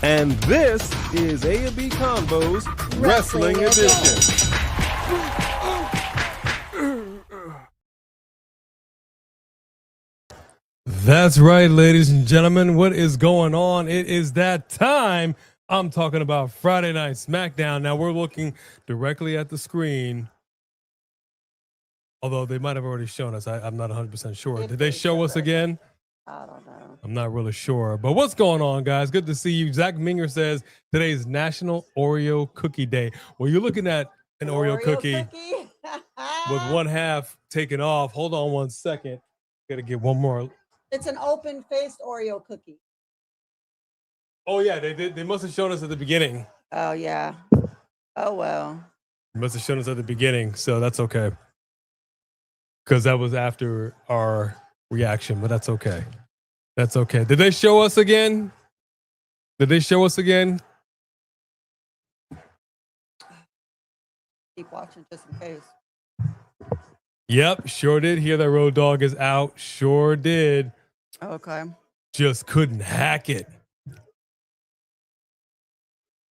And this is A&B Convos Wrestling Edition. That's right, ladies and gentlemen. What is going on? It is that time. I'm talking about Friday Night Smackdown. Now we're looking directly at the screen. Although they might have already shown us. I'm not 100% sure. Did they show us again? I don't know. I'm not really sure. But what's going on, guys? Good to see you. Zach Minger says today is National Oreo Cookie Day. Well, you're looking at an Oreo cookie with one half taken off. Hold on one second. Got to get one more. It's an open-faced Oreo cookie. Oh, yeah. They must have shown us at the beginning. Oh, yeah. Oh, well. They must have shown us at the beginning, so that's okay. Because that was after our reaction, but that's okay. That's okay. Did they show us again? Did they show us again? Keep watching just in case. Yep, sure did. Hear that Road Dogg is out. Sure did. Okay. Just couldn't hack it.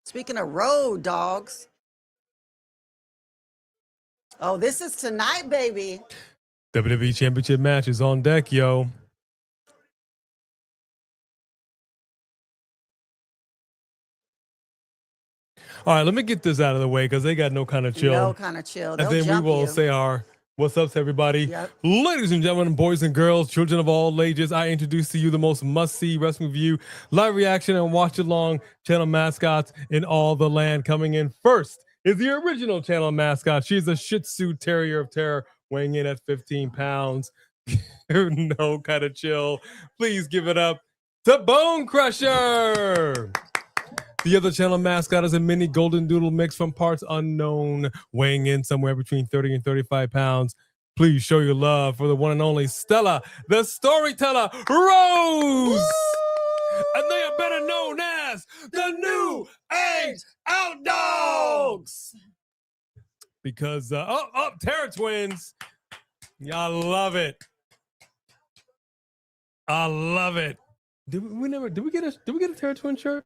Speaking of Road Dogs. Oh, this is tonight, baby. WWE Championship Match is on deck, yo. All right, let me get this out of the way because they got no kind of chill. No kind of chill. And then we will say our what's up to everybody. Yep. Ladies and gentlemen, boys and girls, children of all ages, I introduce to you the most must-see wrestling review, live reaction, and watch-along channel mascots in all the land. Coming in first is the original channel mascot. She's a Shih Tzu Terrier of Terror, weighing in at 15 pounds. No kind of chill. Please give it up to Bone Crusher. The other channel mascot is a mini golden doodle mix from parts unknown, weighing in somewhere between 30 and 35 pounds. Please show your love for the one and only Stella, the storyteller, Rose. And they are better known as the New Age Outdogs. Because, Terror Twins. I love it. I love it. Did we get a Terror Twin shirt?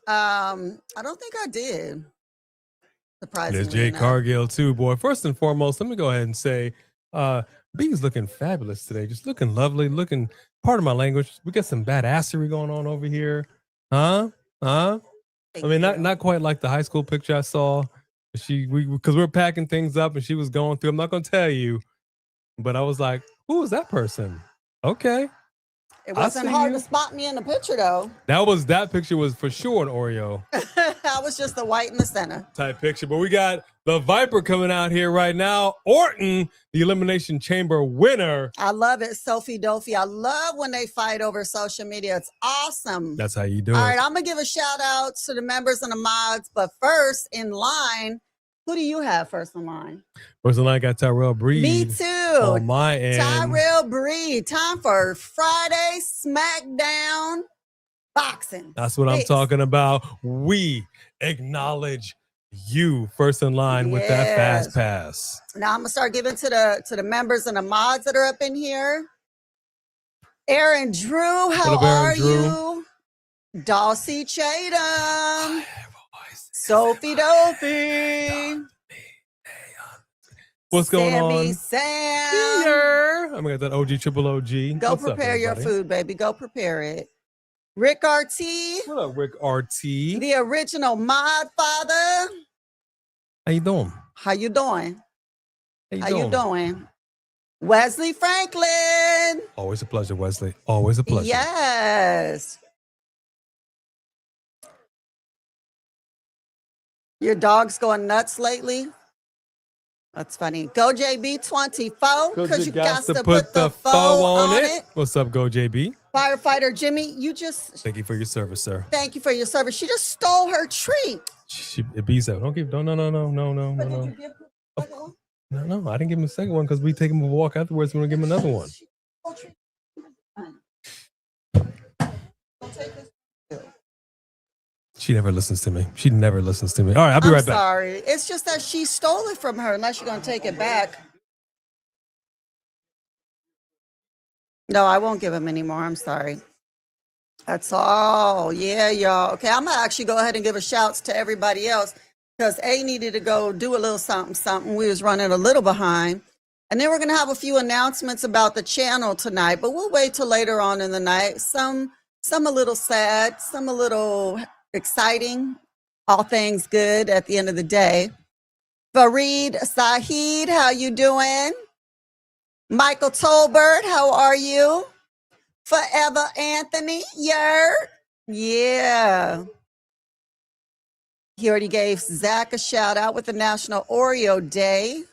I don't think I did. Surprisingly, there's Jade Cargill too, boy. First and foremost, let me go ahead and say, B's looking fabulous today. Just looking lovely. Looking, part of my language. We got some badassery going on over here, huh? I mean, not quite like the high school picture I saw. Because we're packing things up and she was going through. I'm not gonna tell you, but I was like, who is that person? Okay. It wasn't hard to spot me in the picture, though. That picture was for sure an Oreo. I was just the white in the center. Type picture. But we got the Viper coming out here right now. Orton, the Elimination Chamber winner. I love it, Sophie Dophie. I love when they fight over social media. It's awesome. That's how you do it. All right, I'm going to give a shout out to the members and the mods. But first in line, who do you have first in line? First in line, I got Tyrell Breed. Me too. On my end. Tyrell Breed. Time for Friday Smackdown boxing. That's what I'm talking about. We acknowledge you first in line with that fast pass. Now I'm gonna start giving to the members and the mods that are up in here. Aaron Drew, how are you? Dulcie Chatham. Sophie Dophie. What's going on? Sam. Here. I'm gonna get that OG triple OG. Go prepare your food, baby. Go prepare it. Rick RT. What up, Rick RT? The original mod father. How you doing? How you doing? How you doing? Wesley Franklin. Always a pleasure, Wesley. Always a pleasure. Yes. Your dog's going nuts lately? That's funny. Go JB24 because you got to put the foe on it. What's up, Go JB? Firefighter Jimmy, you just... Thank you for your service, sir. Thank you for your service. She just stole her treat. It beats out. No. But did you give her the second one? No, I didn't give him a second one because we take him a walk afterwards. We're going to give him another one. She never listens to me. She never listens to me. All right, I'll be right back. I'm sorry. It's just that she stole it from her unless you're going to take it back. No, I won't give him any more. I'm sorry. That's all. Yeah, y'all. Okay, I'm gonna actually go ahead and give a shouts to everybody else because A needed to go do a little something. We was running a little behind. And then we're gonna have a few announcements about the channel tonight, but we'll wait till later on in the night. Some a little sad, some a little exciting. All things good at the end of the day. Fareed Sahid, how you doing? Michael Tolbert, how are you? Forever Anthony, yeah. He already gave Zach a shout out with the National Oreo Day,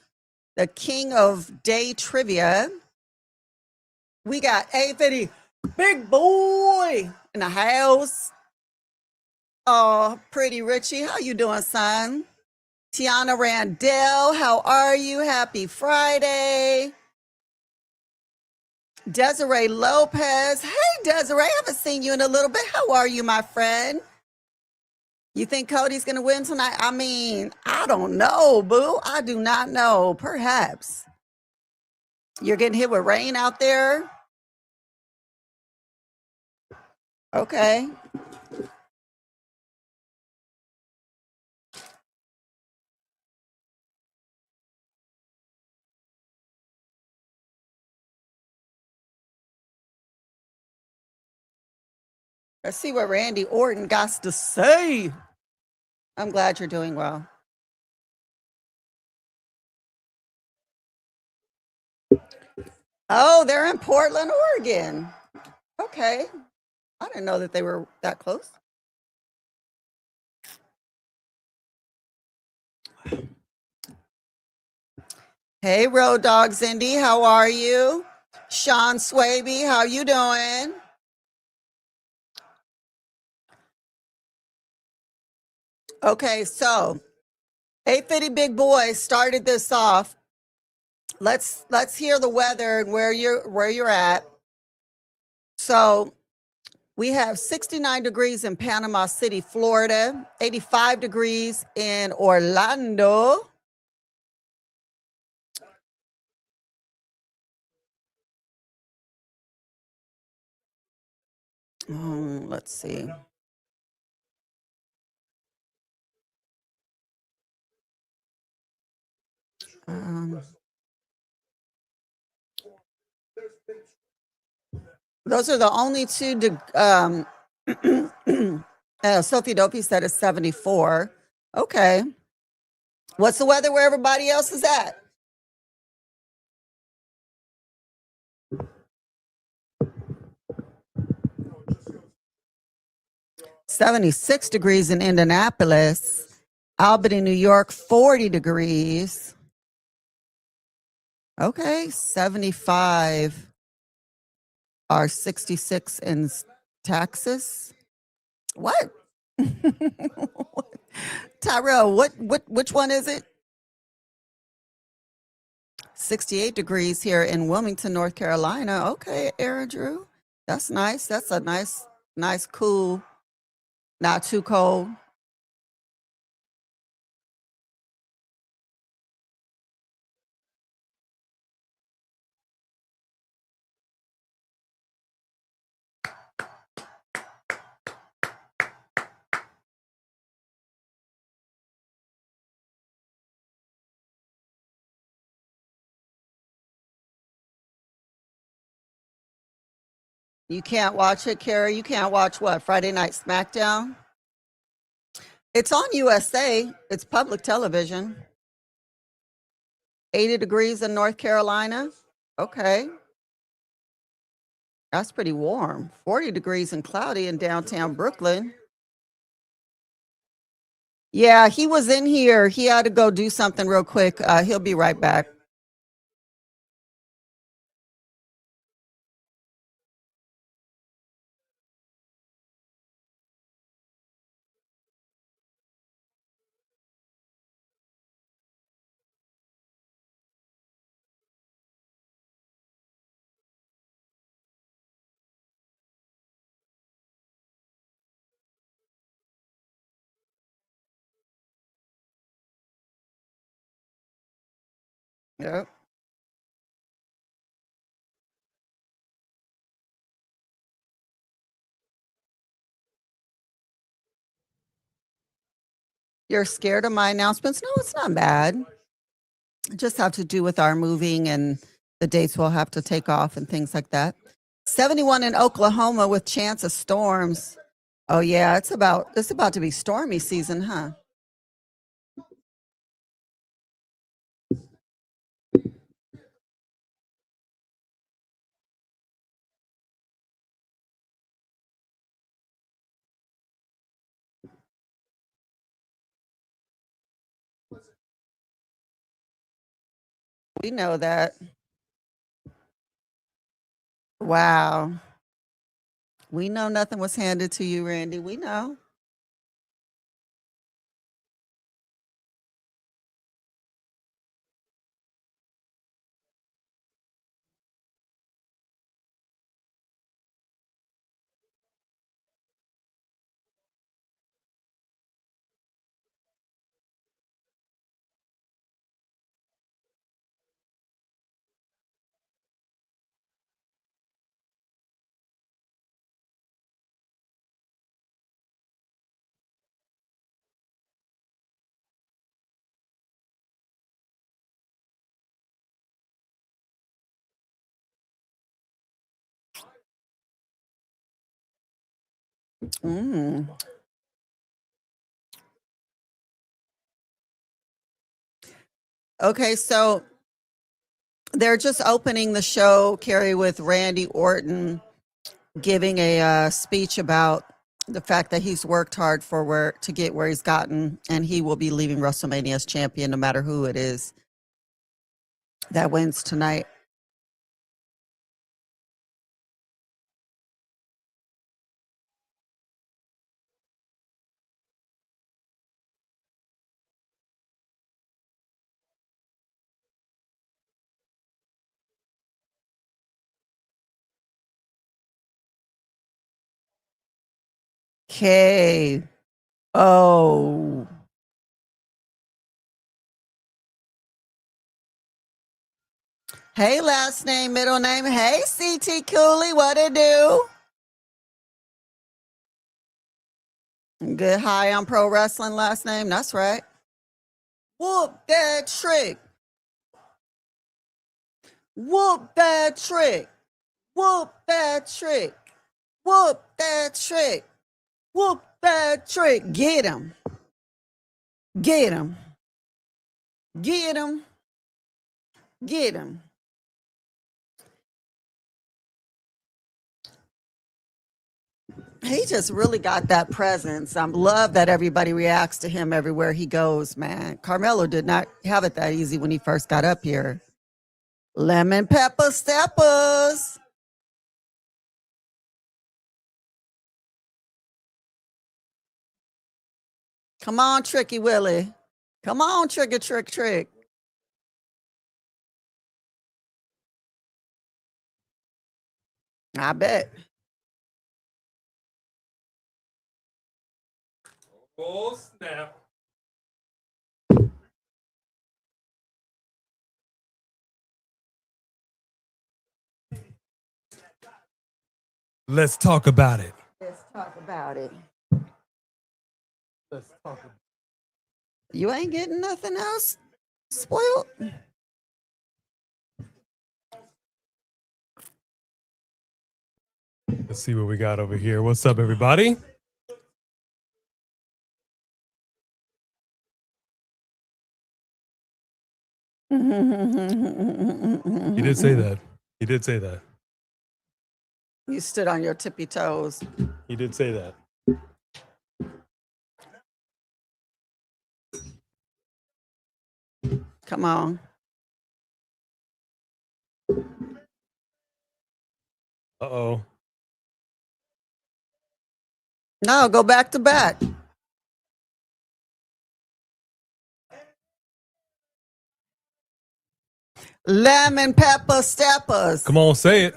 the king of day trivia. We got A50, big boy in the house. Oh, pretty Richie, how you doing, son? Tiana Randell, how are you? Happy Friday. Desiree Lopez. Hey, Desiree, I haven't seen you in a little bit. How are you, my friend? You think Cody's going to win tonight? I mean, I don't know, boo. I do not know. Perhaps. You're getting hit with rain out there? Okay. Let's see what Randy Orton got to say. I'm glad you're doing well. Oh, they're in Portland, Oregon. Okay. I didn't know that they were that close. Hey, Road Dog Cindy, how are you? Sean Swaby, how you doing? Okay, so 850 Big Boy started this off. Let's hear the weather and where you're at. So we have 69 degrees in Panama City, Florida, 85 degrees in Orlando. Let's see. Those are the only two. Sophie Dopey said it's 74. Okay. What's the weather where everybody else is at? $76 degrees in Indianapolis. Albany, New York, 40 degrees. Okay, 75 are 66 in Texas. What? Tyrell, which one is it? 68 degrees here in Wilmington, North Carolina. Okay, Aaron Drew. That's nice. That's a nice, cool, not too cold. You can't watch it, Carrie? You can't watch what? Friday Night Smackdown? It's on USA. It's public television. 80 degrees in North Carolina. Okay. That's pretty warm. 40 degrees and cloudy in downtown Brooklyn. Yeah, he was in here. He had to go do something real quick. He'll be right back. Yep. You're scared of my announcements? No, it's not bad. Just have to do with our moving and the dates we'll have to take off and things like that. 71 in Oklahoma with chance of storms. Oh yeah, it's about to be stormy season, huh? We know that. Wow. We know nothing was handed to you, Randy. We know. Mm. Okay, so they're just opening the show, Carrie, with Randy Orton giving a speech about the fact that he's worked hard for to get where he's gotten, and he will be leaving WrestleMania as champion, no matter who it is that wins tonight. Okay. Oh. Hey, last name, middle name. Hey, CT Cooley, what it do? Good high on pro wrestling last name. That's right. Whoop that trick. Whoop that trick. Whoop that trick. Whoop that trick. Whoop that trick. Get him. Get him. Get him. Get him. He just really got that presence. I love that everybody reacts to him everywhere he goes, man. Carmelo did not have it that easy when he first got up here. Lemon pepper steppers. Come on, Tricky Willie. Come on, Trick. I bet. Oh, snap. Let's talk about it. Let's talk about it. Let's talk about it. You ain't getting nothing else spoiled? Let's see what we got over here. What's up, everybody? He did say that. He did say that. You stood on your tippy toes. He did say that. Come on. Uh-oh. No, go back to back. Lemon pepper steppers. Come on, say it.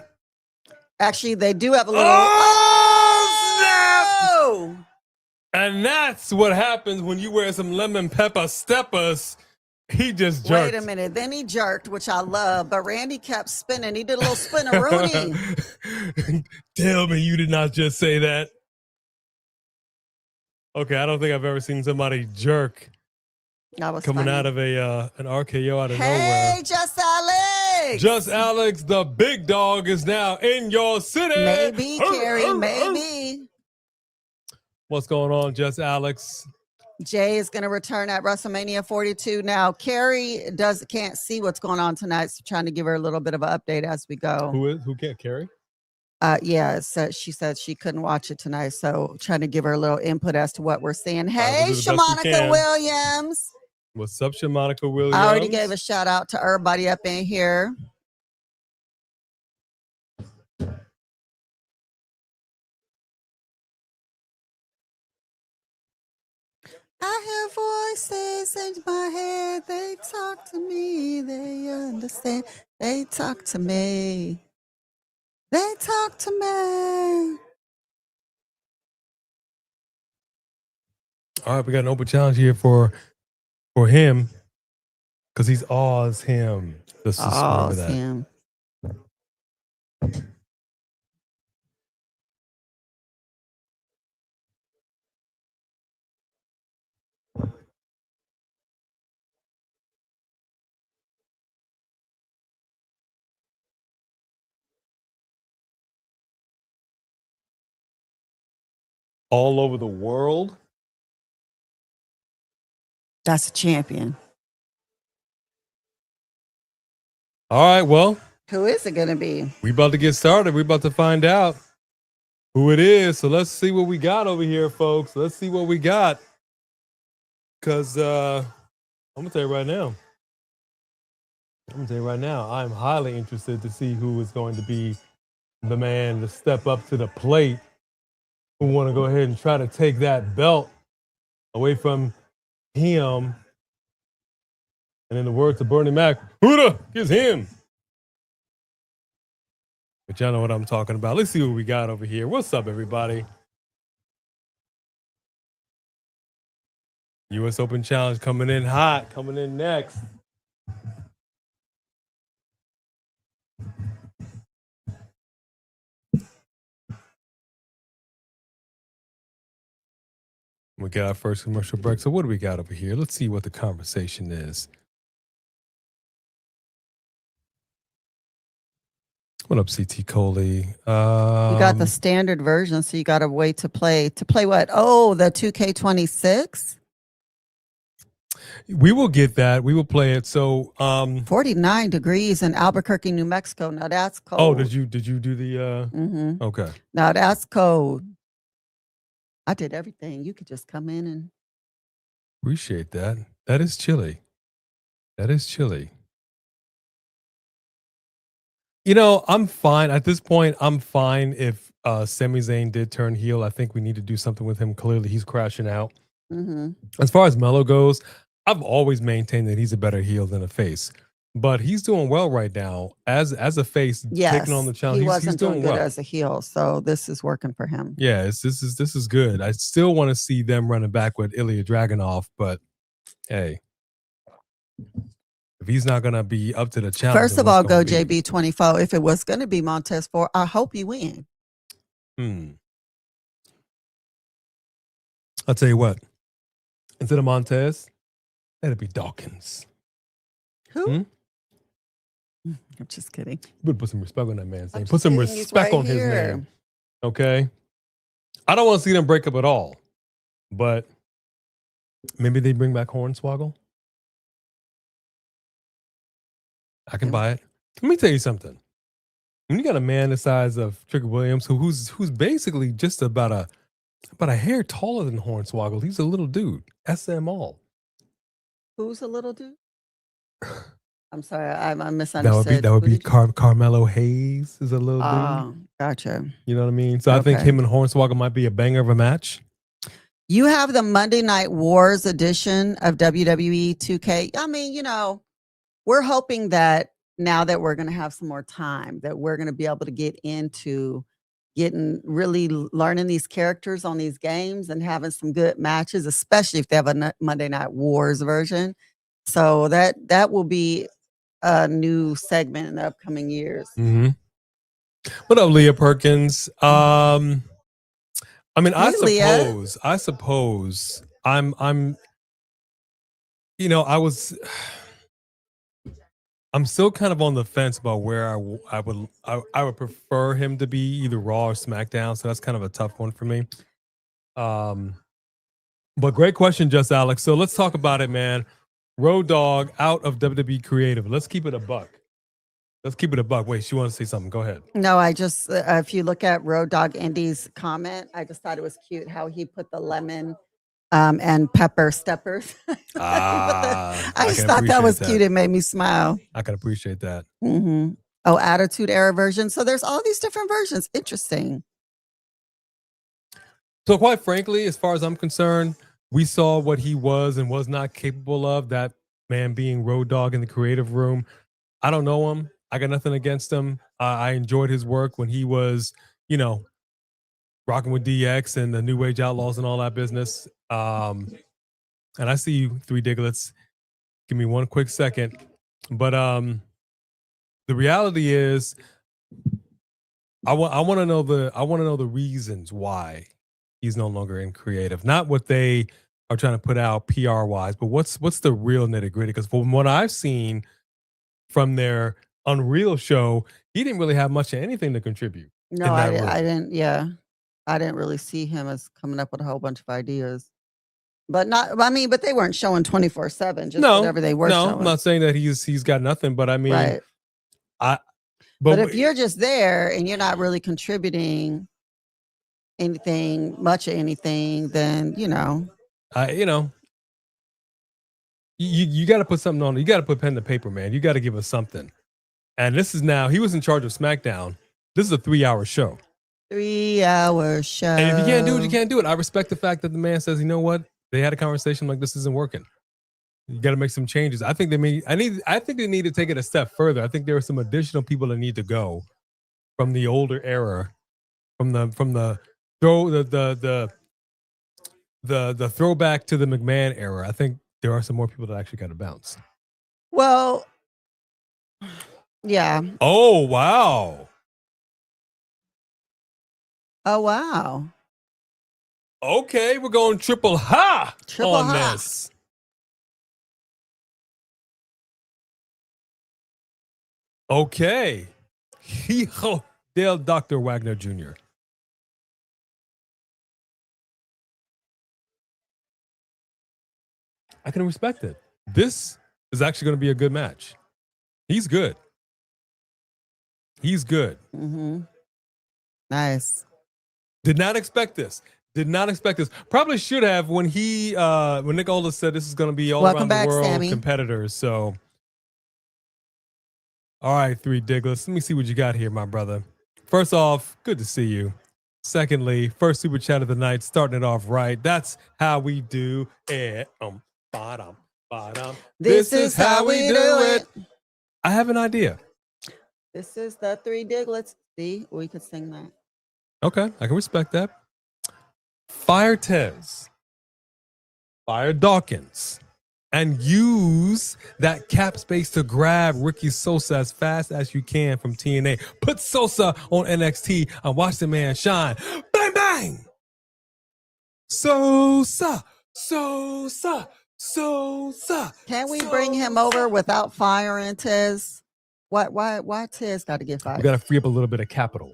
Actually, they do have a little. Oh, snap! And that's what happens when you wear some lemon pepper steppers. He just jerked. Wait a minute. Then he jerked, which I love. But Randy kept spinning. He did a little spin-a-rooney. Tell me you did not just say that. Okay, I don't think I've ever seen somebody jerk That was coming funny. out of an RKO out of Hey, nowhere. Just Alex. Just Alex, the big dog, is now in your city. Maybe, Carrie, maybe. What's going on, Just Alex? Jay is going to return at WrestleMania 42. Now, Carrie can't see what's going on tonight, so trying to give her a little bit of an update as we go. Who can't carry? Yeah, so she said she couldn't watch it tonight, so trying to give her a little input as to what we're seeing. Hey, we'll do the best we Shamanica can. Williams. What's up, Shamanica Williams? I already gave a shout out to everybody up in here. I hear voices in my head. They talk to me. They understand. They talk to me. They talk to me. All right, we got an open challenge here for him because he's awes him. Let's just remember that. Him. All over the world. That's a champion. All right, well, Who is it going to be? we about to get started. We about to find out who it is. So let's see what we got over here, folks. Let's see what we got. Because I'm going to tell you right now, I'm highly interested to see who is going to be the man to step up to the plate, who want to go ahead and try to take that belt away from him. And in the words of Bernie Mac, who the is him? But y'all know what I'm talking about. Let's see what we got over here. What's up, everybody? U.S. Open Challenge coming in hot, coming in next. We got our first commercial break. So what do we got over here? Let's see what the conversation is. What up, CT Coley? You got the standard version, so you got to wait to play. To play what? Oh, the 2K26? We will get that. We will play it. So 49 degrees in Albuquerque, New Mexico. Now that's cold. Oh, did you do the Okay. Now that's cold. I did everything. You could just come in and Appreciate that. That is chilly. That is chilly. You know, I'm fine. At this point, I'm fine if Sami Zayn did turn heel. I think we need to do something with him. Clearly, he's crashing out. As far as Melo goes, I've always maintained that he's a better heel than a face. But he's doing well right now. As a face, taking on the challenge. He wasn't he's doing good well as a heel, so this is working for him. Yeah, this is good. I still want to see them running back with Ilya Dragunov, but hey, if he's not gonna be up to the challenge, First of all, go JB24. If it was going to be Montez Ford, I hope you win. I'll tell you what. Instead of Montez, that'd be Dawkins. Who? I'm just kidding. You would put some respect on that man's name. Put some respect on his name. Okay. I don't want to see them break up at all, but maybe they bring back Hornswoggle. I can buy it. Let me tell you something. When you got a man the size of Trick Williams, who's basically just about a hair taller than Hornswoggle, he's a little dude. SM all. Who's a little dude? I'm sorry, I misunderstood. That would be Carmelo Hayes is a little dude. Oh, gotcha. You know what I mean? So I think him and Hornswoggle might be a banger of a match. You have the Monday Night Wars edition of WWE 2K. I mean, you know, we're hoping that now that we're going to have some more time, that we're going to be able to get into really learning these characters on these games and having some good matches, especially if they have a Monday Night Wars version. So that will be a new segment in the upcoming years. What up, Leah Perkins? I mean, Hey, Leah. I suppose I'm you know, I'm still kind of on the fence about where I would prefer him to be either Raw or SmackDown. So that's kind of a tough one for me. But great question, Just Alex. So let's talk about it, man. Road Dogg out of WWE Creative. Let's keep it a buck. Wait, she wants to say something. Go ahead. No, I just if you look at Road Dogg Indy's comment, I just thought it was cute how he put the lemon and pepper steppers. I just thought that was cute. It made me smile. I can appreciate that. Mm-hmm. Oh, Attitude Era version. So there's all these different versions. Interesting. So quite frankly, as far as I'm concerned, we saw what he was and was not capable of. That man being Road Dogg in the creative room. I don't know him. I got nothing against him. I enjoyed his work when he was, you know, rocking with DX and the New Age Outlaws and all that business. And I see you, Three Diglets. Give me one quick second. But the reality is, I want to know the reasons why he's no longer in creative. Not what they are trying to put out PR wise, but what's the real nitty gritty? Because from what I've seen from their Unreal show, he didn't really have much of anything to contribute. No, I didn't. Yeah, I didn't really see him as coming up with a whole bunch of ideas. But but they weren't showing 24/7. Just whatever they were showing. I'm not saying that he's got nothing, but I mean, right. But if you're just there and you're not really contributing much of anything, then you got to put something on. You got to put pen to paper, man. You got to give us something. And this is now, he was in charge of SmackDown. This is a 3-hour show. 3-hour show. And if you can't do it, you can't do it. I respect the fact that the man says, you know what? They had a conversation like this isn't working. You got to make some changes. I think they need to take it a step further. I think there are some additional people that need to go from the older era, from the throwback to the McMahon era. I think there are some more people that actually got to bounce. Well, yeah. Oh, wow. Oh, wow. Okay, we're going triple ha on this. Okay. Dale Dr. Wagner Jr. I can respect it. This is actually going to be a good match. He's good. Mm-hmm. Nice. Did not expect this. Probably should have when Nick Aldis said this is going to be all around the world Sammy. Competitors. So, all right, Three Diglets. Let me see what you got here, my brother. First off, good to see you. Secondly, first super chat of the night, starting it off right. That's how we do it. This is how we do it. I have an idea. This is the Three Diglets. See, we could sing that. Okay, I can respect that. Fire Tez, fire Dawkins, and use that cap space to grab Ricky Sosa as fast as you can from TNA. Put Sosa on NXT and watch the man shine. Bang, bang! Sosa. Can we bring him over without firing Tez? Why Tez got to get fired? We got to free up a little bit of capital.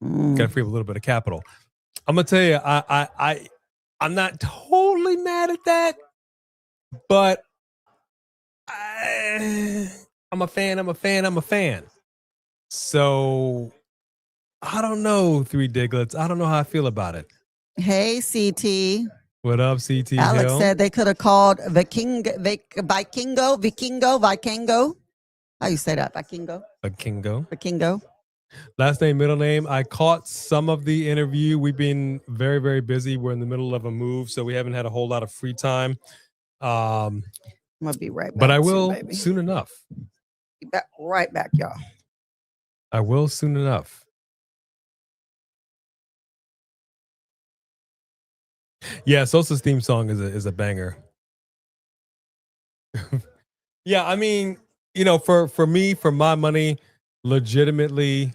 I'm gonna tell you, I'm not totally mad at that, but I'm a fan. So I don't know, Three Diglets. I don't know how I feel about it. Hey, CT. What up, CT? Alex said they could have called Vikingo. How you say that? Vikingo. Last name, middle name. I caught some of the interview. We've been very, very busy. We're in the middle of a move, so we haven't had a whole lot of free time. I'm gonna be right back. But I will soon enough. Be back, right back, y'all. I will soon enough. Yeah, Sosa's theme song is a banger. Yeah, I mean, for me, for my money, legitimately,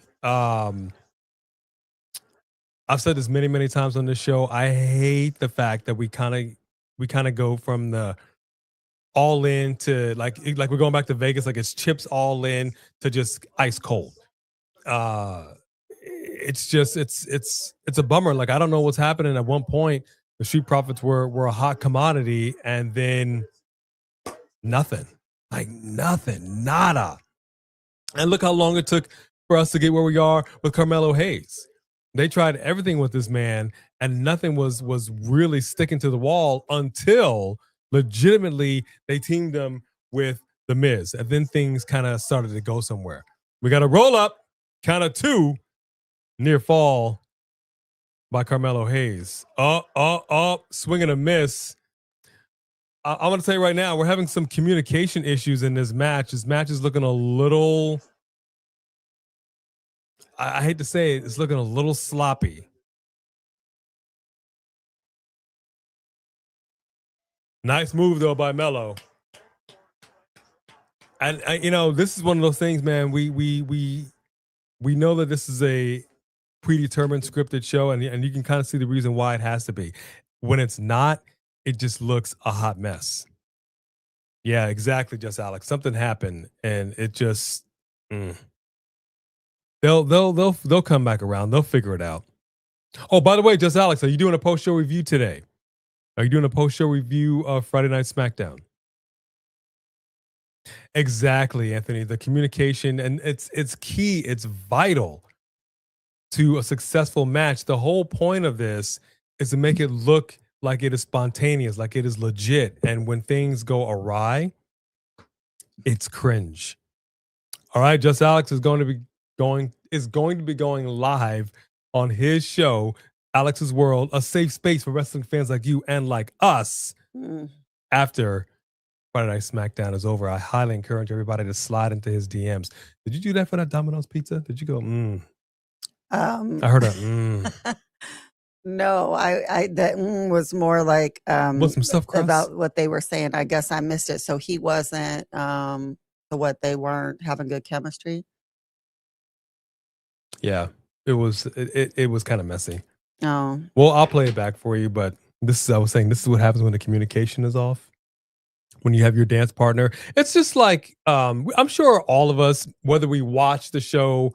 I've said this many, many times on this show. I hate the fact that we kind of go from the all in to like we're going back to Vegas, like it's chips all in to just ice cold. It's just it's a bummer. Like I don't know what's happening. At one point, the Street Profits were a hot commodity, and then nothing, like nothing, nada. And look how long it took for us to get where we are with Carmelo Hayes. They tried everything with this man, and nothing was really sticking to the wall until legitimately they teamed him with The Miz. And then things kind of started to go somewhere. We got a roll up, count of 2, near fall by Carmelo Hayes. Swing and a miss. I'm going to tell you right now, we're having some communication issues in this match. This match is looking a little... I hate to say it, it's looking a little sloppy. Nice move though by Melo. And you know, this is one of those things, man. We know that this is a predetermined scripted show, and you can kind of see the reason why it has to be. When it's not, it just looks a hot mess. Yeah, exactly, just Alex. Something happened, and it just. They'll come back around. They'll figure it out. Oh, by the way, just Alex, are you doing a post-show review today? Are you doing a post-show review of Friday Night Smackdown? Exactly, Anthony. The communication, and it's key. It's vital to a successful match. The whole point of this is to make it look like it is spontaneous, like it is legit. And when things go awry, it's cringe. All right, just Alex is going to be going live on his show, Alex's World, a safe space for wrestling fans like you and like us. After Friday Night Smackdown is over, I highly encourage everybody to slide into his DMs. Did you do that for that Domino's pizza? Did you go, I heard a No, I that was more like with some stuff about what they were saying. I guess I missed it. So he wasn't what they weren't having good chemistry. Yeah, it was kind of messy. Oh. Well, I'll play it back for you, but I was saying this is what happens when the communication is off. When you have your dance partner, it's just like I'm sure all of us, whether we watch the show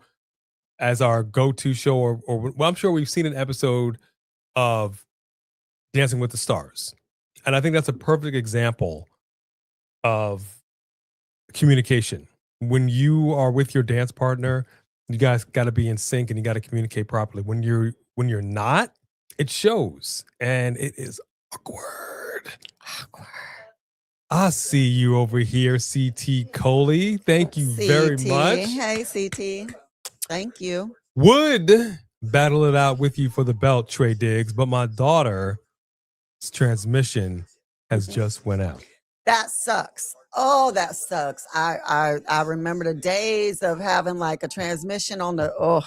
as our go-to show or well, I'm sure we've seen an episode of Dancing with the Stars, and I think that's a perfect example of communication. When you are with your dance partner, you guys got to be in sync and you got to communicate properly. When you're not, it shows, and it is awkward. I see you over here, CT Coley. Thank you very much. Hey, CT. Thank you. Would battle it out with you for the belt, Trey Diggs, but my daughter's transmission has just went out. That sucks. Oh, that sucks. I remember the days of having like a transmission on the,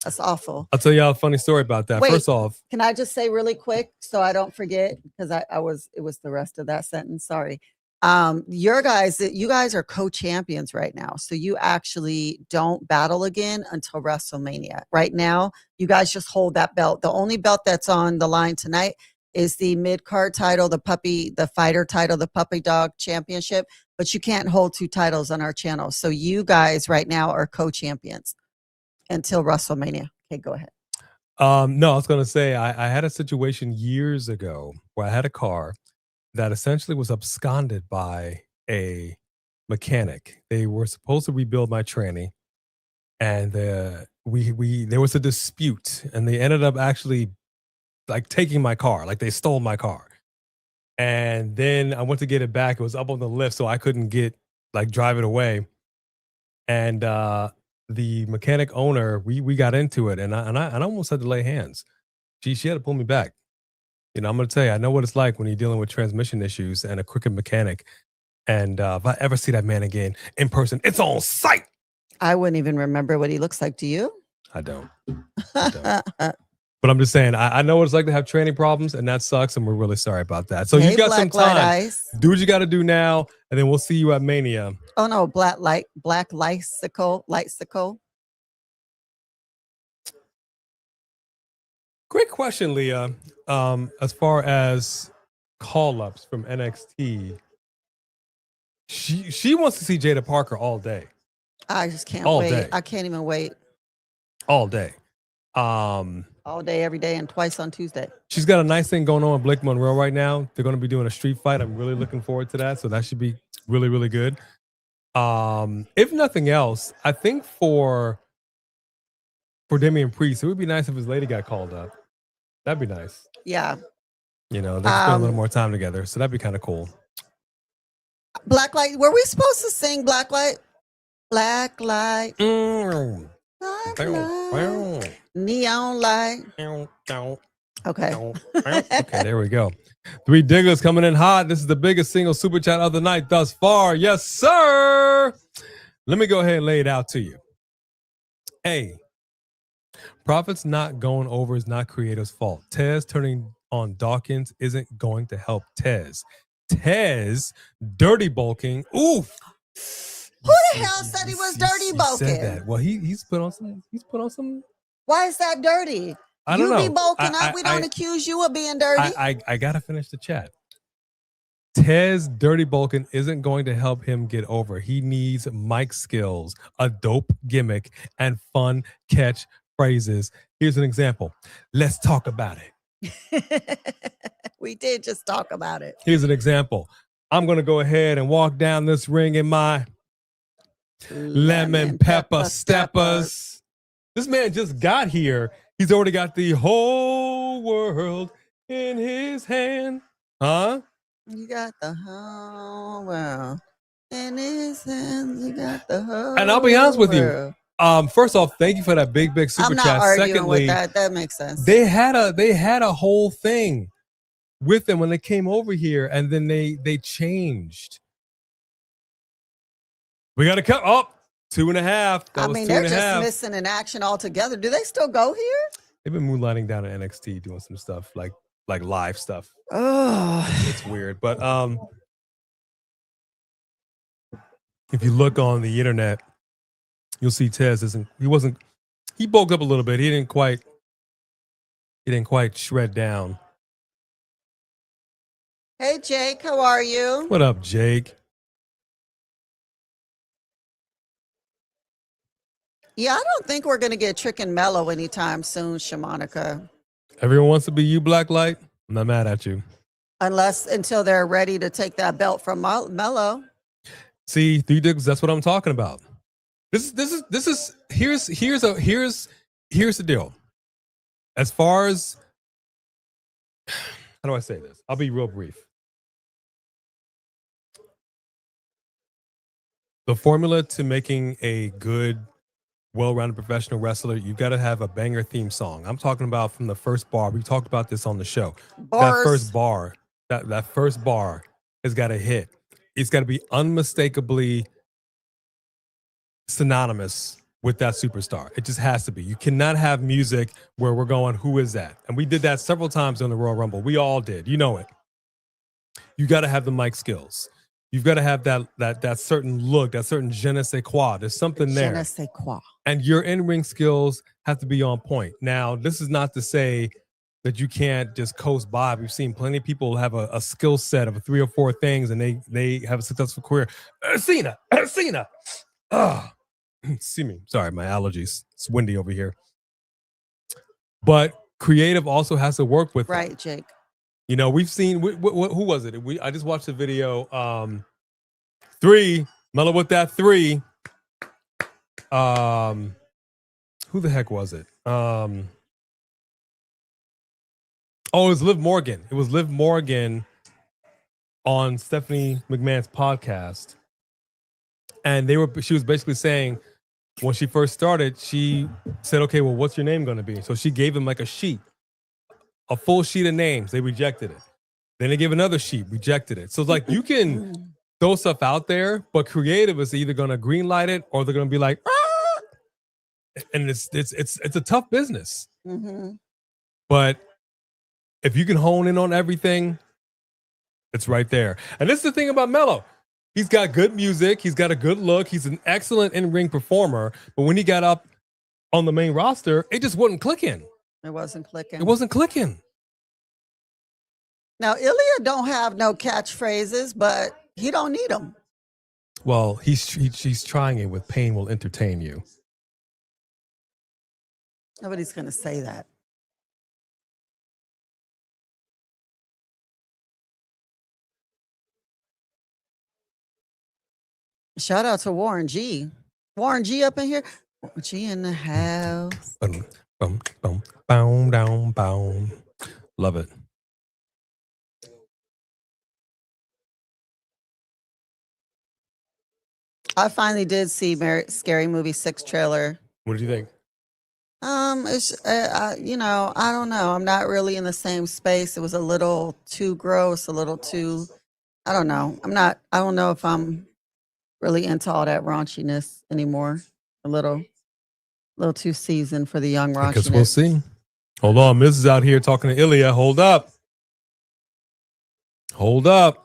that's awful. I'll tell y'all a funny story about that. Wait, first off, can I just say really quick so I don't forget, because it was the rest of that sentence. Sorry. You guys are co-champions right now. So you actually don't battle again until WrestleMania. Right now, you guys just hold that belt. The only belt that's on the line tonight is the mid-card title, the fighter title, the puppy dog championship, but you can't hold 2 titles on our channel. So you guys right now are co-champions until WrestleMania. Okay, go ahead. No, I was going to say, I had a situation years ago where I had a car that essentially was absconded by a mechanic. They were supposed to rebuild my tranny, and there was a dispute, and they ended up actually like taking my car, like they stole my car. And then I went to get it back. It was up on the lift, so I couldn't drive it away. And the mechanic owner, we got into it, and I almost had to lay hands. She had to pull me back. You know, I'm going to tell you, I know what it's like when you're dealing with transmission issues and a crooked mechanic. And if I ever see that man again in person, it's on sight. I wouldn't even remember what he looks like. Do you? I don't. But I'm just saying, I know what it's like to have training problems, and that sucks, and we're really sorry about that. So you got some time. Do what you got to do now, and then we'll see you at Mania. Oh, no, black Lysicle. Great question, Leah. As far as call-ups from NXT, she wants to see Jada Parker all day. I just can't All wait. day. I can't even wait. All day. All day, every day, and twice on Tuesday. She's got a nice thing going on with Blake Monroe right now. They're going to be doing a street fight. I'm really looking forward to that. So that should be really, really good. If nothing else, I think for Damian Priest, it would be nice if his lady got called up. That'd be nice. Yeah. You know, they spend a little more time together. So that'd be kind of cool. Blacklight. Were we supposed to sing Blacklight? Blacklight. Blacklight. Neon light. Okay. Okay, there we go. Three Diggers coming in hot. This is the biggest single super chat of the night thus far. Yes, sir. Let me go ahead and lay it out to you. Hey, Profits not going over is not creator's fault. Tez turning on Dawkins isn't going to help Tez. Tez dirty bulking. Oof. Who the hell said he was dirty bulking? Said that. Well, he's put on some. Why is that dirty? I don't know. You be bulking up. We don't accuse you of being dirty. I gotta finish the chat. Tez dirty bulking isn't going to help him get over. He needs mic skills, a dope gimmick, and fun catch phrases. Here's an example. Let's talk about it. We did just talk about it. Here's an example. I'm gonna go ahead and walk down this ring in my lemon pepper steppers. This man just got here. He's already got the whole world in his hand. Huh? You got the whole world in his hands. You got the whole And I'll be honest with world. you. First off, thank you for that big super I'm not chat. arguing Secondly, with that. That makes sense. they had a whole thing with them when they came over here, and then they changed. We got to cut up 2.5. I mean, they're just missing an action altogether. Do they still go here? They've been moonlighting down at NXT doing some stuff like live stuff. Oh, It's weird, but if you look on the internet, you'll see Tez he bulked up a little bit. He didn't quite shred down. hey Jake, how are you? What up, Jake? Yeah, I don't think we're gonna get Trick and Mellow anytime soon, Shamanica. Everyone wants to be you, Blacklight. I'm not mad at you. Until they're ready to take that belt from Mellow. See, Three Digs, that's what I'm talking about. Here's the deal. As far as how do I say this? I'll be real brief. The formula to making a good, well-rounded professional wrestler, you got to have a banger theme song. I'm talking about from the first bar. We talked about this on the show. Bars. That first bar has got to hit. It's got to be unmistakably synonymous with that superstar. It just has to be. You cannot have music where we're going, who is that? And we did that several times in the Royal Rumble. We all did. You know it. You got to have the mic skills. You've got to have that certain look, that certain je ne sais quoi. There's something there. Je ne sais quoi. And your in-ring skills have to be on point. Now, this is not to say that you can't just coast by. We've seen plenty of people have a skill set of 3 or 4 things, and they have a successful career. Cena. See me. Sorry, my allergies. It's windy over here. But creative also has to work with Right, it. Jake. You know, we've seen who was it? I just watched the video. 3 Mellow with that 3. Who the heck was it? It was Liv Morgan. It was Liv Morgan on Stephanie McMahon's podcast, and she was basically saying when she first started, she said, "Okay, well, what's your name going to be?" So she gave him like a sheet. A full sheet of names. They rejected it. Then they gave another sheet, rejected it. So it's like you can throw stuff out there, but creative is either going to green light it or they're going to be like, ah! And it's a tough business. Mm-hmm. But if you can hone in on everything, it's right there. And this is the thing about Mello. He's got good music. He's got a good look. He's an excellent in-ring performer. But when he got up on the main roster, it just wasn't clicking. It wasn't clicking. It wasn't clicking. Now, Ilya don't have no catchphrases, but he don't need them. Well, she's trying it with pain will entertain you. Nobody's going to say that. Shout out to Warren G. Warren G up in here. Warren G in the house. Boom, boom, boom, boom, down, boom. Love it. I finally did see Scary Movie 6 trailer. What did you think? It's you know, I don't know. I'm not really in the same space. It was a little too gross, a little too. I don't know. I don't know if I'm really into all that raunchiness anymore. A little too seasoned for the young raunchiness. Because we'll see. Hold on, Miz is out here talking to Ilya. Hold up. Hold up.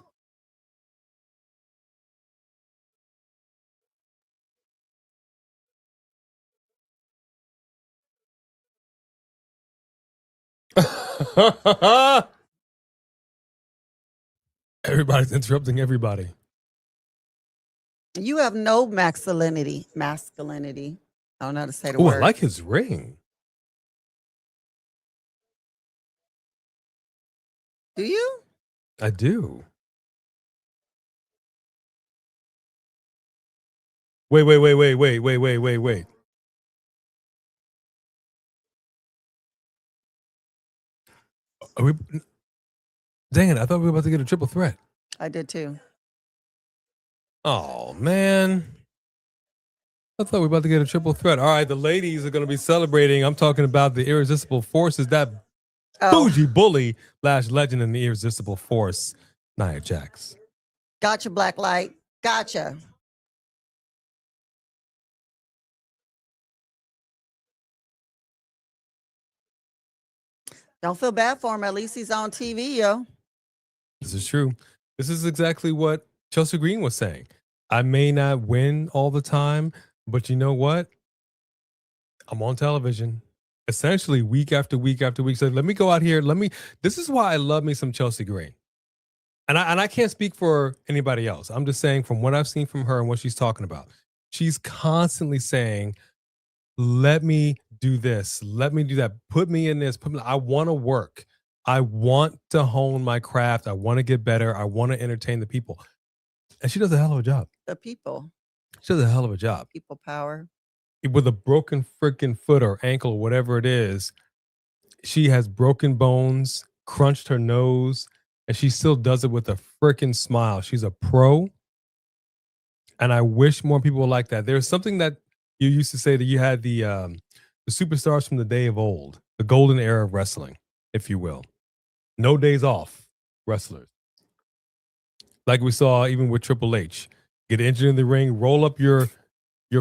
Everybody's interrupting everybody. You have no masculinity. I don't know how to say the Oh, word. I like his ring. Do you? I do. Wait. Are we? Dang it! I thought we were about to get a triple threat. I did too. Oh man! I thought we were about to get a triple threat. All right, the ladies are going to be celebrating. I'm talking about the Irresistible Forces. That bougie bully / legend in the Irresistible Force, Nia Jax. Gotcha, Blacklight. Gotcha. Don't feel bad for him. At least he's on TV, yo. This is true. This is exactly what Chelsea Green was saying. I may not win all the time, but you know what? I'm on television. Essentially, week after week after week. So let me go out here. This is why I love me some Chelsea Green. And I can't speak for anybody else. I'm just saying from what I've seen from her and what she's talking about. She's constantly saying, let me do this. Let me do that. Put me in this. I want to work. I want to hone my craft. I want to get better. I want to entertain the people. And she does a hell of a job. The people. She does a hell of a job. People power. With a broken freaking foot or ankle, whatever it is, she has broken bones, crunched her nose, and she still does it with a freaking smile. She's a pro. And I wish more people were like that. There's something that you used to say that you had the superstars from the day of old, the golden era of wrestling, if you will. No days off wrestlers. Like we saw even with Triple H. Get injured in the ring, roll up your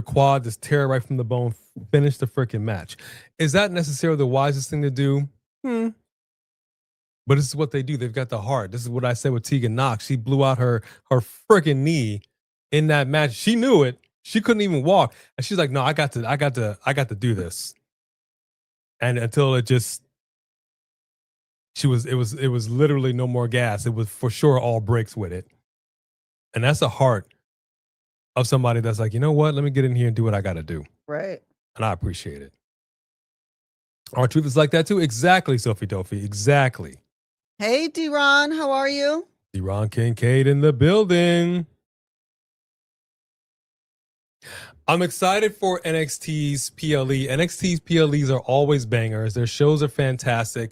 quad, just tear it right from the bone, finish the freaking match. Is that necessarily the wisest thing to do? But this is what they do. They've got the heart. This is what I said with Tegan Knox. She blew out her freaking knee in that match. She knew it. She couldn't even walk. And she's like, no, I got to do this. And until it was literally no more gas. It was for sure all brakes with it. And that's the heart of somebody that's like, you know what? Let me get in here and do what I got to do. Right. And I appreciate it. Our truth is like that too. Exactly, Sophie Dophie. Exactly. Hey, D-Ron, how are you? D-Ron Kincaid in the building. I'm excited for NXT's PLE. NXT's PLEs are always bangers. Their shows are fantastic.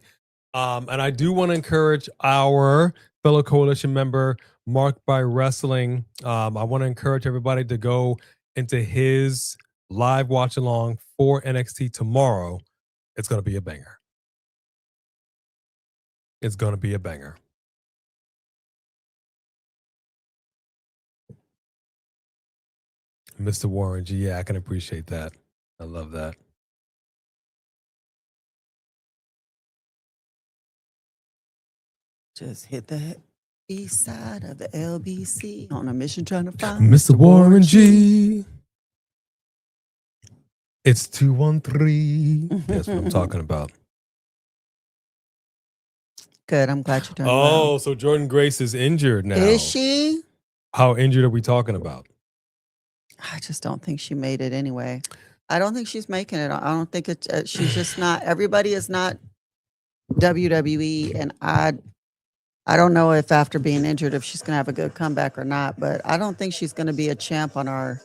And I do want to encourage our fellow coalition member, Marked by Wrestling. I want to encourage everybody to go into his live watch along for NXT tomorrow. It's going to be a banger. It's going to be a banger. Mr. Warren G, yeah, I can appreciate that. I love that. Just hit the east side of the LBC on a mission trying to find Mr. Warren G. It's 213. That's what I'm talking about. Good. I'm glad you're doing well. Oh, so Jordan Grace is injured now. Is she? How injured are we talking about? I just don't think she made it anyway. I don't think she's making it. I don't think it's. She's just not. Everybody is not WWE, and I don't know if after being injured, if she's going to have a good comeback or not. But I don't think she's going to be a champ on our.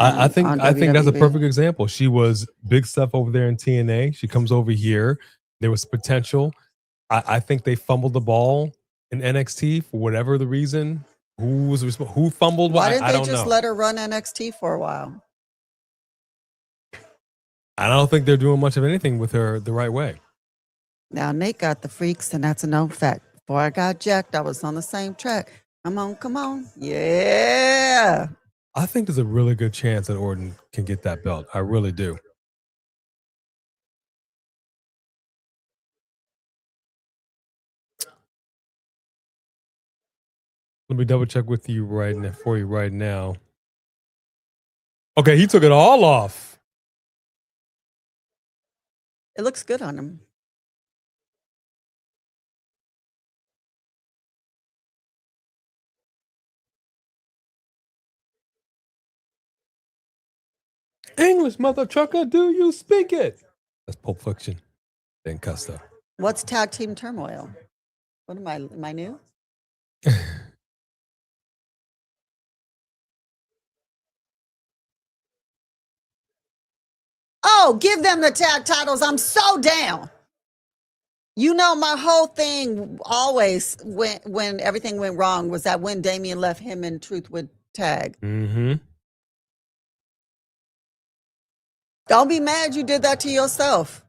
I think that's a perfect example. She was big stuff over there in TNA. She comes over here. There was potential. I think they fumbled the ball in NXT for whatever the reason. Who fumbled? Why didn't I they don't just know. let her run NXT for a while? I don't think they're doing much of anything with her the right way. Now Nate got the freaks, and that's a known fact. Before I got jacked, I was on the same track. Come on, yeah. I think there's a really good chance that Orton can get that belt. I really do. Let me double check with you right now. Okay, he took it all off. It looks good on him. English, mother trucker, do you speak it? That's Pulp Fiction. Then Custa. What's Tag Team Turmoil? What am I new? Oh, give them the tag titles. I'm so down. You know, my whole thing always when everything went wrong was that when Damian left, him and Truth would tag. Mm-hmm. Don't be mad you did that to yourself.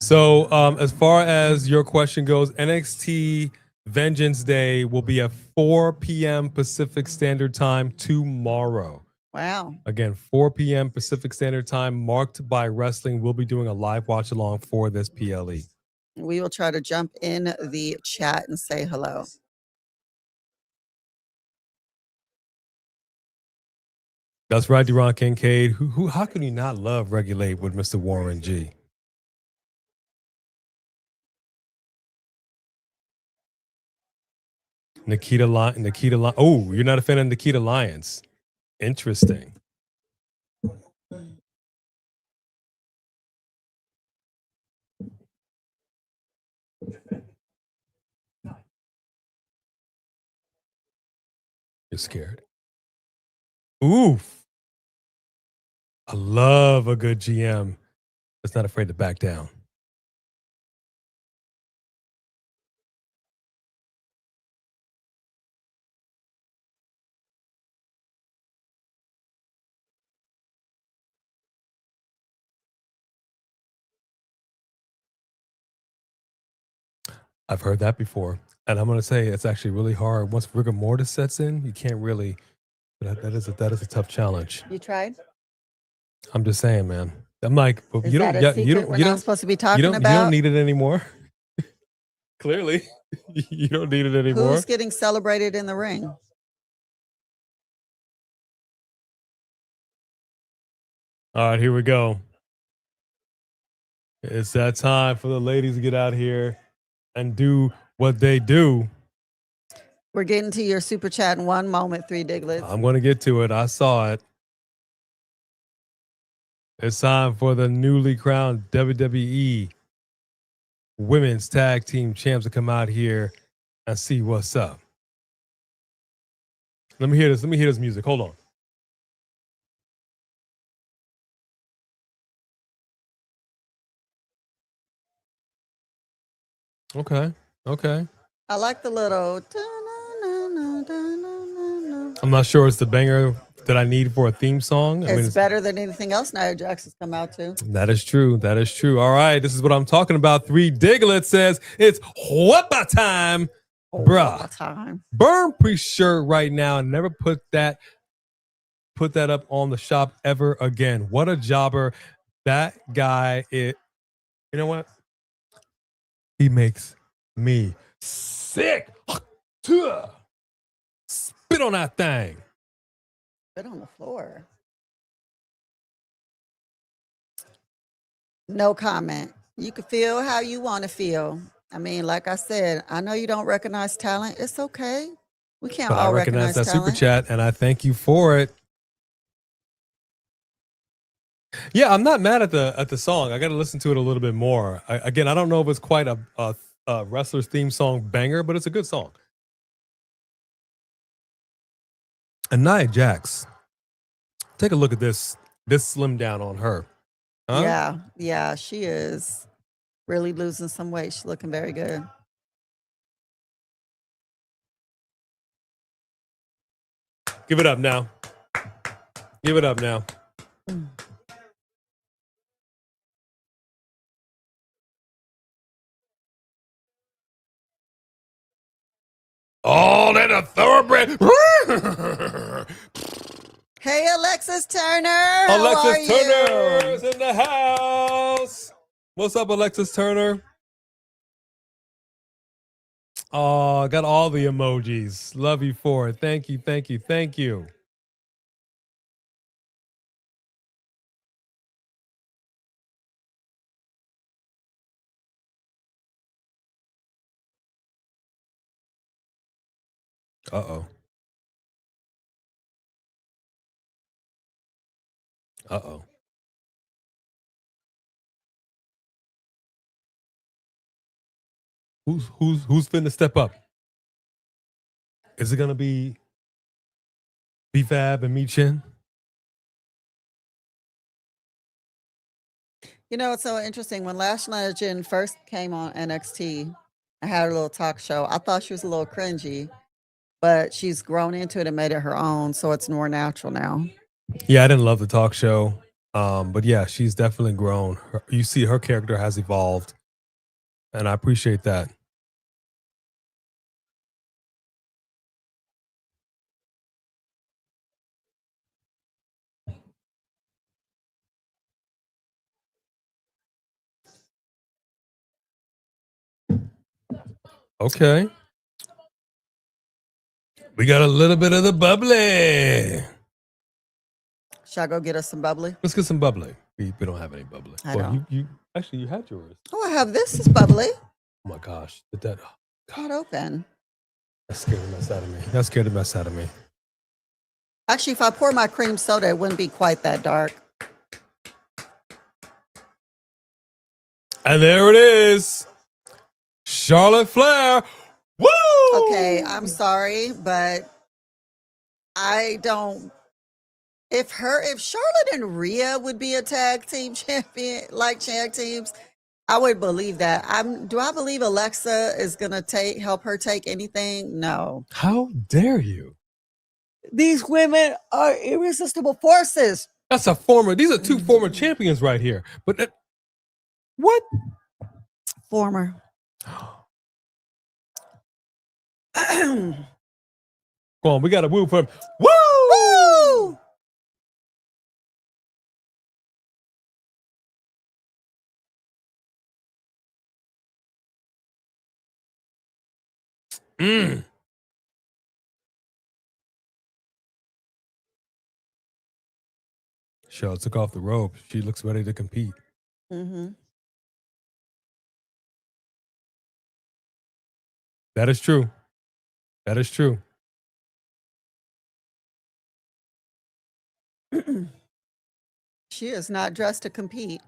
So as far as your question goes, NXT Vengeance Day will be at 4 p.m. Pacific Standard Time tomorrow. Wow. Again, 4 p.m. Pacific Standard Time, marked by wrestling. We'll be doing a live watch along for this PLE. We will try to jump in the chat and say hello. That's right, Deron Kincaid. How can you not love Regulate with Mr. Warren G? Nikita. Oh, you're not a fan of Nikita Lyons. Interesting. You're scared. Oof. I love a good GM that's not afraid to back down. I've heard that before. And I'm going to say it's actually really hard. Once rigor mortis sets in, you can't really, that is a tough challenge. You tried? I'm just saying, man. I'm like, well, Is that a secret we're not supposed to be talking about? You don't need it anymore. Clearly, you don't need it anymore. Who's getting celebrated in the ring? All right, here we go. It's that time for the ladies to get out here and do what they do. We're getting to your super chat in 1 moment, 3 Diglets. I'm going to get to it. I saw it. It's time for the newly crowned WWE Women's Tag Team Champs to come out here and see what's up. Let me hear this. Let me hear this music. Hold on. Okay. Okay. I like the little. I'm not sure it's the banger that I need for a theme song. It's better than anything else Nia Jax has come out to. That is true. That is true. All right. This is what I'm talking about. 3 Diglets says it's whoppa time, bruh. Time. Burn pre-shirt right now and never put that up on the shop ever again. What a jobber. That guy, you know what? He makes me sick. Spit on that thing. Spit on the floor. No comment. You can feel how you want to feel. I mean, like I said, I know you don't recognize talent. It's okay. We can't But I all recognize that talent. super chat, and I thank you for it. Yeah, I'm not mad at the song. I got to listen to it a little bit more. I don't know if it's quite a wrestler's theme song banger, but it's a good song. And Nia Jax, take a look at this slim down on her. Huh? Yeah, she is really losing some weight. She's looking very good. Give it up now. Give it up now. Oh, that a thoroughbred. Hey, Alexis Turner. Alexis Turner is in the house. What's up, Alexis Turner? Oh, I got all the emojis. Love you for it. Thank you, thank you, thank you. Uh-oh. Uh-oh. Who's finna step up? Is it gonna be B-Fab and Me Chin? You know, it's so interesting. When Lash Legend first came on NXT, I had a little talk show. I thought she was a little cringy, but she's grown into it and made it her own, so it's more natural now. Yeah, I didn't love the talk show. But yeah, she's definitely grown. You see her character has evolved. And I appreciate that. Okay. We got a little bit of the bubbly. Should I go get us some bubbly? Let's get some bubbly. We don't have any bubbly. I don't. You actually you had yours. Oh, I have this is bubbly. Oh my gosh. Did that Not open. That scared the mess out of me. That scared the mess out of me. Actually, if I pour my cream soda, it wouldn't be quite that dark. And there it is. Charlotte Flair. Woo! Okay, I'm sorry, but I don't. If Charlotte and Rhea would be a tag team champion, like tag teams, I would believe that. Do I believe Alexa is gonna help her take anything? No. How dare you? These women are irresistible forces. These are two former champions right here. But what? Former. Come on, we got to woo for him. Woo! Woo! Charlotte took off the robe. She looks ready to compete. Mm-hmm. That is true. That is true. She is not dressed to compete.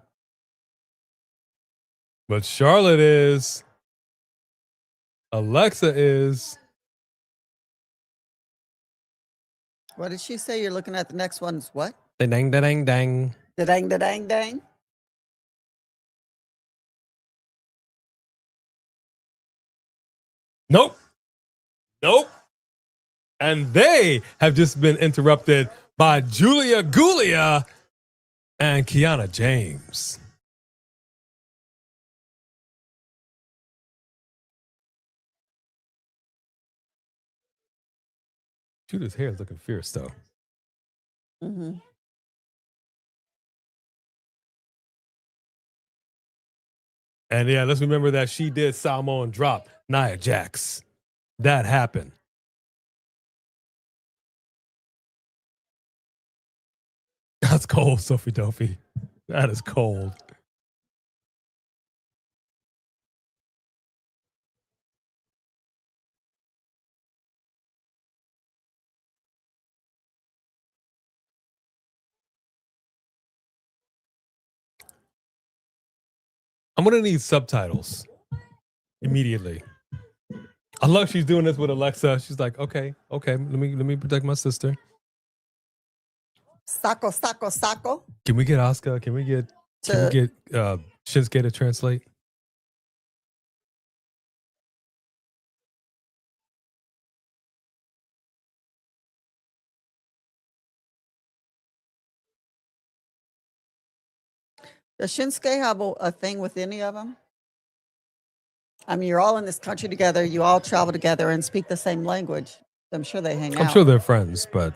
But Charlotte is. Alexa is. What did she say? You're looking at the next one's what? Dang, dang, dang. Dang, dang, dang. Nope. Nope. And they have just been interrupted by Julia Gulia and Kiana James. Judah's hair is looking fierce, though. Mm-hmm. And yeah, let's remember that she did Samoan drop Nia Jax. That happened. That's cold, Sophie Dopey. That is cold. I'm gonna need subtitles immediately. I love she's doing this with Alexa. She's like, okay, let me protect my sister. Sako. Can we get Asuka? Can we get Shinsuke to translate? Does Shinsuke have a thing with any of them? I mean, you're all in this country together. You all travel together and speak the same language. I'm sure they hang out. I'm sure they're friends, but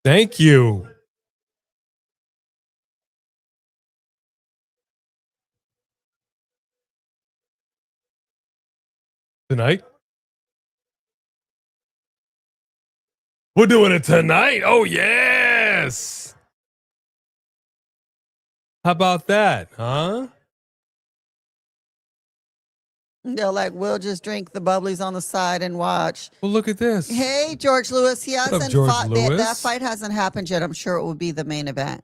thank you. Tonight? We're doing it tonight. Oh, yes. How about that, huh? They're like, we'll just drink the bubblies on the side and watch. Well, look at this. Hey, George Lewis. He hasn't George fought. Lewis? That fight hasn't happened yet. I'm sure it will be the main event.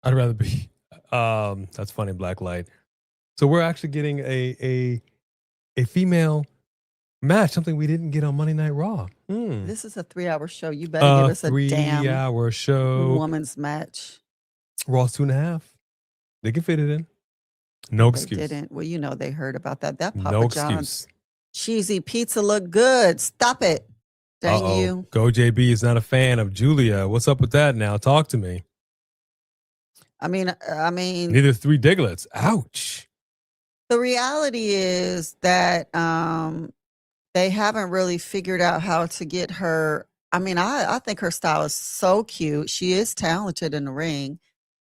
I'd rather be. That's funny, Blacklight. So we're actually getting a female match, something we didn't get on Monday Night Raw. This is a 3-hour show. You better give us a damn 3-hour show. Woman's match. Raw's 2.5. They can fit it in. No They excuse. didn't. Well, you know they heard about that. That Papa No John's excuse. cheesy pizza look good. Stop it. Dang you. Go JB is not a fan of Julia. What's up with that now? Talk to me. I mean, Neither 3 Diglets. Ouch. the reality is that they haven't really figured out how to get her. I mean, I think her style is so cute. She is talented in the ring.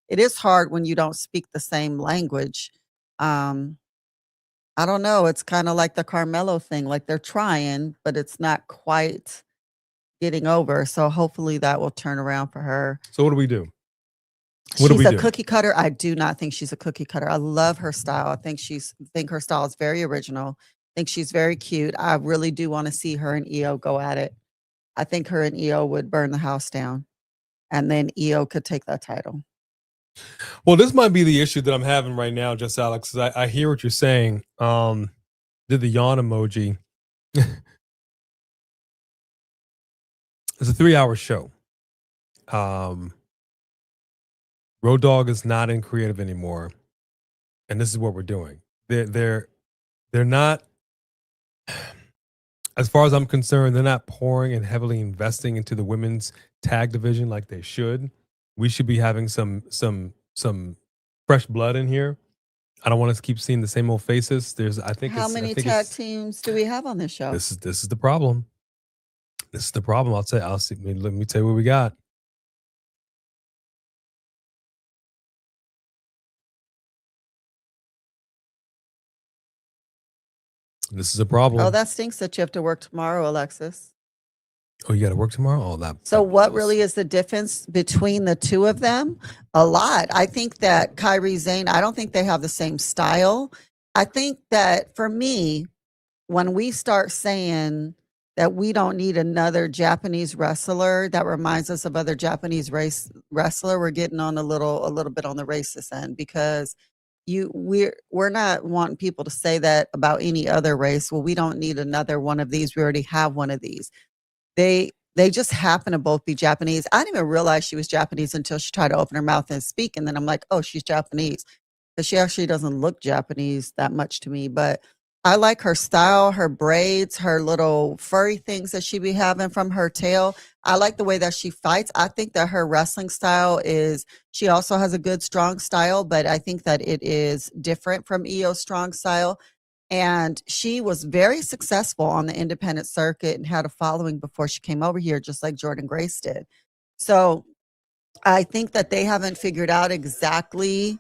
It is hard when you don't speak the same language. I don't know. It's kind of like the Carmelo thing. Like they're trying, but it's not quite getting over. So hopefully that will turn around for her. So what do we do? She's a cookie cutter. I do not think she's a cookie cutter. I love her style. I think her style is very original. I think she's very cute. I really do want to see her and EO go at it. I think her and EO would burn the house down, and then EO could take that title. Well, this might be the issue that I'm having right now, just Alex. I hear what you're saying. Did the yawn emoji. It's a 3-hour show. Road Dogg is not in creative anymore, and this is what we're doing. They're not, as far as I'm concerned, they're not pouring and heavily investing into the women's tag division like they should. We should be having some fresh blood in here. I don't want to keep seeing the same old faces. How many tag teams do we have on this show? This is the problem. This is the problem. I'll see. Let me tell you what we got. This is a problem. Oh, that stinks that you have to work tomorrow, Alexis. Oh, you got to work tomorrow? Oh, that. So what really is the difference between the two of them? A lot. I think that Kairi Sane, I don't think they have the same style. I think that for me, when we start saying that we don't need another Japanese wrestler that reminds us of other Japanese wrestler, we're getting on a little bit on the racist end, because we're not wanting people to say that about any other race. Well, we don't need another one of these. We already have one of these. They just happen to both be Japanese. I didn't even realize she was Japanese until she tried to open her mouth and speak. And then I'm like, oh, she's Japanese. But she actually doesn't look Japanese that much to me. But I like her style, her braids, her little furry things that she be having from her tail. I like the way that she fights. I think that her wrestling style she also has a good, strong style, but I think that it is different from EO's strong style. And she was very successful on the independent circuit and had a following before she came over here, just like Jordan Grace did. So I think that they haven't figured out exactly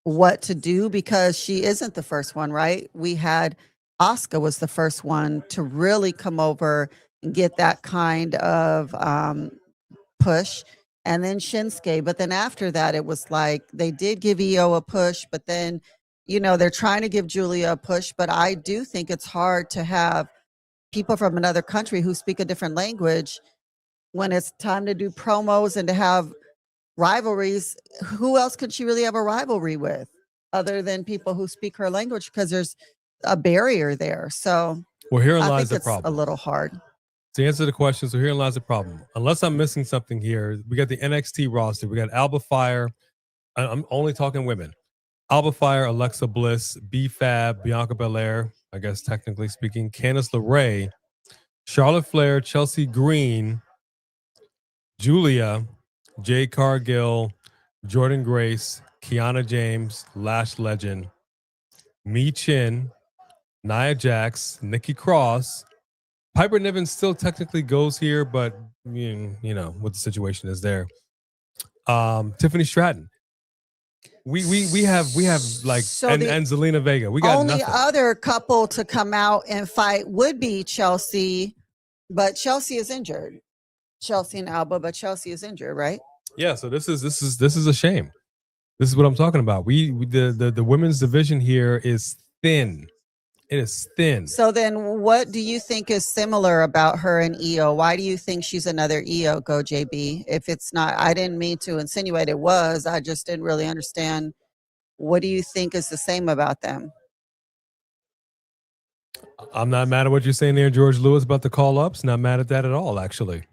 what to do, because she isn't the first one, right? We had Asuka was the first one to really come over and get that kind of push. And then Shinsuke. But then after that, it was like they did give EO a push, but then, they're trying to give Julia a push. But I do think it's hard to have people from another country who speak a different language, when it's time to do promos and to have rivalries, who else could she really have a rivalry with other than people who speak her language? Because there's a barrier there. So well, herein I lies think the it's problem. a little hard. To answer the question, so herein lies the problem. Unless I'm missing something here, we got the NXT roster. We got Alba Fire. I'm only talking women. Alba Fire, Alexa Bliss, B-Fab, Bianca Belair, I guess technically speaking, Candice LeRae, Charlotte Flair, Chelsea Green, Julia, Jade Cargill, Jordan Grace, Kiana James, Lash Legend, Mi Chin, Nia Jax, Nikki Cross. Piper Niven still technically goes here, but you know what the situation is there. Tiffany Stratton. We have like So and the Zelina Vega. We got only nothing. other couple to come out and fight would be Chelsea, but Chelsea is injured. Chelsea and Alba, but Chelsea is injured, right? Yeah, so this is a shame. This is what I'm talking about. The women's division here is thin. It is thin. So then what do you think is similar about her and EO? Why do you think she's another EO? Go JB. If it's not, I didn't mean to insinuate it was. I just didn't really understand. What do you think is the same about them? I'm not mad at what you're saying there, George Lewis, about the call-ups. Not mad at that at all, actually.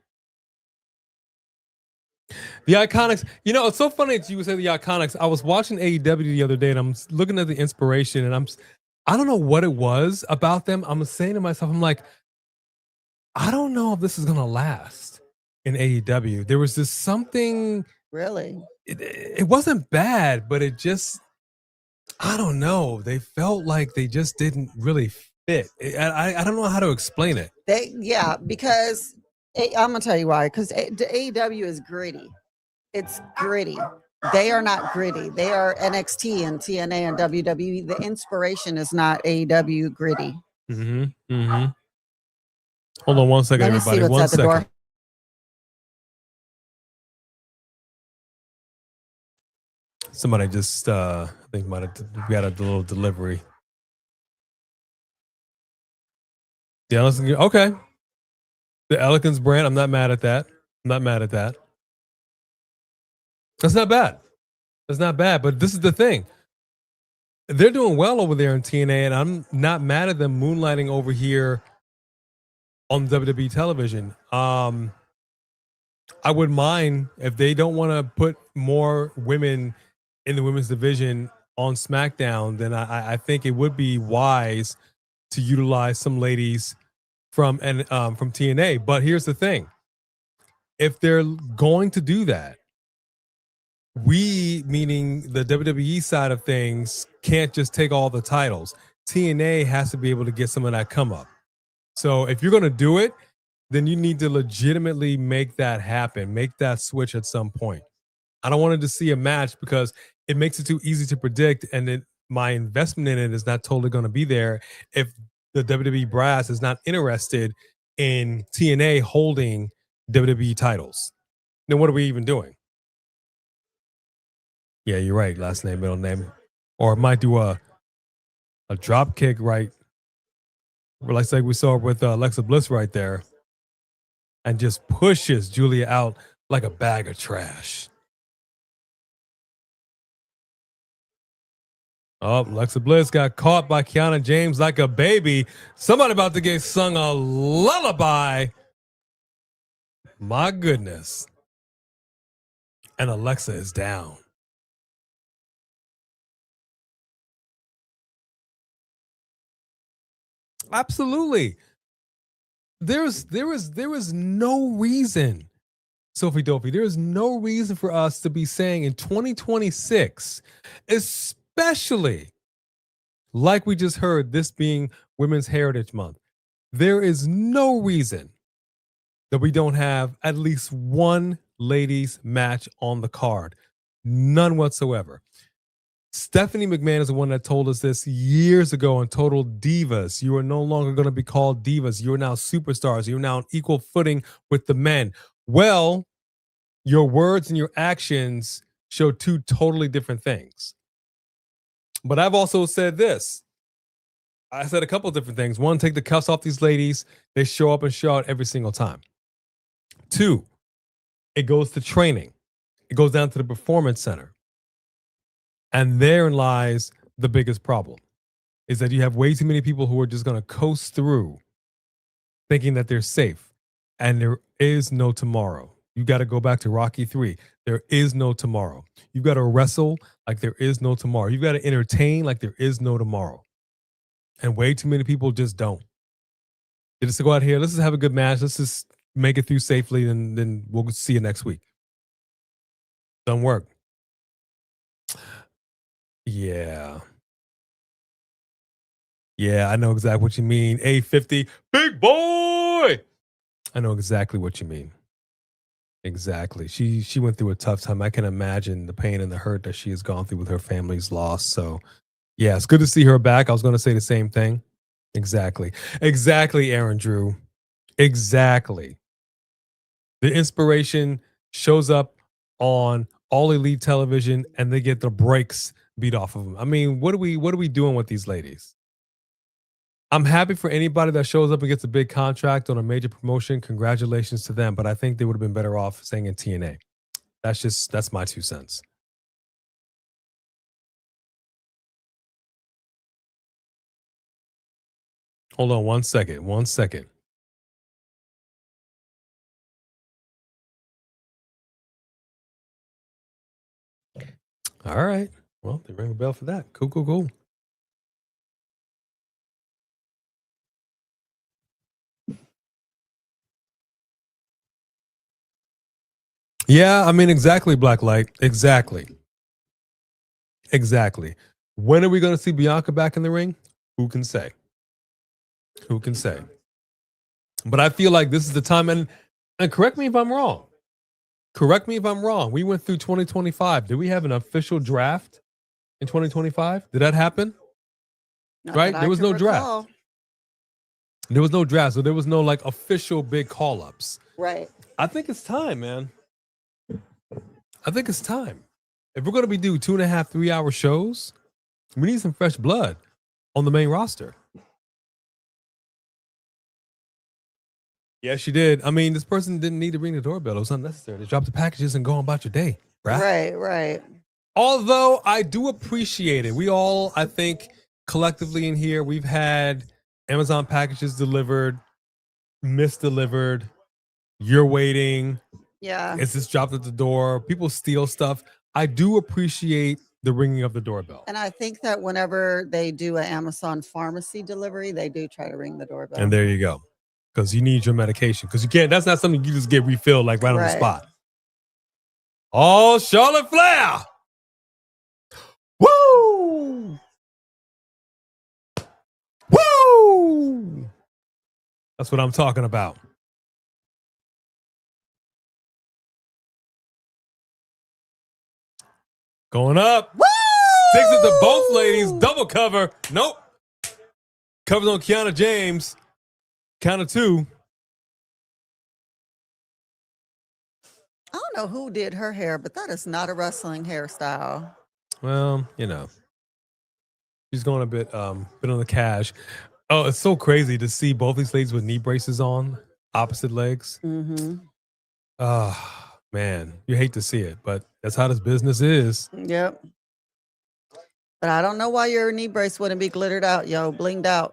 The Iconics, you know, it's so funny that you would say the Iconics. I was watching AEW the other day, and I'm looking at the inspiration, and I don't know what it was about them. I'm saying to myself, I'm like, I don't know if this is going to last in AEW. There was this something. Really? It wasn't bad, but it just, I don't know. They felt like they just didn't really fit. I don't know how to explain it. Because I'm going to tell you why. Because AEW is gritty. It's gritty. They are not gritty. They are NXT and TNA and WWE. The inspiration is not AEW gritty. Hold on one second, everybody. See what's at the door. Somebody just, I think might have got a little delivery. Yeah, listen. Okay. The Elegance brand. I'm not mad at that. That's not bad. But this is the thing. They're doing well over there in TNA, and I'm not mad at them moonlighting over here on WWE television. I would mind if they don't want to put more women in the women's division on SmackDown, then I think it would be wise to utilize some ladies from TNA. But here's the thing. If they're going to do that, we, meaning the WWE side of things, can't just take all the titles. TNA has to be able to get some of that come up. So if you're going to do it, then you need to legitimately make that happen. Make that switch at some point. I don't want to see a match because it makes it too easy to predict, and my investment in it is not totally going to be there if the WWE brass is not interested in TNA holding WWE titles. Then what are we even doing? Yeah, you're right. Last name, middle name. Or it might do a drop kick, right? Like we saw with Alexa Bliss right there. And just pushes Julia out like a bag of trash. Oh, Alexa Bliss got caught by Kiana James like a baby. Somebody about to get sung a lullaby. My goodness. And Alexa is down. Absolutely. There was no reason, Sophie Dopey, there is no reason for us to be saying in 2026, especially like we just heard, this being Women's Heritage Month, there is no reason that we don't have at least one ladies match on the card. None whatsoever. Stephanie McMahon is the one that told us this years ago on Total Divas. You are no longer going to be called divas. You are now superstars. You're now on equal footing with the men. Well, your words and your actions show two totally different things. But I've also said this. I said a couple of different things. One, take the cuffs off these ladies. They show up and show out every single time. 2, it goes to training. It goes down to the performance center. And therein lies the biggest problem, is that you have way too many people who are just going to coast through thinking that they're safe. And there is no tomorrow. You got to go back to Rocky 3. There is no tomorrow. You got to wrestle like there is no tomorrow. You got to entertain like there is no tomorrow. And way too many people just don't. They just go out here, let's just have a good match. Let's just make it through safely, and then we'll see you next week. Doesn't work. Yeah. Yeah, I know exactly what you mean. A50, big boy. I know exactly what you mean. Exactly. She went through a tough time. I can imagine the pain and the hurt that she has gone through with her family's loss. So, yeah, it's good to see her back. I was going to say the same thing. Exactly. Exactly, Aaron Drew. Exactly. The inspiration shows up on All Elite Television, and they get the brakes beat off of them. I mean, what are we doing with these ladies? I'm happy for anybody that shows up and gets a big contract on a major promotion. Congratulations to them. But I think they would have been better off staying in TNA. That's my 2 cents. Hold on 1 second. 1 second. All right. Well, they rang a bell for that. Cool. Yeah, I mean, exactly, Blacklight. Exactly. When are we going to see Bianca back in the ring? Who can say? Who can say? But I feel like this is the time, and correct me if I'm wrong. Correct me if I'm wrong. We went through 2025. Did we have an official draft in 2025? Did that happen? Right? There was no draft. There was no draft, so there was no like official big call-ups. Right. I think it's time, man. I think it's time. If we're going to be doing 2.5, 3-hour shows, we need some fresh blood on the main roster. Yeah, she did. I mean, this person didn't need to ring the doorbell. It was unnecessary. They dropped the packages and go on about your day. Right. Although I do appreciate it. We all, I think, collectively in here, we've had Amazon packages delivered, misdelivered. You're waiting. Yeah. It's just dropped at the door. People steal stuff. I do appreciate the ringing of the doorbell. And I think that whenever they do an Amazon pharmacy delivery, they do try to ring the doorbell. And there you go. Because you need your medication. Because you can't, that's not something you just get refilled like right on the spot. Oh, Charlotte Flair. Woo! Woo! That's what I'm talking about. Going up. Woo! Sticks it to both ladies. Double cover. Nope. Covers on Kiana James. Count of 2. I don't know who did her hair, but that is not a wrestling hairstyle. Well, you know, she's going a bit on the cash. Oh, it's so crazy to see both these ladies with knee braces on, opposite legs. Mm-hmm. Man, you hate to see it, but that's how this business is. Yep. But I don't know why your knee brace wouldn't be glittered out, blinged out.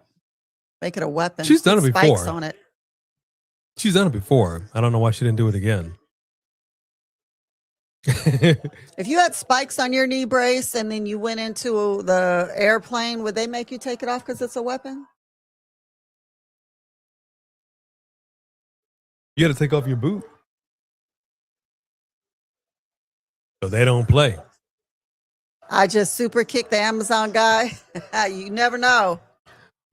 Make it a weapon. She's done it before. Spikes on it. She's done it before. I don't know why she didn't do it again. If you had spikes on your knee brace and then you went into the airplane, would they make you take it off because it's a weapon? You got to take off your boot. So they don't play. I just super kicked the Amazon guy. You never know.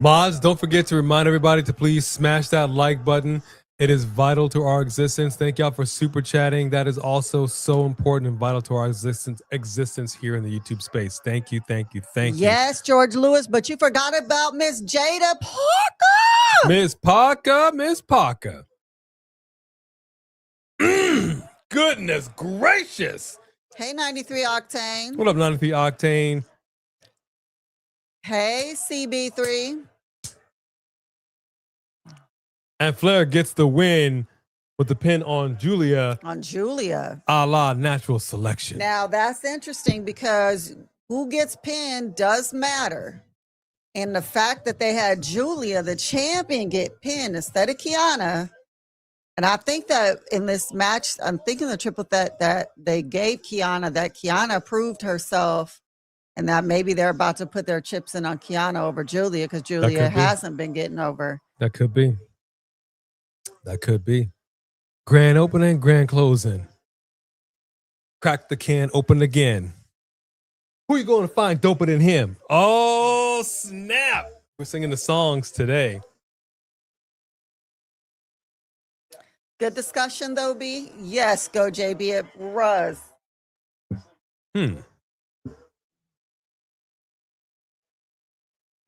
Mods, don't forget to remind everybody to please smash that like button. It is vital to our existence. Thank y'all for super chatting. That is also so important and vital to our existence here in the YouTube space. Thank you. Yes, George Lewis, but you forgot about Miss Jada Parker. Miss Parker. Goodness gracious. Hey, 93 Octane. What up, 93 Octane? Hey, CB3. And Flair gets the win with the pin on Julia. On Julia. A la natural selection. Now, that's interesting because who gets pinned does matter. And the fact that they had Julia, the champion, get pinned instead of Kiana. And I think that in this match, I'm thinking the triple that they gave Kiana, that Kiana proved herself, and that maybe they're about to put their chips in on Kiana over Julia because Julia hasn't been getting over. That could be. That could be. Grand opening, grand closing. Crack the can open again. Who you going to find doper than him? Oh, snap. We're singing the songs today. Good discussion, though, B. Yes, go JB. It was.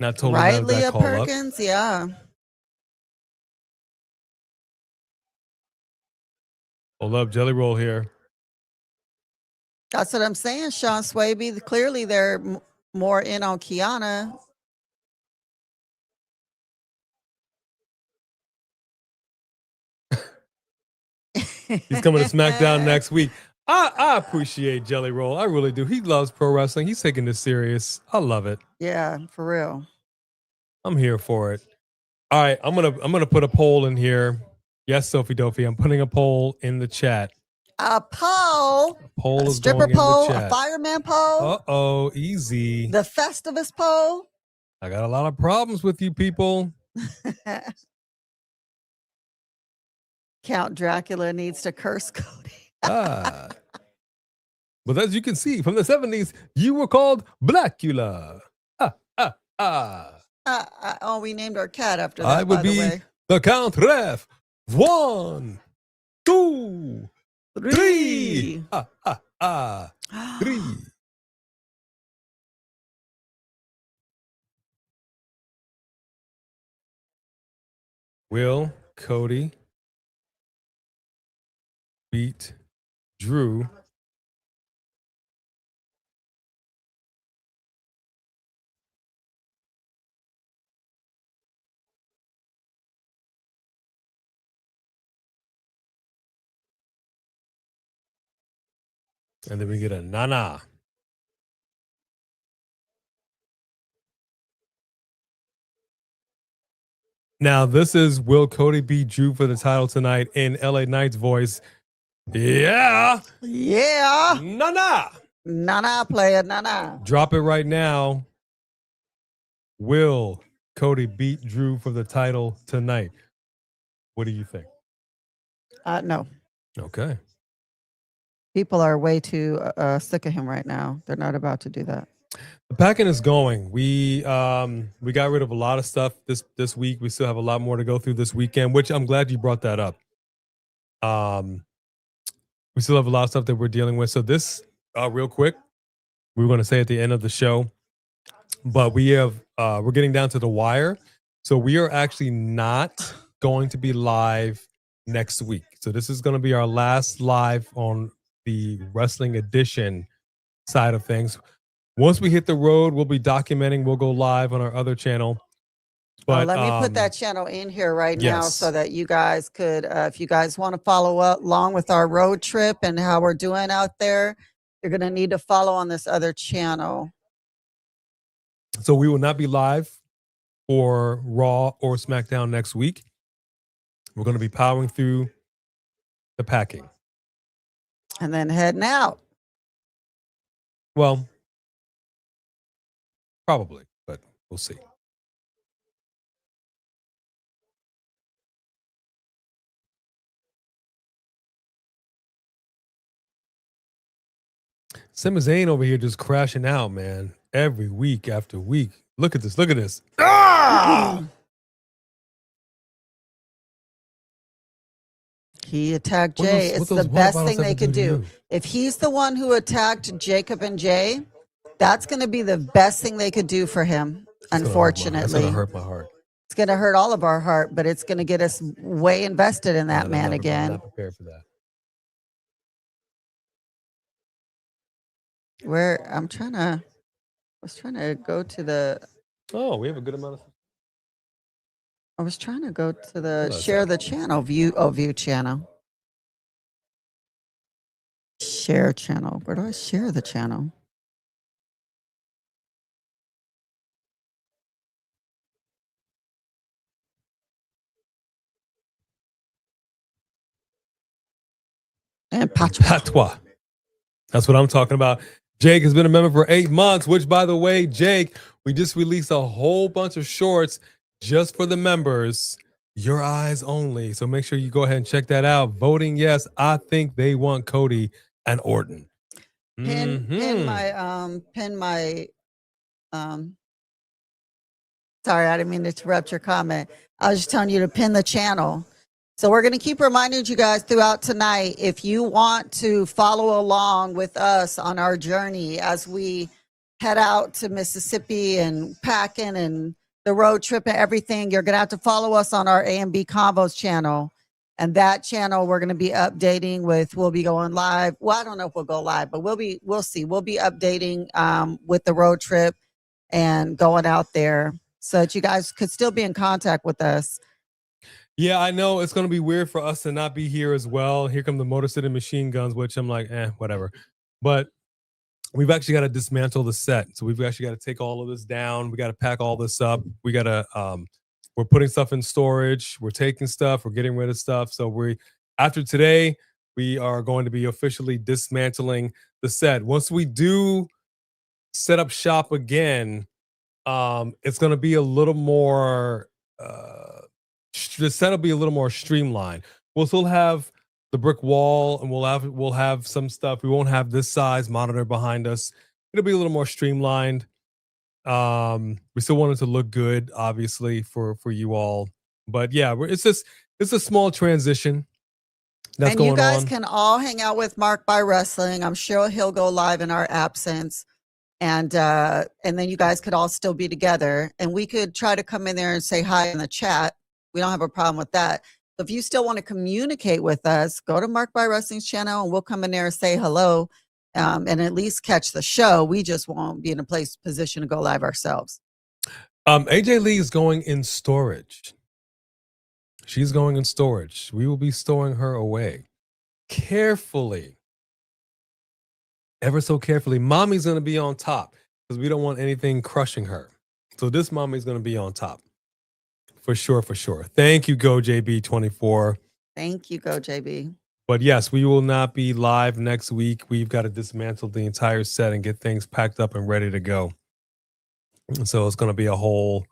Not totally right, mad at that Leah call Perkins? Up. Yeah. Hold up, Jelly Roll here. That's what I'm saying, Sean Swaby. Clearly, they're more in on Kiana. He's coming to SmackDown next week. I appreciate Jelly Roll. I really do. He loves pro wrestling. He's taking this serious. I love it. Yeah, for real. I'm here for it. All right, I'm gonna put a poll in here. Yes, Sophie Dophie, I'm putting a poll in the chat. A poll. A is stripper going poll. in the chat. A fireman poll. Uh-oh, easy. The Festivus poll. I got a lot of problems with you people. Count Dracula needs to curse Cody. But as you can see, from the 70s, you were called Blackula. Oh, we named our cat after that, I would by be the way. the Count Ref. 1, 2, 3. 3. Will Cody beat Drew and then we get a Nana. Now, this is Will Cody beat Drew for the title tonight in LA Knight's voice. Yeah. Yeah. Nana. Nana, player, Nana. Drop it right now. Will Cody beat Drew for the title tonight? What do you think? No. Okay. People are way too sick of him right now. They're not about to do that. The packing is going. We got rid of a lot of stuff this week. We still have a lot more to go through this weekend, which I'm glad you brought that up. We still have a lot of stuff that we're dealing with. So this, real quick, we were going to say at the end of the show, but we're getting down to the wire. So we are actually not going to be live next week. So this is going to be our last live on the Wrestling Edition side of things. Once we hit the road, we'll be documenting. We'll go live on our other channel. But let me put that channel in here right now so that you guys could, if you guys want to follow up along with our road trip and how we're doing out there, you're going to need to follow on this other channel. So we will not be live for Raw or SmackDown next week. We're going to be powering through the packing. And then heading out. Well, probably, but we'll see. Sami Zayn over here just crashing out, man. Every week after week. Look at this. Look at this. Ah! He attacked Jay. It's the best thing they could do. If he's the one who attacked Jacob and Jay, that's going to be the best thing they could do for him, unfortunately. That's going to hurt my heart. It's going to hurt all of our heart, but it's going to get us way invested in that man again. I'm not prepared for that. Where I was trying to go to the. Oh, we have a good amount of. I was trying to go to the Hold on a share sec. the channel view channel. Share channel. Where do I share the channel? And Patois. That's what I'm talking about. Jake has been a member for 8 months, which, by the way, Jake, we just released a whole bunch of shorts just for the members, your eyes only. So make sure you go ahead and check that out. Voting yes, I think they want Cody and Orton. pin my sorry, I didn't mean to interrupt your comment. I was just telling you to pin the channel. So we're going to keep reminding you guys throughout tonight, if you want to follow along with us on our journey as we head out to Mississippi and packing and the road trip and everything, you're going to have to follow us on our A&B Convos channel. And that channel we're going to be updating with, we'll be going live. Well, I don't know if we'll go live, but we'll see. We'll be updating with the road trip and going out there so that you guys could still be in contact with us. Yeah, I know it's going to be weird for us to not be here as well. Here come the Motor City Machine Guns, which I'm like, whatever. But we've actually got to dismantle the set. So we've actually got to take all of this down. We got to pack all this up. We got to, we're putting stuff in storage. We're taking stuff. We're getting rid of stuff. So after today, we are going to be officially dismantling the set. Once we do set up shop again, it's going to be a little more, the set will be a little more streamlined. We'll still have the brick wall, and we'll have some stuff. We won't have this size monitor behind us. It'll be a little more streamlined. We still want it to look good, obviously, for you all. But yeah, it's a small transition that's going on. And you guys can all hang out with Mark by Wrestling. I'm sure he'll go live in our absence. And then you guys could all still be together, and we could try to come in there and say hi in the chat. We don't have a problem with that. If you still want to communicate with us, go to Mark by Wrestling's channel and we'll come in there and say hello and at least catch the show. We just won't be in a position to go live ourselves. AJ Lee is going in storage. She's going in storage. We will be storing her away carefully. Ever so carefully. Mommy's going to be on top because we don't want anything crushing her. So this mommy's going to be on top. For sure, for sure. Thank you, GoJB24. Thank you, GoJB. But yes, we will not be live next week. We've got to dismantle the entire set and get things packed up and ready to go. So it's going to be a whole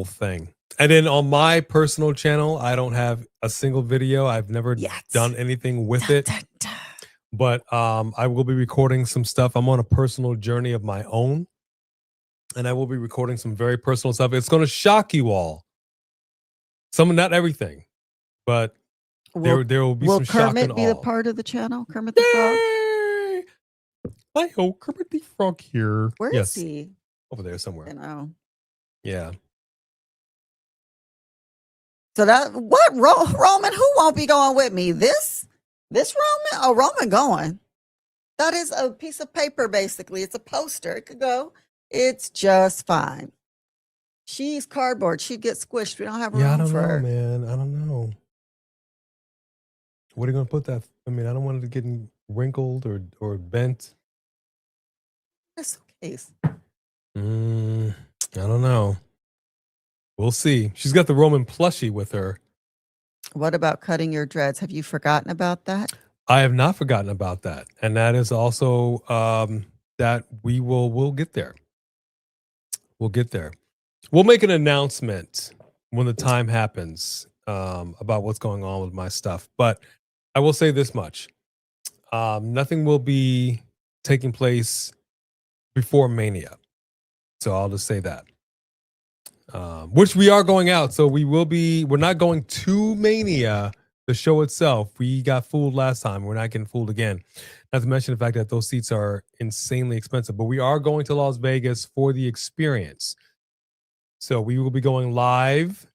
thing. And then on my personal channel, I don't have a single video. I've never done anything with it. But I will be recording some stuff. I'm on a personal journey of my own. And I will be recording some very personal stuff. It's going to shock you all. Not everything, but there will be some shock and awe. Will Kermit be the part of the channel? Kermit the Frog? Hi-ho, Kermit the Frog here. Where is he? Over there somewhere. You know. Yeah. So Roman, who won't be going with me? This Roman? Oh, Roman going. That is a piece of paper, basically. It's a poster. It could go. It's just fine. She's cardboard. She'd get squished. We don't have room for her. Man. I don't know. What are you going to put that? I mean, I don't want it to get wrinkled or bent. That's case. I don't know. We'll see. She's got the Roman plushie with her. What about cutting your dreads? Have you forgotten about that? I have not forgotten about that. And that is also that we'll get there. We'll get there. We'll make an announcement when the time happens about what's going on with my stuff. But I will say this much. Nothing will be taking place before Mania. So I'll just say that. Which we are going out. So we're not going to Mania, the show itself. We got fooled last time. We're not getting fooled again. Not to mention the fact that those seats are insanely expensive. But we are going to Las Vegas for the experience. So we will be going live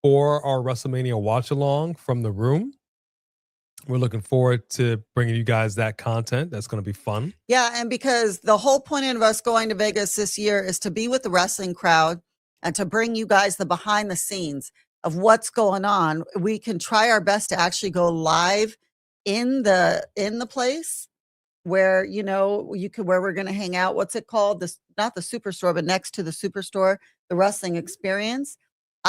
for our WrestleMania watch along from the room. We're looking forward to bringing you guys that content. That's going to be fun. Yeah, and because the whole point of us going to Vegas this year is to be with the wrestling crowd and to bring you guys the behind the scenes. of what's going on. We can try our best to actually go live in the place where, you know, where we're going to hang out. What's it called? This, not the Superstore, but next to the Superstore, the Wrestling Experience.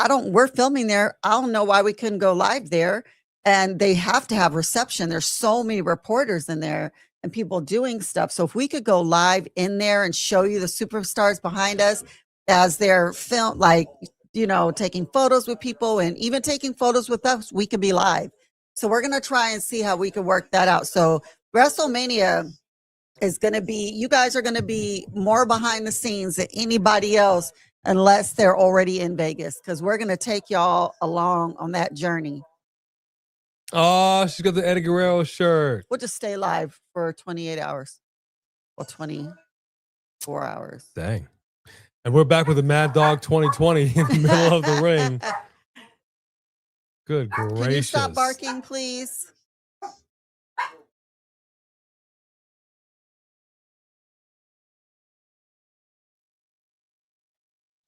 We're filming there. I don't know why we couldn't go live there. And they have to have reception. There's so many reporters in there and people doing stuff. So if we could go live in there and show you the superstars behind us as they're like, you know, taking photos with people and even taking photos with us, we could be live. So we're going to try and see how we can work that out. So Wrestlemania is going to be, you guys are going to be more behind the scenes than anybody else, unless they're already in Vegas, because we're going to take y'all along on that journey. Oh, she's got the Eddie Guerrero shirt. We'll just stay live for 28 hours. Well, 24 hours. Dang. And we're back with the Mad Dog 2020 in the middle of the ring. Good gracious. Can you stop barking, please?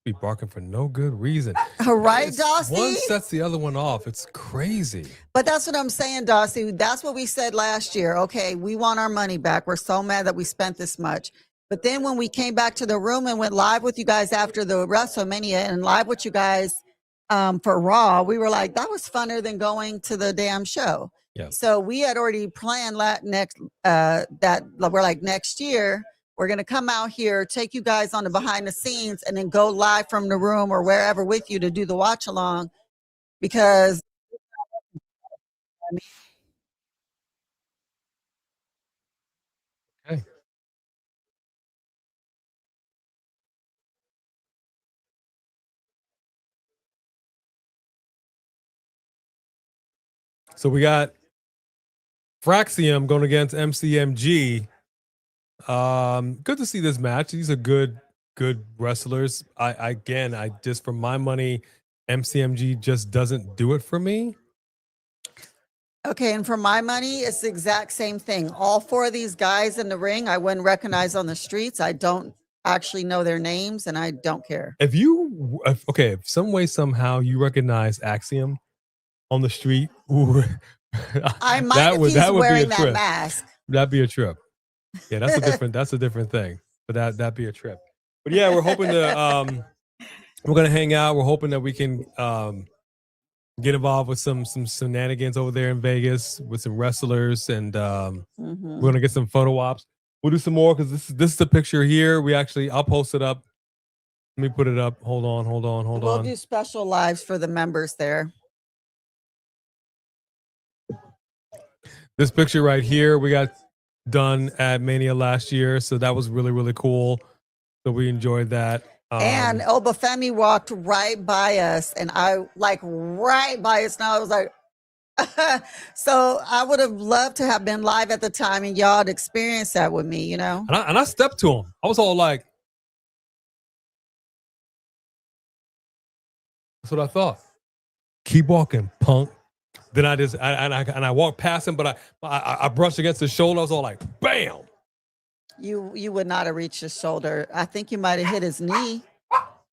Be barking for no good reason. All right, Dawsey. One sets the other one off. It's crazy. But that's what I'm saying, Dawsey. That's what we said last year. Okay, we want our money back. We're so mad that we spent this much. But then when we came back to the room and went live with you guys after the WrestleMania and live with you guys for Raw, we were like, that was funner than going to the damn show. Yeah. So we had already planned next year, we're going to come out here, take you guys on the behind the scenes, and then go live from the room or wherever with you to do the watch along, because okay. So we got Fraxium going against MCMG. Good to see this match. These are good wrestlers. I just, for my money, MCMG just doesn't do it for me. Okay, and for my money, it's the exact same thing. All four of these guys in the ring, I wouldn't recognize on the streets. I don't actually know their names, and I don't care. If some way, somehow you recognize Axiom on the street, ooh, I might if he's wearing that mask. That'd be a trip. Yeah, that's a different thing. But that'd be a trip. But yeah, we're hoping to we're gonna hang out. We're hoping that we can get involved with some shenanigans over there in Vegas with some wrestlers, and we're gonna get some photo ops. We'll do some more because this is the picture here. I'll post it up. Let me put it up. Hold on. We'll do special lives for the members there. This picture right here, we got done at Mania last year, so that was really, really cool. So we enjoyed that. And Obafemi walked right by us, and right by us. And I was like, so I would have loved to have been live at the time, and y'all had experienced that with me, you know? And I stepped to him. I was all like, that's what I thought. Keep walking, punk. Then I walked past him, but I brushed against his shoulder. I was all like, bam. You would not have reached his shoulder. I think you might have hit his knee.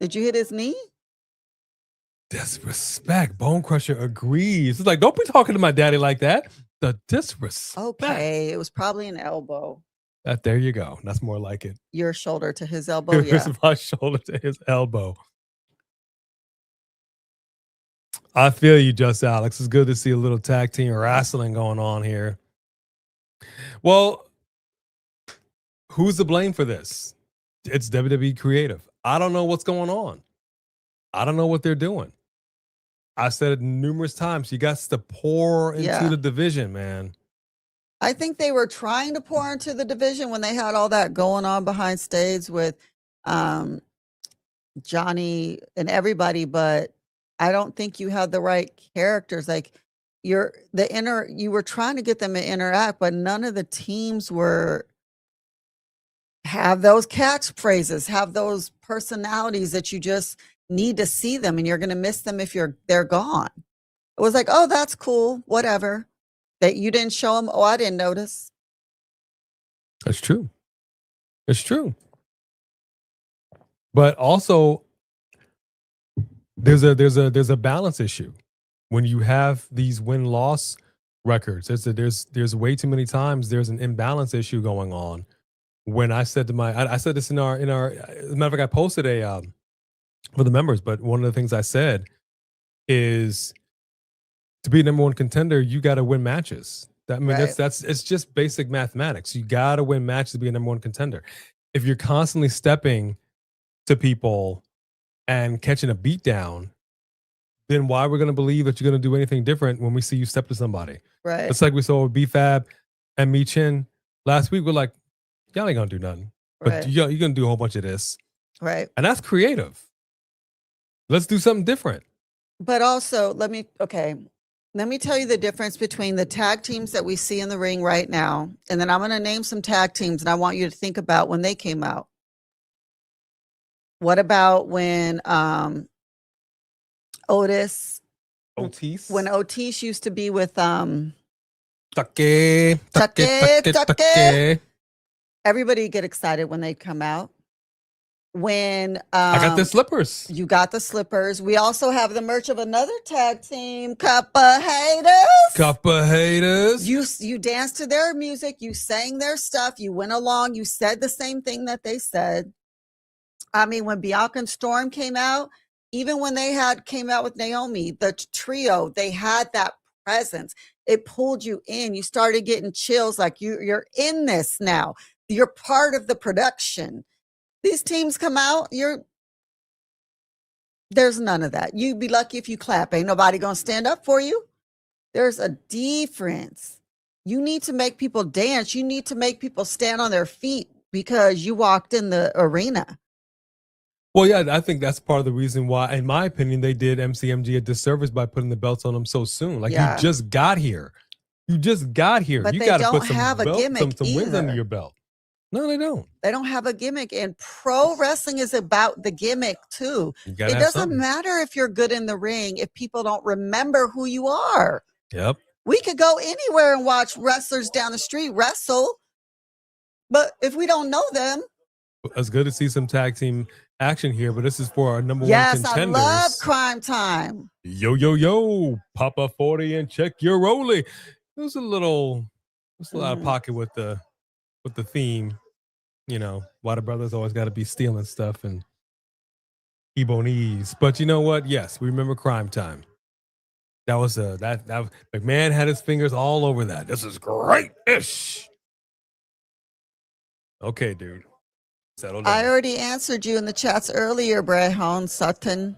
Did you hit his knee? Disrespect. Bone Crusher agrees. It's like, don't be talking to my daddy like that. The disrespect. Okay, it was probably an elbow. There you go. That's more like it. Your shoulder to his elbow. Yeah. My shoulder to his elbow. I feel you, Just Alex. It's good to see a little tag team wrestling going on here. Well, who's to blame for this? It's WWE Creative. I don't know what's going on. I don't know what they're doing. I said it numerous times. You got to pour into the division, man. I think they were trying to pour into the division when they had all that going on behind stage with Johnny and everybody, but I don't think you had the right characters. Like you were trying to get them to interact, but none of the teams have those catchphrases, have those personalities that you just need to see them, and you're going to miss them if they're gone. It was like, oh, that's cool, whatever. That you didn't show them. Oh, I didn't notice. That's true. It's true. But also, there's a balance issue when you have these win-loss records. There's way too many times there's an imbalance issue going on. When I said to I said this in our as a matter of fact, I posted a for the members, but one of the things I said is to be a number one contender, you got to win matches. That's it's just basic mathematics. You got to win matches to be a number one contender. If you're constantly stepping to people and catching a beat down, then why we're going to believe that you're going to do anything different when we see you step to somebody? Right. It's like we saw with B-Fab and Mi Chin last week. We're like, y'all ain't going to do nothing. But you're going to do a whole bunch of this. Right. And that's creative. Let's do something different. But also, let me tell you the difference between the tag teams that we see in the ring right now. And then I'm going to name some tag teams, and I want you to think about when they came out. What about when Otis? When Otis used to be with Take. Everybody get excited when they come out. When I got the slippers. You got the slippers. We also have the merch of another tag team, Cuppa Haters. Cuppa Haters. You danced to their music. You sang their stuff. You went along. You said the same thing that they said. I mean, when Bianca and Storm came out, even when they came out with Naomi, the trio, they had that presence. It pulled you in. You started getting chills like you're in this now. You're part of the production. These teams come out, there's none of that. You'd be lucky if you clap. Ain't nobody gonna stand up for you. There's a difference. You need to make people dance. You need to make people stand on their feet because you walked in the arena. Well, yeah, I think that's part of the reason why, in my opinion, they did MCMG a disservice by putting the belts on them so soon. Like, you just got here. You just got here. But you they got to don't put some have a gimmick some wins either. under your belt. No, they don't. They don't have a gimmick. And pro wrestling is about the gimmick too. It doesn't matter if you're good in the ring if people don't remember who you are. Yep. We could go anywhere and watch wrestlers down the street wrestle, but if we don't know them. It's good to see some tag team action here, but this is for our number one contenders. Yes, I love Crime Time. Yo, Papa 40 and check your rollie. It was a little out of pocket with the theme. You know, why the brothers always got to be stealing stuff and Ebonese. But you know what? Yes, we remember Crime Time. That was that McMahon had his fingers all over that. This is great-ish. Okay, dude. Settle down. I already answered you in the chats earlier, Brehan Sutton.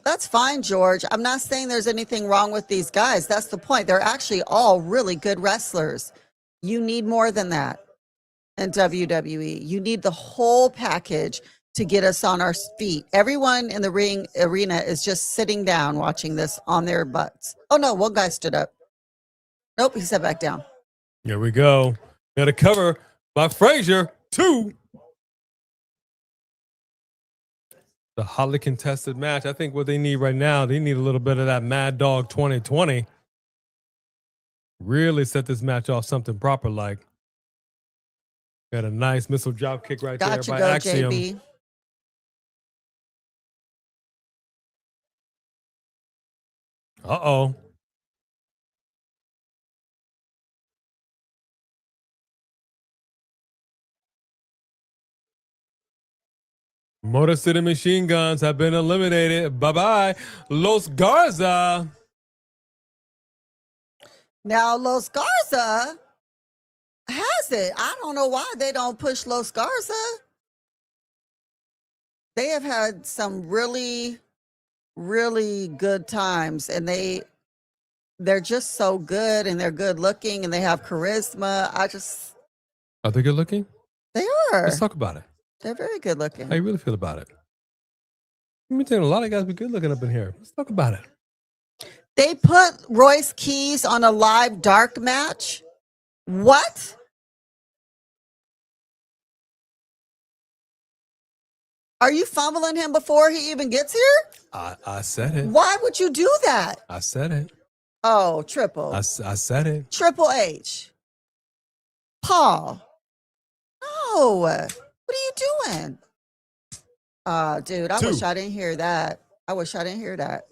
That's fine, George. I'm not saying there's anything wrong with these guys. That's the point. They're actually all really good wrestlers. You need more than that in WWE. You need the whole package to get us on our feet. Everyone in the ring arena is just sitting down watching this on their butts. Oh, no, one guy stood up. Nope, he sat back down. Here we go. Got a cover by Frazier, 2. The hotly contested match. I think what they need right now, they need a little bit of that Mad Dog 2020. Really set this match off something proper like. Got a nice missile drop kick right there by Axiom. JB. Uh-oh. Motor City Machine Guns have been eliminated. Bye-bye. Los Garza. Now, Los Garza has it. I don't know why they don't push Los Garza. They have had some really, really good times, and they're just so good, and they're good looking, and they have charisma. Are they good looking? They are. Let's talk about it. They're very good looking. How you really feel about it? Let me tell you, a lot of guys be good looking up in here. Let's talk about it. They put Royce Keys on a live dark match. What? Are you fumbling him before he even gets here? I said it. Why would you do that? I said it. Oh, Triple. I said it. Triple H. Paul. No. What What are you doing? Dude, I wish I didn't hear that. I wish I didn't hear that.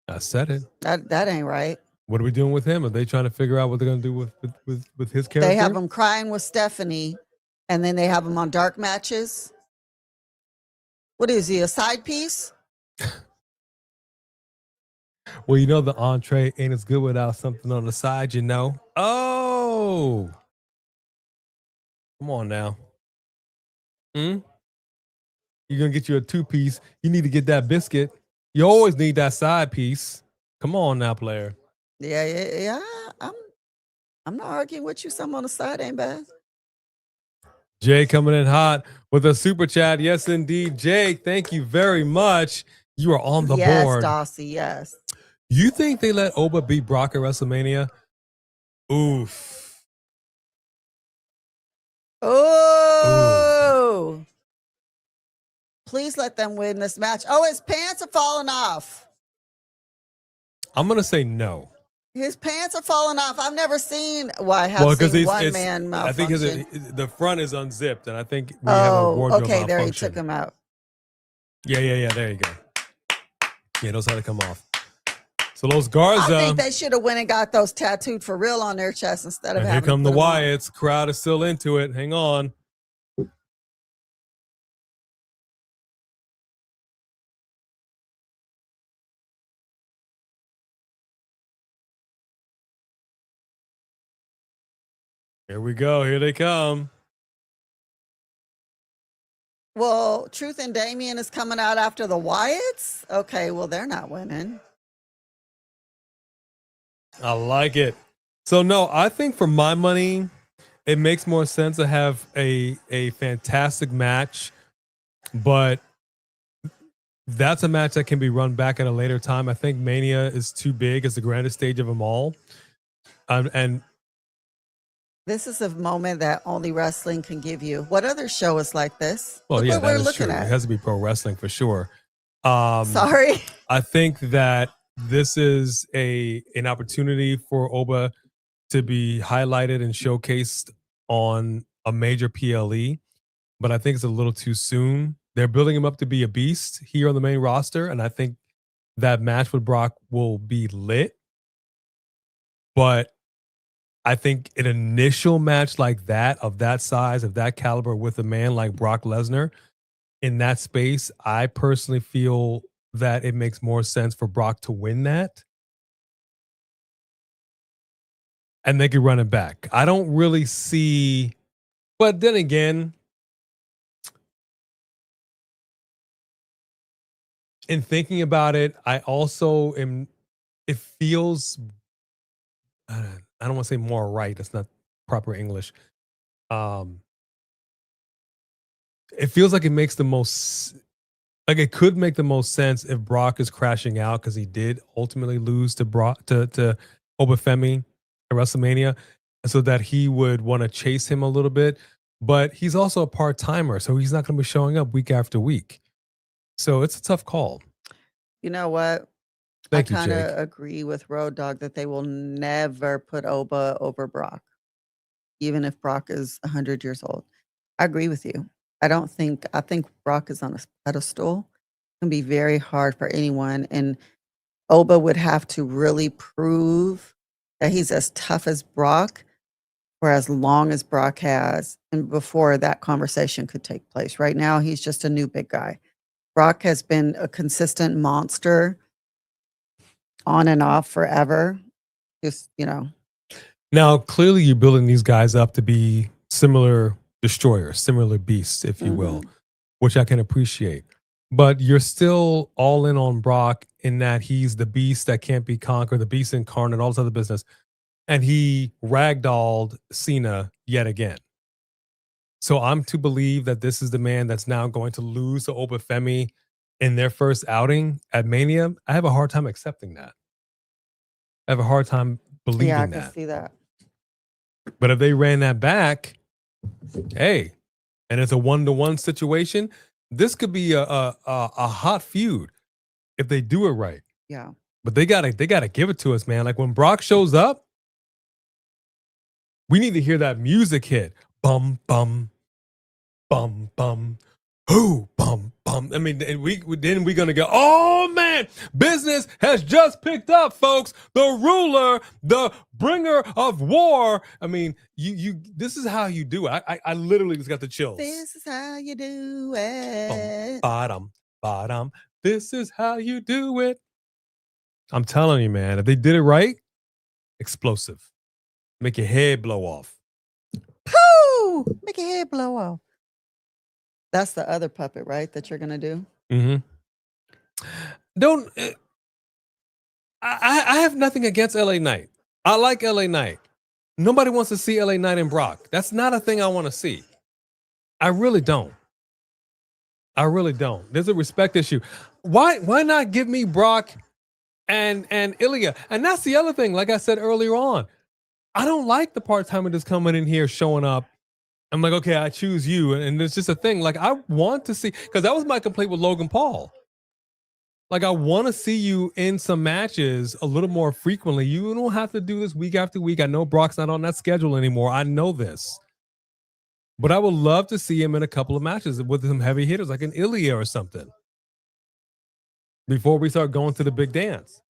I said it. That ain't right. What are we doing with him? Are they trying to figure out what they're going to do with his character? They have him crying with Stephanie, and then they have him on dark matches. What is he, a side piece? Well, you know the entree ain't as good without something on the side, you know. Oh, come on now. You're gonna get you a 2-piece. You need to get that biscuit. You always need that side piece. Come on now, player. Yeah. I'm not arguing with you. Something on the side ain't bad. Jay coming in hot with a super chat. Yes, indeed. Jay, thank you very much. You are on the board. Yes, Dossie, yes. You think they let Oba beat Brock at WrestleMania? Oof. Oh. Please let them win this match. Oh, his pants are falling off. I'm going to say no. His pants are falling off. I've never seen. Well, I have seen one man malfunction. I think the front is unzipped, and I think we have a wardrobe okay. There, he malfunction. took him out. Yeah. There you go. Yeah, those had to come off. So those Garza. I think they should have went and got those tattooed for real on their chest instead of and having. Here come the to put them on. Wyatts. Crowd is still into it. Hang on. Here we go. Here they come. Well, Truth and Damien is coming out after the Wyatts. Okay, well, they're not winning. I like it. So, no, I think for my money, it makes more sense to have a fantastic match, but that's a match that can be run back at a later time. I think Mania is too big. It's the grandest stage of them all. And this is a moment that only wrestling can give you. What other show is like this? Well, Look yeah, what that we're is looking true. at. It has to be pro wrestling for sure. Sorry. I think that this is an opportunity for Oba to be highlighted and showcased on a major PLE, but I think it's a little too soon. They're building him up to be a beast here on the main roster, and I think that match with Brock will be lit. But I think an initial match like that, of that size, of that caliber, with a man like Brock Lesnar in that space, I personally feel that it makes more sense for Brock to win that. And they could run it back. I don't really see, but then again, in thinking about it, I also am, it feels, I don't want to say more right. That's not proper English. It feels like it makes the most, like it could make the most sense if Brock is crashing out, because he did ultimately lose to Obafemi at WrestleMania, so that he would want to chase him a little bit. But he's also a part-timer, so he's not going to be showing up week after week. So it's a tough call. You know what? Thank you, I kind Jake. of agree with Road Dogg that they will never put Oba over Brock, even if Brock is 100 years old. I agree with you. I think Brock is on a pedestal. It can be very hard for anyone. And Oba would have to really prove that he's as tough as Brock for as long as Brock has, and before that conversation could take place. Right now, he's just a new big guy. Brock has been a consistent monster on and off forever. Just, Now, clearly you're building these guys up to be similar destroyers, similar beasts, if you will, which I can appreciate. But you're still all in on Brock in that he's the beast that can't be conquered, the beast incarnate, all this other business. And he ragdolled Cena yet again. So I'm to believe that this is the man that's now going to lose to Obafemi in their first outing at Mania. I have a hard time accepting that. I have a hard time believing that. Yeah, I can see that. But if they ran that back, hey, and it's a 1-to-1 situation, this could be a hot feud if they do it right. Yeah. But they gotta give it to us, man. Like when Brock shows up, we need to hear that music hit. Bum, bum, bum, bum. Who, bum, bum. I mean, and we're going to go, oh, man, business has just picked up, folks. The ruler, the bringer of war. I mean, this is how you do it. I literally just got the chills. This is how you do it. Bottom. This is how you do it. I'm telling you, man, if they did it right, explosive. Make your head blow off. Pooh! Make your head blow off. That's the other puppet, right? That you're gonna do. Mm-hmm. Don't. I have nothing against LA Knight. I like LA Knight. Nobody wants to see LA Knight and Brock. That's not a thing I want to see. I really don't. There's a respect issue. Why not give me Brock and Ilya? And that's the other thing. Like I said earlier on, I don't like the part-timer that's coming in here showing up. I'm like, okay, I choose you. And it's just a thing. Like, I want to see, because that was my complaint with Logan Paul. Like, I want to see you in some matches a little more frequently. You don't have to do this week after week. I know Brock's not on that schedule anymore. I know this. But I would love to see him in a couple of matches with some heavy hitters, like an Ilya or something, before we start going to the big dance.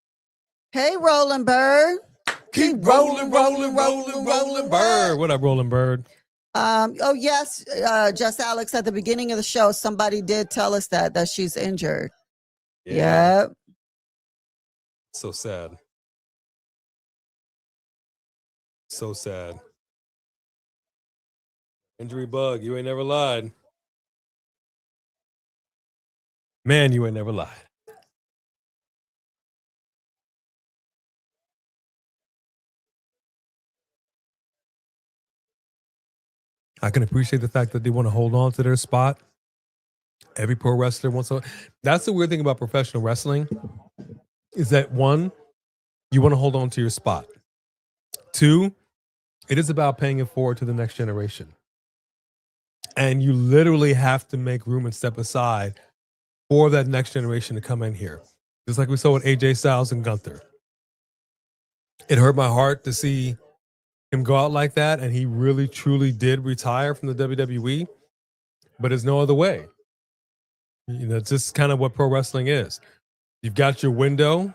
Hey, Roland Bird. Keep rolling, Bird. What up, Roland Bird? Oh, yes. Just Alex, at the beginning of the show, somebody did tell us that she's injured. Yeah. Yep. So sad. So sad. Injury bug. You ain't never lied. Man, you ain't never lied. I can appreciate the fact that they want to hold on to their spot. Every pro wrestler wants to. That's the weird thing about professional wrestling, is that one, you want to hold on to your spot. Two, it is about paying it forward to the next generation. And you literally have to make room and step aside for that next generation to come in here. Just like we saw with AJ Styles and Gunther. It hurt my heart to see him go out like that, and he really truly did retire from the WWE, but there's no other way. You know, it's just kind of what pro wrestling is. You've got your window,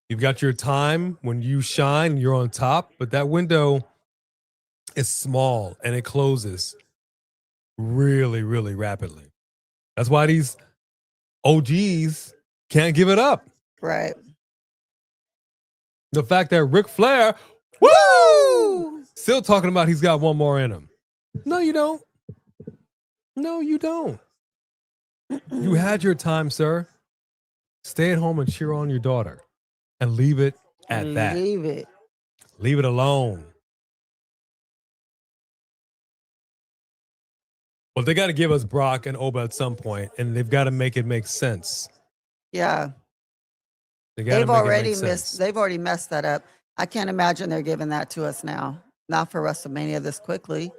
you've got your time when you shine, you're on top, but that window is small and it closes really, really rapidly. That's why these OGs can't give it up. Right. The fact that Ric Flair, woo, still talking about he's got one more in him. No, you don't. No, you don't. You had your time, sir. Stay at home and cheer on your daughter and leave it at that. Leave it. Leave it alone. Well, they got to give us Brock and Oba at some point, and they've got to make it make sense. Yeah. They've already messed that up. I can't imagine they're giving that to us now. Not for WrestleMania this quickly.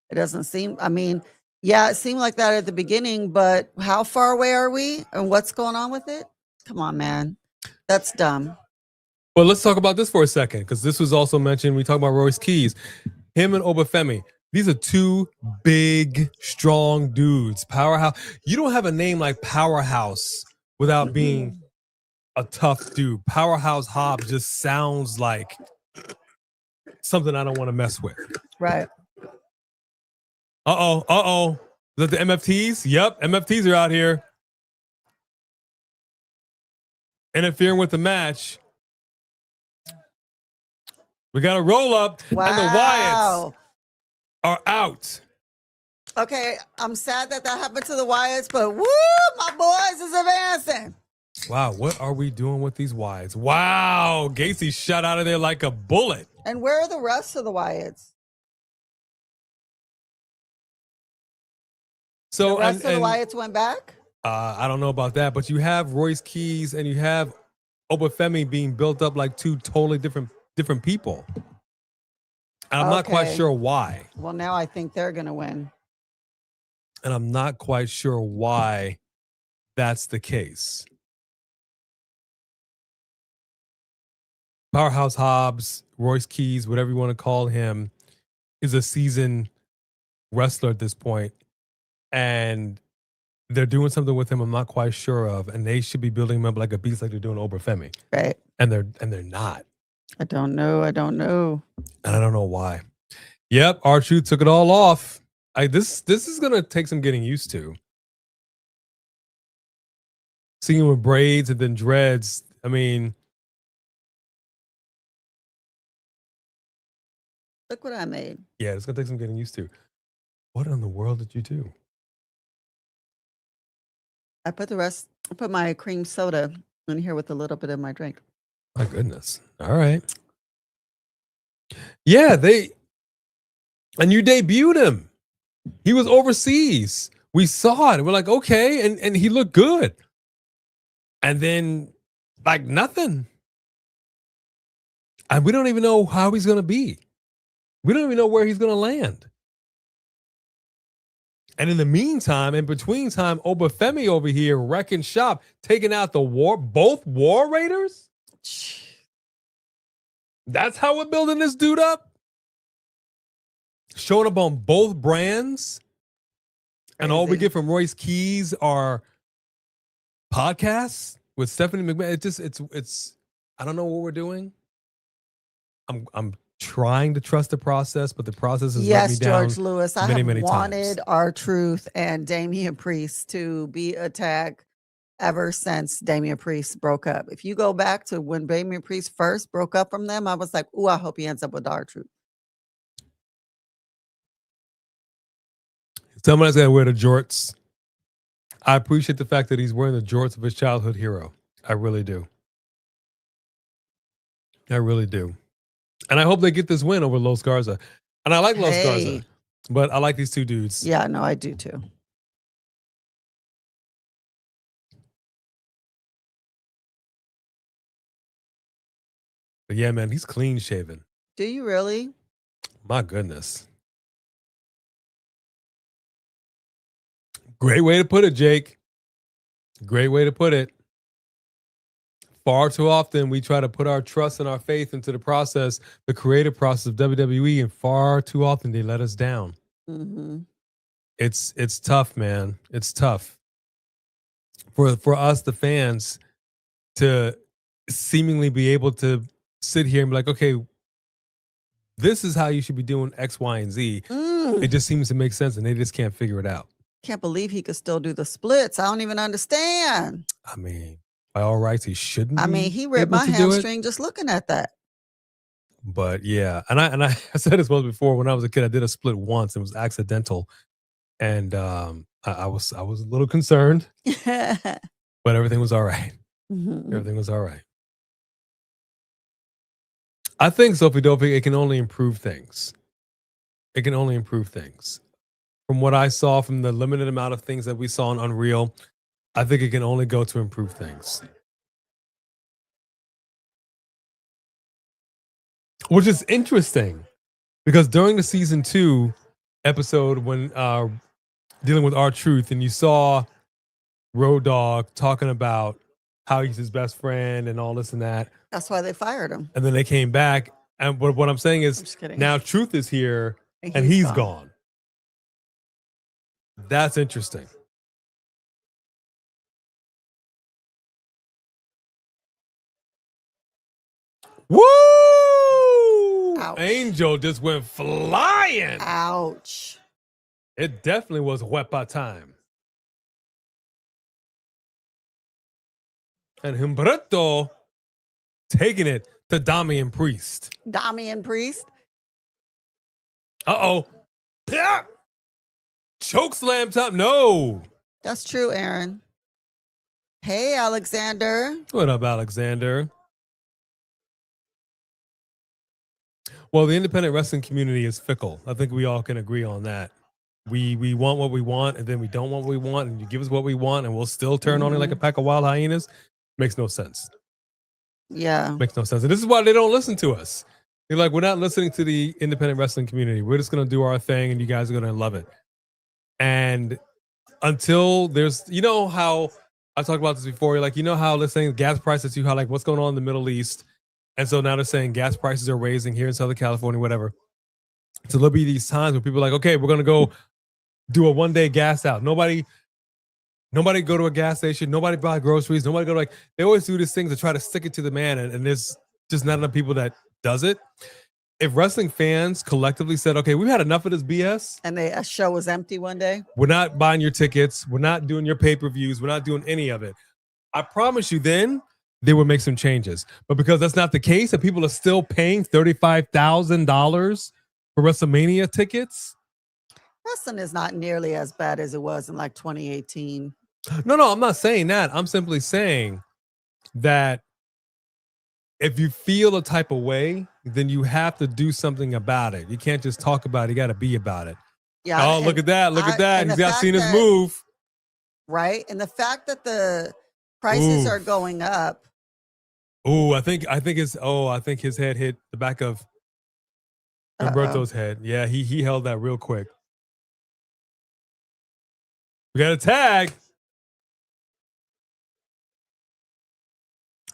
It doesn't seem, I mean, yeah, it seemed like that at the beginning, but how far away are we? And what's going on with it? Come on, man. That's dumb. Well, let's talk about this for a second, because this was also mentioned. We talked about Royce Keys. Him and Obafemi. These are two big, strong dudes. Powerhouse. You don't have a name like Powerhouse without being a tough dude. Powerhouse Hobbs just sounds like something I don't want to mess with. Right. Uh-oh. Is that the MFTs? Yep, MFTs are out here. Interfering with the match. We got a roll up, Wow. and the Wyatts are out. Okay, I'm sad that happened to the Wyatts, but woo, my boys is advancing. Wow, what are we doing with these Wyatts? Wow, Gacy shot out of there like a bullet. And where are the rest of the Wyatts? So the rest of the Wyatts went back? I don't know about that, but you have Royce Keys and you have Obafemi being built up like two totally different people. And I'm not quite sure why. Well, now I think they're going to win. And I'm not quite sure why that's the case. Powerhouse Hobbs, Royce Keys, whatever you want to call him, is a seasoned wrestler at this point. and they're doing something with him I'm not quite sure of, and they should be building him up like a beast, like they're doing Obafemi. Right. And they're not. I don't know. And I don't know why. Yep, R-Truth took it all off. This is gonna take some getting used to. Seeing him with braids and then dreads. I mean, look what I made. Yeah, it's gonna take some getting used to. What in the world did you do? I put my cream soda in here with a little bit of my drink. My goodness. All right. Yeah, and you debuted him. He was overseas. We saw it. We're like, okay, and he looked good. And then, like, nothing. And we don't even know how he's going to be. We don't even know where he's going to land. And in the meantime, in between time, Obafemi over here wrecking shop, taking out both War Raiders. That's how we're building this dude up. Showing up on both brands. And all we get from Royce Keys are podcasts with Stephanie McMahon. It's I don't know what we're doing. I'm trying to trust the process, but the process has let me down. George Lewis. I have wanted R-Truth and Damian Priest to be a tag ever since Damian Priest broke up. If you go back to when Damian Priest first broke up from them, I was like, "Ooh, I hope he ends up with R-Truth." Someone's got to wear the jorts. I appreciate the fact that he's wearing the jorts of his childhood hero. I really do. I really do. And I hope they get this win over Los Garza. And I like Los Garza, but I like these two dudes. Yeah, no, I do too. But yeah, man, he's clean shaven. Do you really? My goodness. Great way to put it, Jake. Great way to put it. Far too often we try to put our trust and our faith into the process, the creative process of WWE, and far too often they let us down. Mm-hmm. It's tough, man. It's tough for us, the fans, to seemingly be able to sit here and be like, okay, this is how you should be doing X, Y, and Z. It just seems to make sense, and they just can't figure it out. Can't believe he could still do the splits. I don't even understand. I mean, by all rights, he shouldn't. I mean, he ripped my hamstring just looking at that. But yeah, and I said this once before. When I was a kid, I did a split once. It was accidental, and I was a little concerned, but everything was all right. Mm-hmm. Everything was all right. I think, Sophie Dopey, it can only improve things. It can only improve things. From what I saw, from the limited amount of things that we saw on Unreal, I think it can only go to improve things. Which is interesting, because during the season 2 episode, when dealing with R-Truth, and you saw Road Dogg talking about how he's his best friend and all this and that. That's why they fired him. And then they came back. And what I'm saying is, now Truth is here and he's gone. That's interesting. Woo! Ouch. Angel just went flying. Ouch. It definitely was Huepa time. And Humberto taking it to Damian Priest. Damian Priest. Uh-oh. Yeah. Choke slam top. No. That's true, Aaron. Hey, Alexander. What up, Alexander? Well, the independent wrestling community is fickle. I think we all can agree on that. We want what we want, and then we don't want what we want, and you give us what we want, and we'll still turn on it like a pack of wild hyenas. Makes no sense. Yeah. Makes no sense. And this is why they don't listen to us. They're like, we're not listening to the independent wrestling community. We're just going to do our thing, and you guys are going to love it. And until there's, you know how, I talked about this before, like, you know how, let's say gas prices, you how, like, what's going on in the Middle East. And so now they're saying gas prices are raising here in Southern California, whatever. So there'll be these times where people are like, okay, we're going to go do a one-day gas out. Nobody go to a gas station. Nobody buy groceries. Nobody go they always do these things to try to stick it to the man. And there's just not enough people that does it. If wrestling fans collectively said, okay, we've had enough of this BS. And a show was empty one day. We're not buying your tickets. We're not doing your pay-per-views. We're not doing any of it. I promise you then they would make some changes. But because that's not the case and people are still paying $35,000 for WrestleMania tickets. Wrestling is not nearly as bad as it was in like 2018. No, I'm not saying that. I'm simply saying that if you feel a type of way, then you have to do something about it. You can't just talk about it. You got to be about it. Yeah. Oh, look at that. Look at that. He's got seen his move. Right. And the fact that the prices are going up. I think his head hit the back of Humberto's head. Yeah, he held that real quick. We got a tag.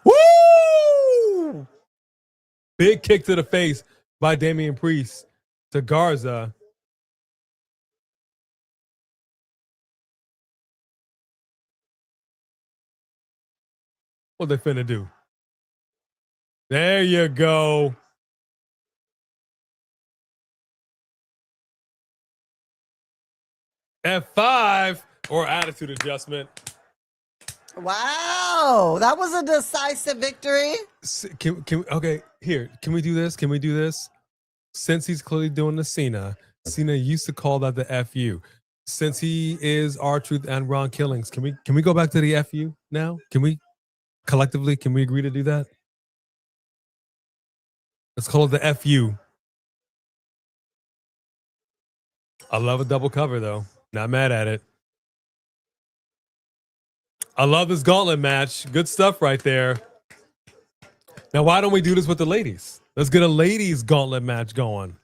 Woo! Big kick to the face by Damian Priest to Garza. What they finna do? There you go. F5 or attitude adjustment. Wow, that was a decisive victory. Okay, here, can we do this? Can we do this? Since he's clearly doing the Cena used to call that the FU. Since he is R-Truth and Ron Killings, can we go back to the FU now? Can we collectively agree to do that? Let's call it the FU. I love a double cover though. Not mad at it. I love this gauntlet match. Good stuff right there. Now, why don't we do this with the ladies? Let's get a ladies gauntlet match going.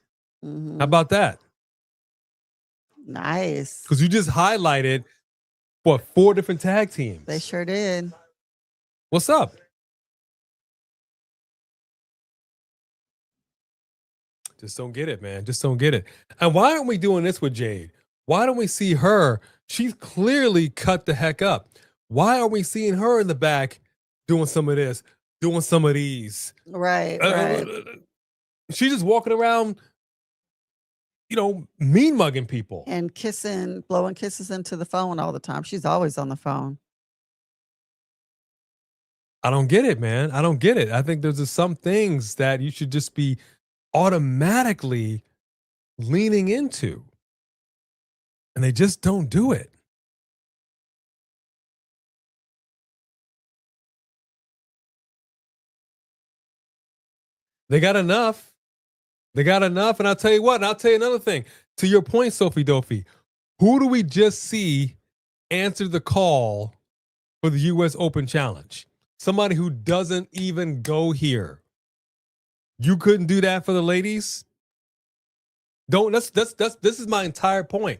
Mm-hmm. How about that? Nice. Because you just highlighted, 4 different tag teams. They sure did. What's up? Just don't get it, man. Just don't get it. And why aren't we doing this with Jade? Why don't we see her? She's clearly cut the heck up. Why are we seeing her in the back doing some of this, doing some of these? Right. She's just walking around, mean mugging people. And blowing kisses into the phone all the time. She's always on the phone. I don't get it, man. I don't get it. I think there's just some things that you should just be automatically leaning into. And they just don't do it. They got enough. And I'll tell you what, and I'll tell you another thing. To your point, Sophie Dopey, who do we just see answer the call for the U.S. Open Challenge? Somebody who doesn't even go here. You couldn't do that for the ladies? This is my entire point.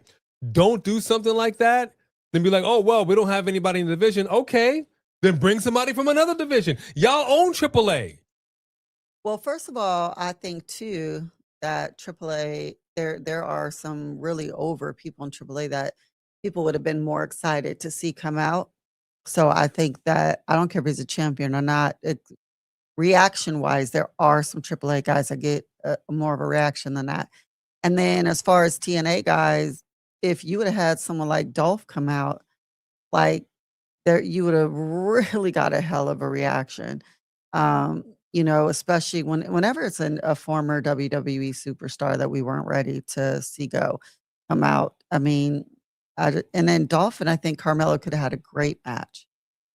Don't do something like that, then be like, oh, well, we don't have anybody in the division. Okay, then bring somebody from another division. Y'all own AAA. Well, first of all, I think too that AAA, there are some really over people in AAA that people would have been more excited to see come out. So I think that I don't care if he's a champion or not. Reaction wise, there are some AAA guys that get more of a reaction than that. And then as far as TNA guys, if you would have had someone like Dolph come out, you would have really got a hell of a reaction. Especially whenever it's a former WWE superstar that we weren't ready to see come out. I mean, and then Dolph and I think Carmelo could have had a great match.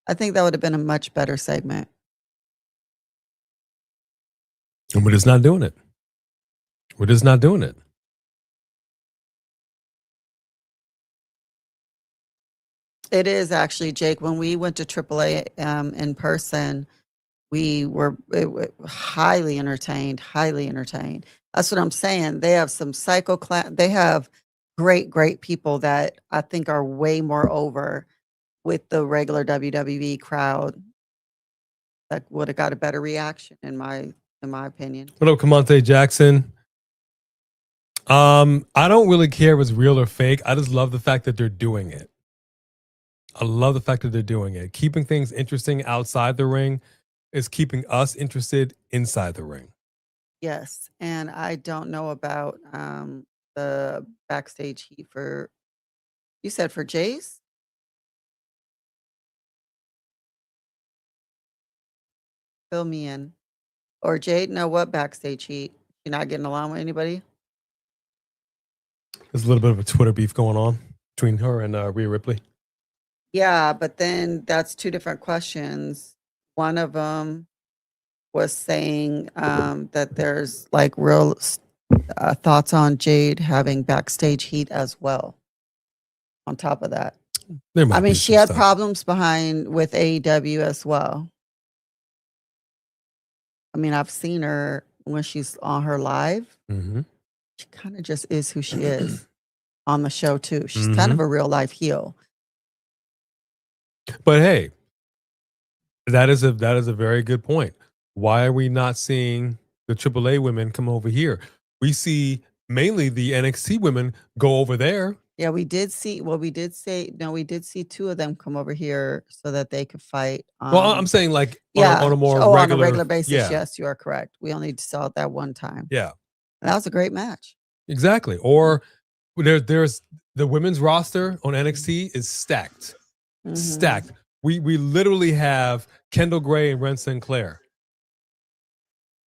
I think that would have been a much better segment. And we're just not doing it. It is actually, Jake, when we went to AAA in person, we were highly entertained. That's what I'm saying. They have some they have great people that I think are way more over with the regular WWE crowd that would have got a better reaction in my opinion. What up, Kamante Jackson? I don't really care if it's real or fake. I just love the fact that they're doing it. I love the fact that they're doing it. Keeping things interesting outside the ring is keeping us interested inside the ring. Yes, and I don't know about the backstage heat for, you said for Jace? Fill me in. Or Jade, know what backstage heat? You're not getting along with anybody? There's a little bit of a Twitter beef going on between her and Rhea Ripley. Yeah, but then that's two different questions. One of them was saying that there's like real thoughts on Jade having backstage heat as well. On top of that, I mean, she had problems with AEW as well. I mean, I've seen her when she's on her live. Mm-hmm. She kind of just is who she is on the show too. She's kind of a real life heel. But hey, that is a very good point. Why are we not seeing the AAA women come over here? We see mainly the NXT women go over there. Yeah, we did see. Well, we did see two of them come over here so that they could fight. Well, I'm saying like on a more on a regular basis. Yeah. Yes, you are correct. We only saw it that one time. Yeah, and that was a great match. Exactly. Or there's the women's roster on NXT is stacked. Stacked. We literally have Kendall Gray and Ren Sinclair.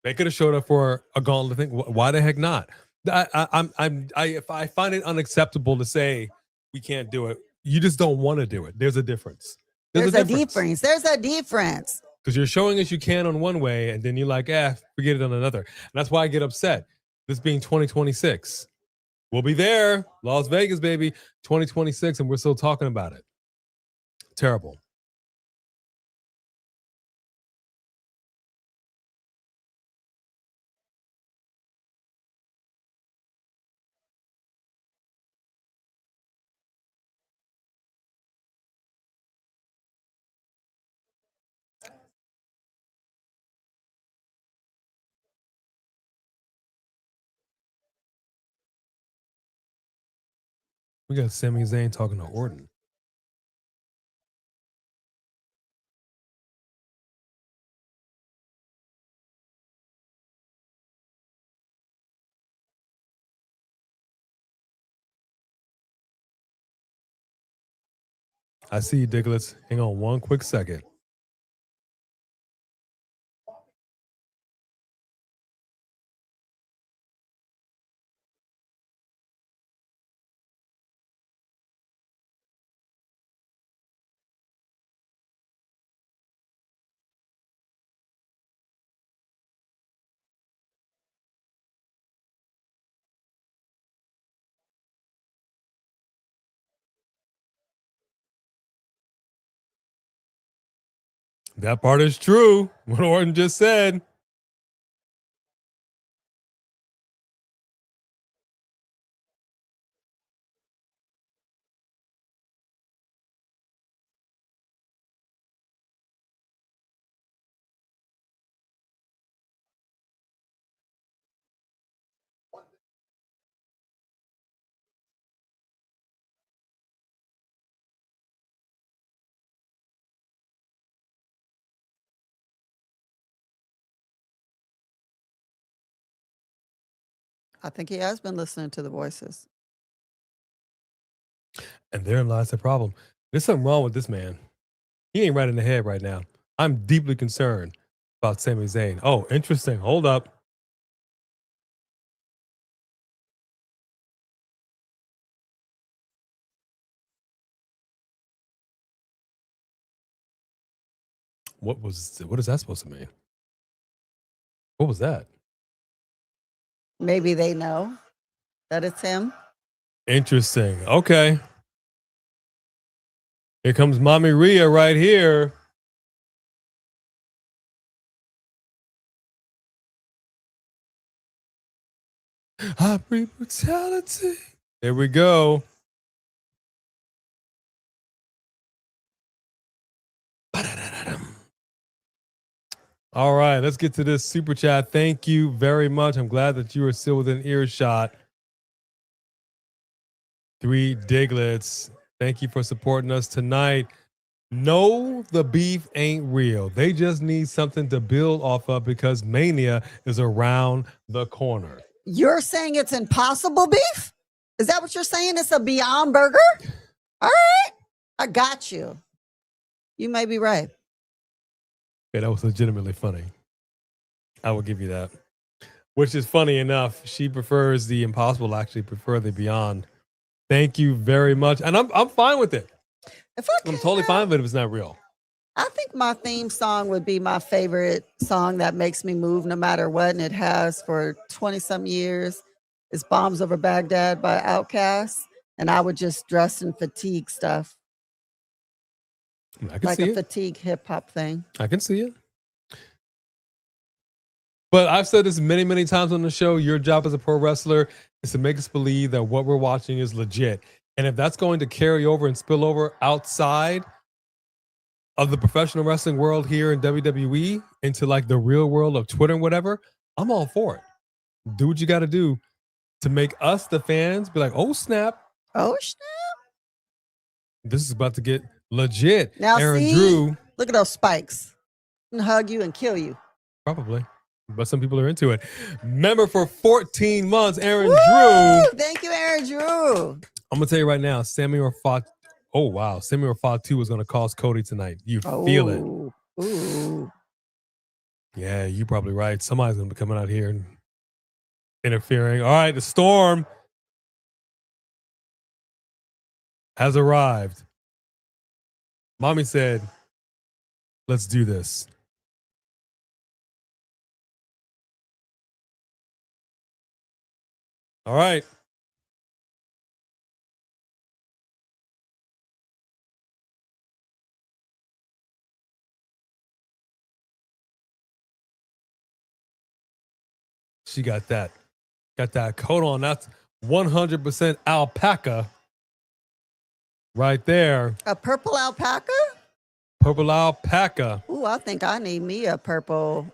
They could have showed up for a gauntlet thing. Why the heck not? I find it unacceptable to say we can't do it. You just don't want to do it. There's a difference. There's a difference. There's a difference. Because you're showing us you can on one way, and then you're like, forget it on another. And that's why I get upset. This being 2026. We'll be there. Las Vegas, baby. 2026, and we're still talking about it. Terrible. We got Sami Zayn talking to Orton. I see you, Dicklets. Hang on one quick second. That part is true. What Orton just said. I think he has been listening to the voices. And therein lies the problem. There's something wrong with this man. He ain't right in the head right now. I'm deeply concerned about Sami Zayn. Oh, interesting. Hold up. What is that supposed to mean? What was that? Maybe they know that it's him. Interesting. Okay. Here comes Mami Rhea right here. I breed brutality. There we go. All right, let's get to this super chat. Thank you very much. I'm glad that you are still within earshot. 3 Diglets. Thank you for supporting us tonight. No, the beef ain't real. They just need something to build off of because Mania is around the corner. You're saying it's impossible beef? Is that what you're saying? It's a Beyond Burger? All right. I got you. You may be right. Yeah, that was legitimately funny. I will give you that. Which is funny enough. She prefers the impossible, actually prefer the Beyond. Thank you very much. And I'm fine with it. I'm totally fine with it if it's not real. I think my theme song would be my favorite song that makes me move no matter what, and it has for 20-some years. It's Bombs Over Baghdad by Outkast, and I would just dress in fatigue stuff. I can like see a it. fatigue hip-hop thing. I can see it. But I've said this many, many times on the show. Your job as a pro wrestler is to make us believe that what we're watching is legit. And if that's going to carry over and spill over outside of the professional wrestling world here in WWE into like the real world of Twitter and whatever, I'm all for it. Do what you got to do to make us, the fans, be like, oh, snap. Oh, snap. This is about to get legit. Now, Aaron see, Drew. look at those spikes. And hug you and kill you. Probably. But some people are into it. Member for 14 months, Aaron Woo! Drew. Thank you, Aaron Drew. I'm going to tell you right now, Samuel Fought. Oh, wow. Samuel Fought 2 is going to cost Cody tonight. You feel it. Ooh. Yeah, you're probably right. Somebody's going to be coming out here and interfering. All right, the storm has arrived. Mommy said, let's do this. All right. She got that coat on. That's 100% alpaca right there. A purple alpaca? Purple alpaca. Ooh, I think I need me a purple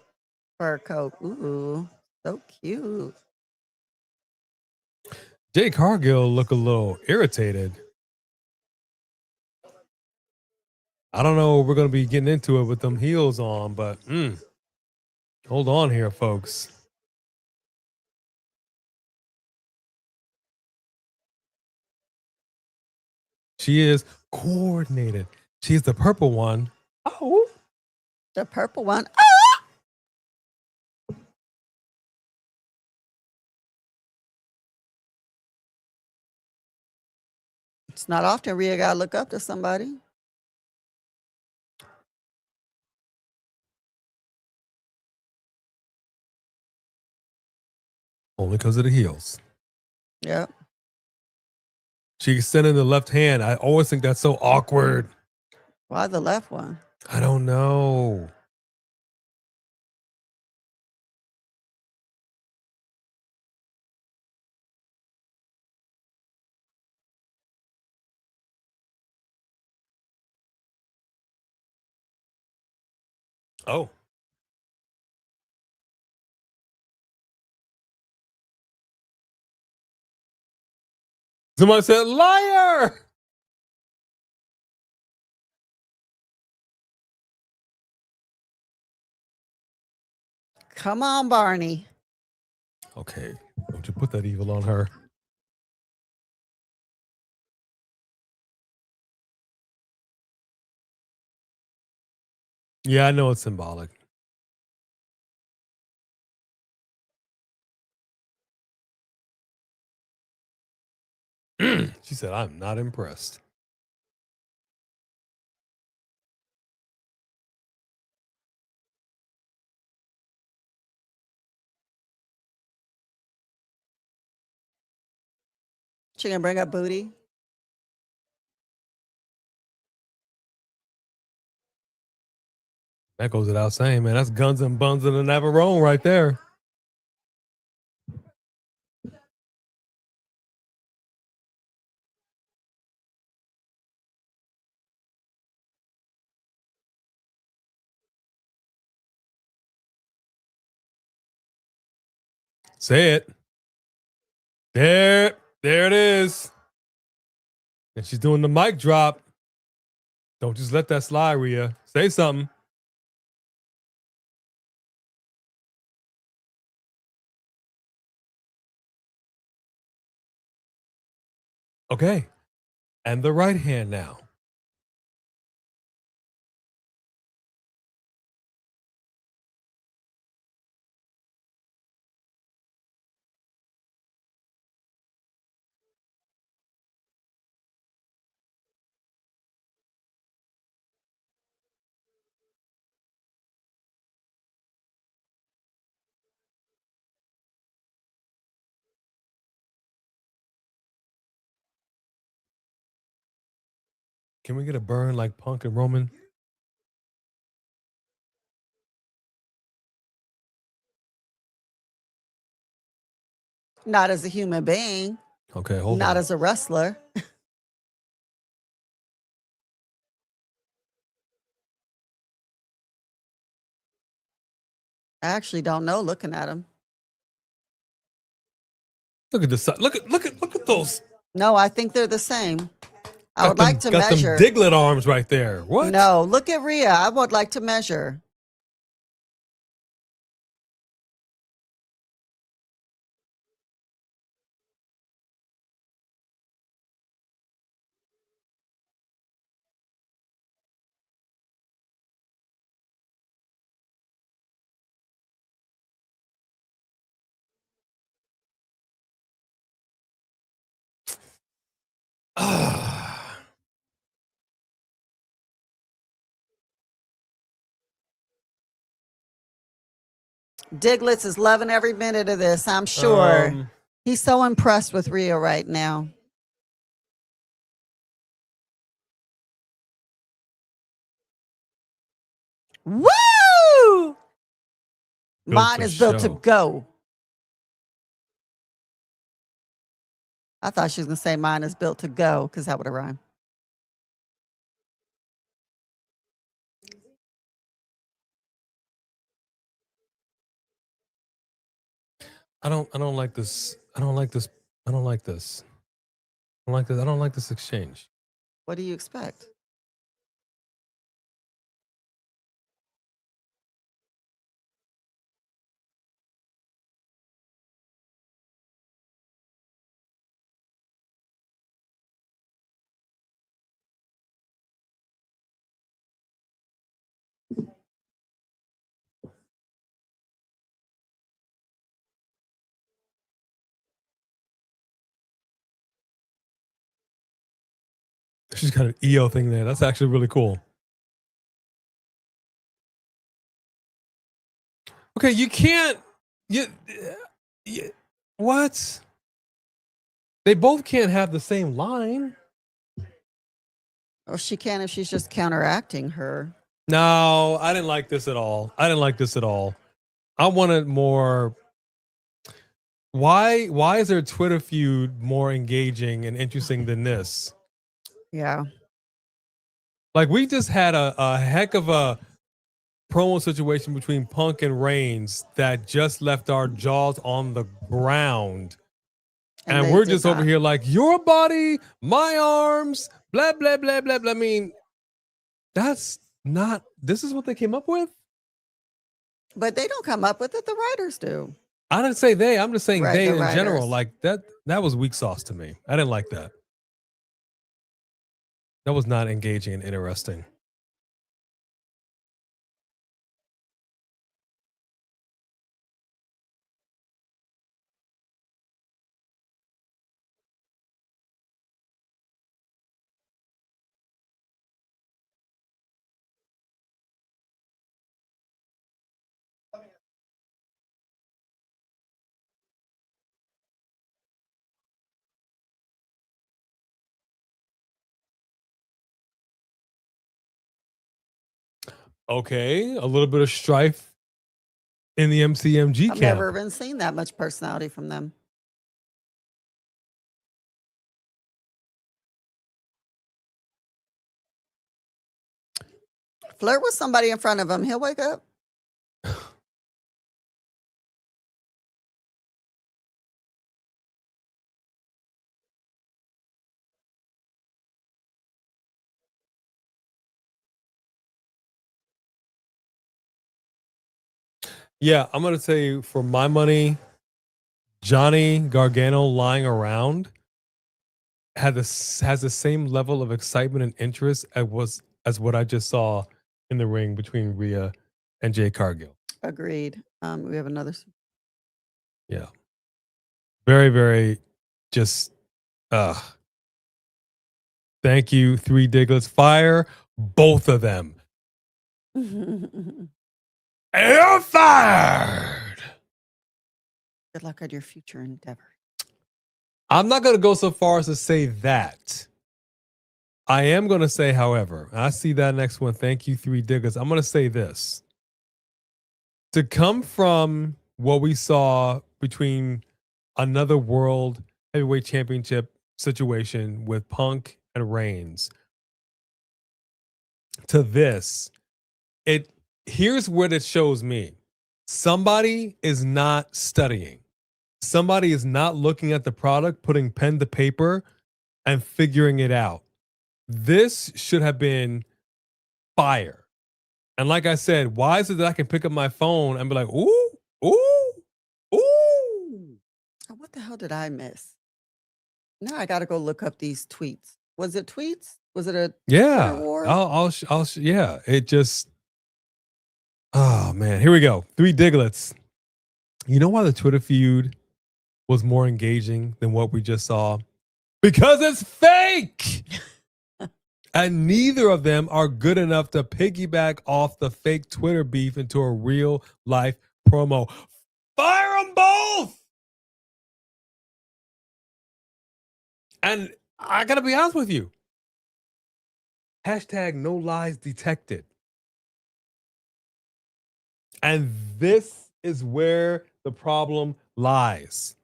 fur coat. Ooh, so cute. Jade Cargill look a little irritated. I don't know. We're going to be getting into it with them heels on, but hold on here, folks. She is coordinated. She's the purple one. Oh, the purple one. Ah! It's not often Rhea got to look up to somebody. Only because of the heels. Yep. She extended the left hand. I always think that's so awkward. Why the left one? I don't know. Oh. Somebody said, liar. Come on, Barney. Okay. Don't you put that evil on her. Yeah, I know it's symbolic. She said, I'm not impressed. She gonna bring up booty? That goes without saying, man. That's guns and buns and a Navarone right there. Say it. There it is. And she's doing the mic drop. Don't just let that slide, Rhea. Say something. Okay. And the right hand now. Can we get a burn like Punk and Roman? Not as a human being. Okay, hold on. Not as a wrestler. I actually don't know looking at him. Look at this. Look at those. No, I think they're the same. I would like to measure. Got them Diglett arms right there. What? No, look at Rhea. I would like to measure. Diglets is loving every minute of this, I'm sure. He's so impressed with Rhea right now. Woo! Mine is built to go. I thought she was going to say mine is built to go because that would have rhymed. I don't like this. I don't like this. I don't like this. I don't like this. I don't like this exchange. What do you expect? She's got an EO thing there. That's actually really cool. Okay, you can't. What? They both can't have the same line. Well, she can if she's just counteracting her. No, I didn't like this at all. I didn't like this at all. I wanted more. Why is their Twitter feud more engaging and interesting than this? Yeah. Like, we just had a heck of a promo situation between Punk and Reigns that just left our jaws on the ground. And we're just over here like, your body, my arms, blah, blah, blah, blah, blah. I mean, that's not, this is what they came up with? But they don't come up with it. The writers do. I didn't say they. I'm just saying Right, they the in general. writers. Like, that was weak sauce to me. I didn't like that. That was not engaging and interesting. Okay, a little bit of strife in the MCMG I've camp. never even seen that much personality from them. Flirt with somebody in front of him, he'll wake up. Yeah, I'm gonna say for my money, Johnny Gargano lying around has the same level of excitement and interest as what I just saw in the ring between Rhea and Jade Cargill. Agreed. We have another. Yeah. Very, very just thank you, Three Diglets. Fire both of them. You're fired. Good luck on your future endeavor. I'm not going to go so far as to say that. I am going to say, however, I see that next one. Thank you, Three Diggers. I'm going to say this. To come from what we saw between another world heavyweight championship situation with Punk and Reigns to this, here's what it shows me. Somebody is not studying. Somebody is not looking at the product, putting pen to paper, and figuring it out. This should have been fire. And like I said, why is it that I can pick up my phone and be like, ooh, ooh, ooh? What the hell did I miss? Now I got to go look up these tweets. Was it tweets? Was it a Yeah? Twitter war? Yeah. It just, oh man, here we go. Three Diglets. You know why the Twitter feud was more engaging than what we just saw? Because it's fake. And neither of them are good enough to piggyback off the fake Twitter beef into a real life promo. Fire them both! And I got to be honest with you. Hashtag no lies detected. And this is where the problem lies.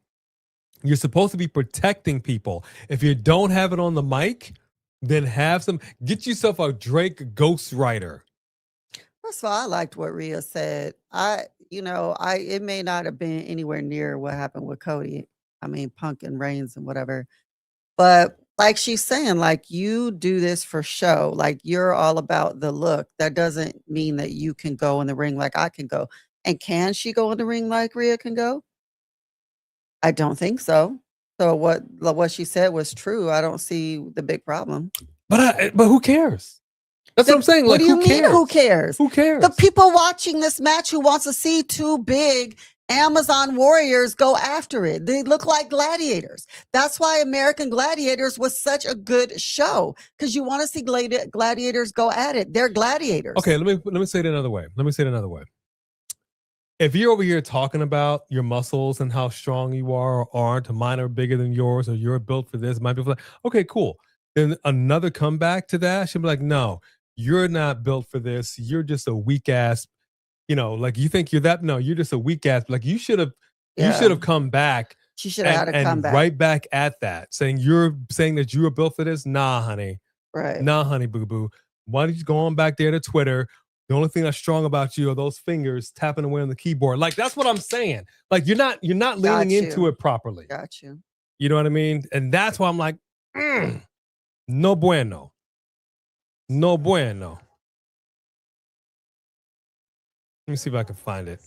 You're supposed to be protecting people. If you don't have it on the mic, then get yourself a Drake ghostwriter. First of all, I liked what Rhea said. It may not have been anywhere near what happened with Cody. I mean, Punk and Reigns and whatever. But like she's saying, like, you do this for show. Like, you're all about the look. That doesn't mean that you can go in the ring like I can go. And can she go in the ring like Rhea can go? I don't think so. So what she said was true. I don't see the big problem. But who cares? That's what I'm saying. What Like, do you who mean? cares? Who cares? Who cares? The people watching this match who wants to see two big Amazon warriors go after it. They look like gladiators. That's why American Gladiators was such a good show, because you want to see gladiators go at it. They're gladiators. Okay, let me say it another way. If you're over here talking about your muscles and how strong you are or aren't, mine are bigger than yours, or you're built for this, might be like, okay, cool. Then another comeback to that should be like, no, you're not built for this. You're just a weak ass, like you think you're that. No, you're just a weak ass. Like you should have come back. She should have had a comeback. Right back at that, saying that you were built for this. Nah, honey. Right. Nah, honey, boo boo. Why don't you go on back there to Twitter? The only thing that's strong about you are those fingers tapping away on the keyboard. Like, that's what I'm saying. Like, you're not leaning into it properly. Got you. You know what I mean? And that's why I'm like, no bueno. No bueno. Let me see if I can find it.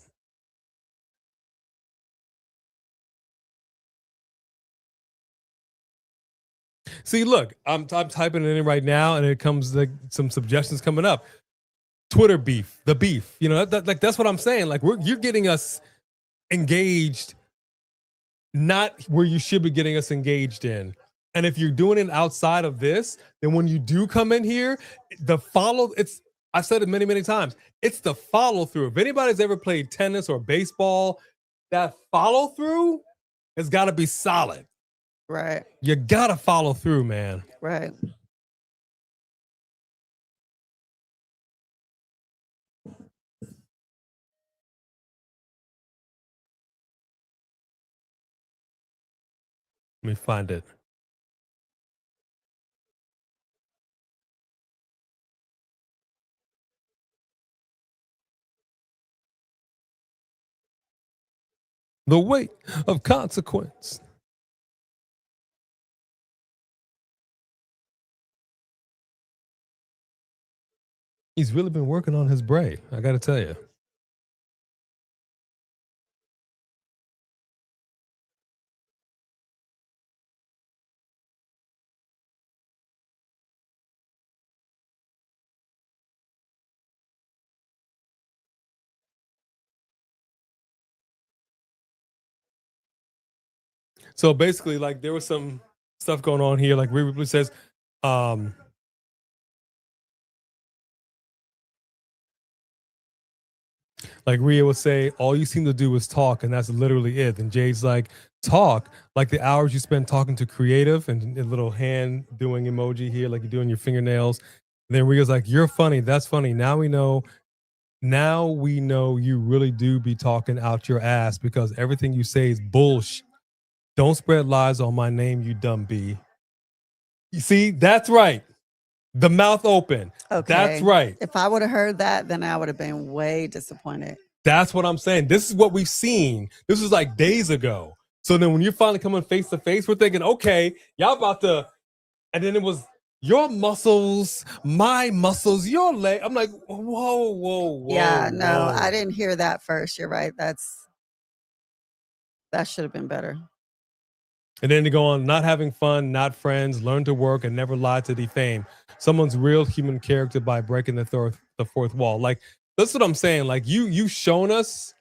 See, look, I'm typing it in right now, and it comes like some suggestions coming up. Twitter beef, the beef. That's what I'm saying. Like, you're getting us engaged, not where you should be getting us engaged in. And if you're doing it outside of this, then when you do come in here, I've said it many, many times, it's the follow through. If anybody's ever played tennis or baseball, that follow through has got to be solid. Right. You got to follow through, man. Right. Let me find it. The weight of consequence. He's really been working on his brain, I got to tell you. So basically, like there was some stuff going on here. Like Rhea Ripley says, like Rhea would say, all you seem to do is talk, and that's literally it. And Jade's like, talk, like the hours you spend talking to creative, and a little hand doing emoji here, like you're doing your fingernails. And then Rhea's like, you're funny. That's funny. Now we know you really do be talking out your ass because everything you say is bullshit. Don't spread lies on my name, you dumb bee. You see, that's right. The mouth open. Okay. That's right. If I would have heard that, then I would have been way disappointed. That's what I'm saying. This is what we've seen. This was like days ago. So then when you're finally coming face to face, we're thinking, okay, y'all about to, and then it was your muscles, my muscles, your leg. I'm like, whoa. Yeah, no, whoa. I didn't hear that first. You're right. That should have been better. And then they go on, not having fun, not friends, learn to work, and never lie to defame someone's real human character by breaking the fourth wall. Like, that's what I'm saying. Like, you've shown us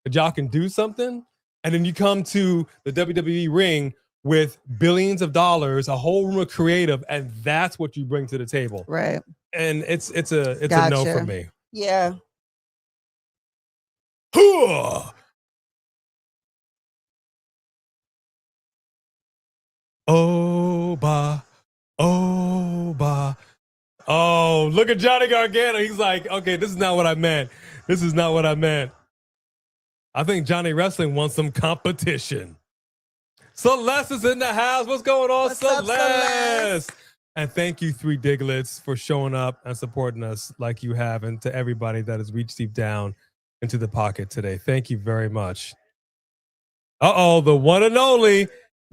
that y'all can do something, and then you come to the WWE ring with billions of dollars, a whole room of creative, and that's what you bring to the table. Right. And it's a no for me. Yeah. Oh, look at Johnny Gargano. He's like, okay, this is not what I meant. This is not what I meant. I think Johnny Wrestling wants some competition. Celeste is in the house. What's going on, What's up, Celeste? And thank you, Three Diglets, for showing up and supporting us like you have, and to everybody that has reached deep down into the pocket today. Thank you very much. The one and only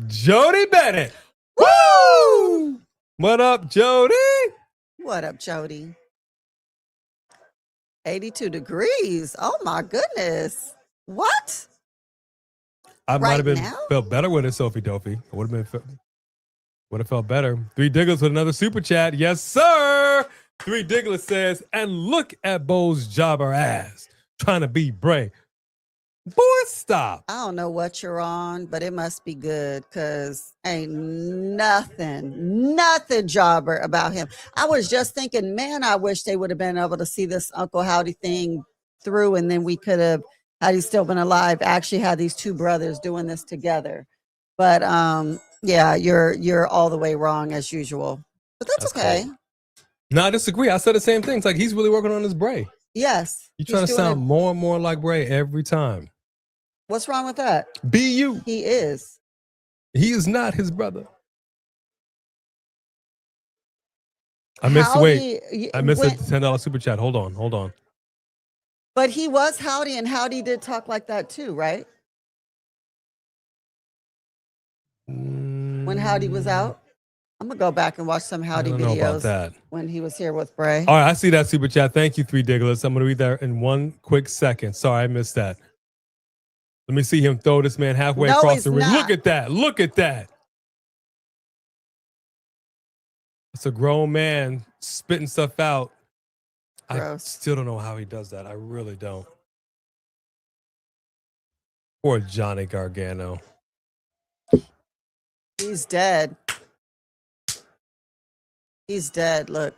Jody Bennett. Woo! What up, Jody? What up, Jody? 82 degrees. Oh my goodness. What? I might have now? felt better with it, Sophie Dopey. I would have felt better. Three Diglets with another super chat. Yes, sir. Three Diglets says, and look at Bo's jobber ass trying to be Bray. Boy, stop. I don't know what you're on, but it must be good because ain't nothing jobber about him. I was just thinking, man, I wish they would have been able to see this Uncle Howdy thing through, and then we could have, had he still been alive, actually had these two brothers doing this together. But yeah, you're all the way wrong as usual. But that's okay. Cool. No, I disagree. I said the same thing. It's like he's really working on his Bray. Yes. You're trying to sound more and more like Bray every time. What's wrong with that? Be you. He is. He is not his brother. I missed the $10 super chat. Hold on. But he was Howdy, and Howdy did talk like that too, right? When Howdy was out. I'm gonna go back and watch some Howdy videos when he was here with Bray. All right, I see that super chat. Thank you, Three Diglets. I'm gonna read that in one quick second. Sorry, I missed that. Let me see him throw this man halfway across the ring. Look at that. It's a grown man spitting stuff out. Gross. I still don't know how he does that. I really don't. Poor Johnny Gargano. He's dead. He's dead. Look.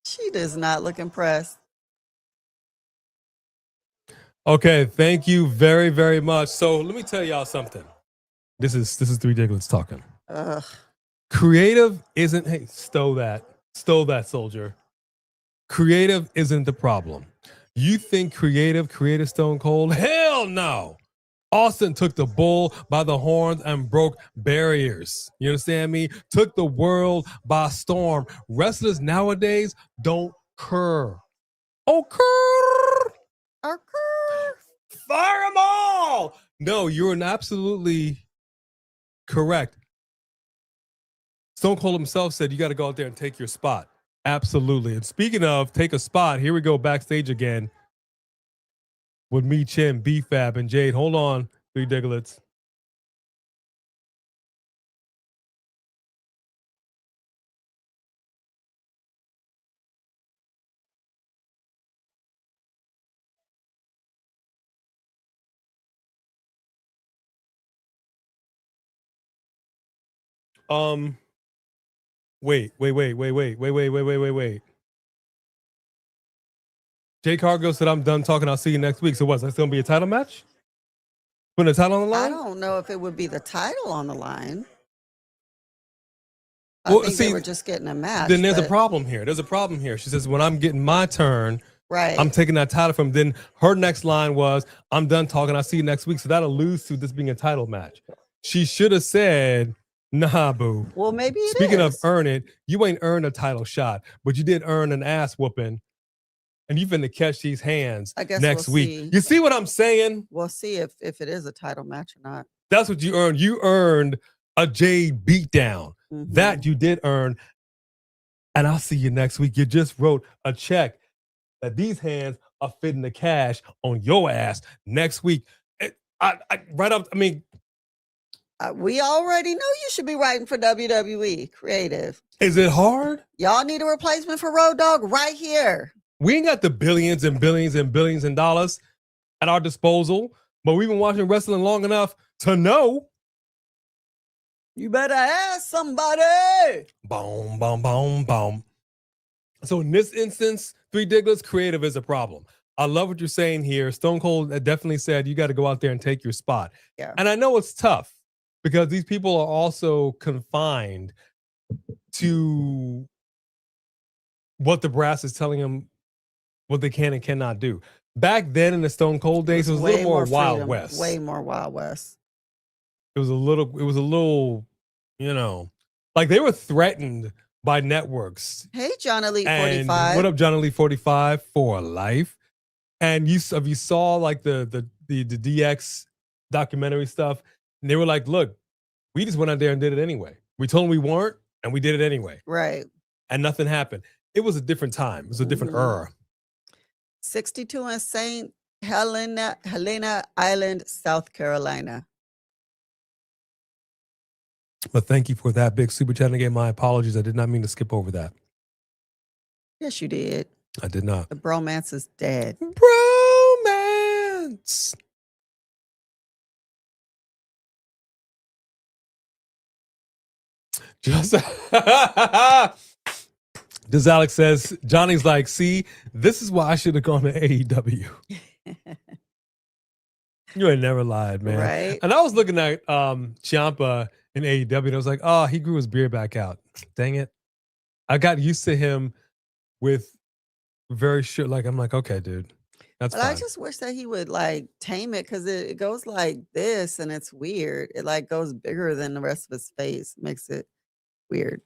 She does not look impressed. Okay, thank you very, very much. So let me tell y'all something. This is Three Diglets talking. Creative isn't, hey, stow that, soldier. Creative isn't the problem. You think creative Stone Cold? Hell no. Austin took the bull by the horns and broke barriers. You understand me? Took the world by storm. Wrestlers nowadays don't curr. Fire them all. No, you're absolutely correct. Stone Cold himself said you got to go out there and take your spot. Absolutely. And speaking of take a spot, here we go backstage again with me, Chin, B-Fab, and Jade. Hold on, Three Diglets. Wait. Jay Cargill said, I'm done talking. I'll see you next week. So what's that's going to be a title match? Putting a title on the I line? don't know if it would be the title on the line. Well, I think see, they were just getting a match. Then there's a problem here. There's a problem here. She says, when I'm getting my turn, right. I'm taking that title from. Then her next line was, I'm done talking. I'll see you next week. So that alludes to this being a title match. She should have said, nah, boo. Well, maybe it Speaking is. of earn it, you ain't earned a title shot, but you did earn an ass whooping. And you finna catch these hands I guess next we'll week. see. You see what I'm saying? We'll see if it is a title match or not. That's what you earned. You earned a Jade beatdown. Mm-hmm. That you did earn. And I'll see you next week. You just wrote a check that these hands are fitting the cash on your ass next week. We already know you should be writing for WWE Creative. Is it hard? Y'all need a replacement for Road Dogg right here. We ain't got the billions and billions and billions and dollars at our disposal, but we've been watching wrestling long enough to know. You better ask somebody. Boom, boom, boom, boom. So in this instance, Three Diglets, creative is a problem. I love what you're saying here. Stone Cold definitely said you got to go out there and take your spot. Yeah. And I know it's tough because these people are also confined to what the brass is telling them what they can and cannot do. Back then in the Stone Cold days, it was a little more Wild freedom, West. Way more Wild West. It was a little, like they were threatened by networks. Hey, John Elite And 45. what up, John Elite 45 for life? And you saw like the DX documentary stuff, and they were like, look, we just went out there and did it anyway. We told them we weren't, and we did it anyway. Right. And nothing happened. It was a different time. It was a different era. 62 in St. Helena Island, South Carolina. But thank you for that big super chat. And again, my apologies. I did not mean to skip over that. Yes, you did. I did not. The bromance is dead. Bromance. Just Does Alex says, Johnny's like, see, this is why I should have gone to AEW. You ain't never lied, man. Right. And I was looking at Ciampa in AEW, and I was like, oh, he grew his beard back out. Dang it. I got used to him with very short, like, I'm like, okay, dude. That's fine. I just wish that he would like tame it because it goes like this and it's weird. It like goes bigger than the rest of his face. Makes it weird.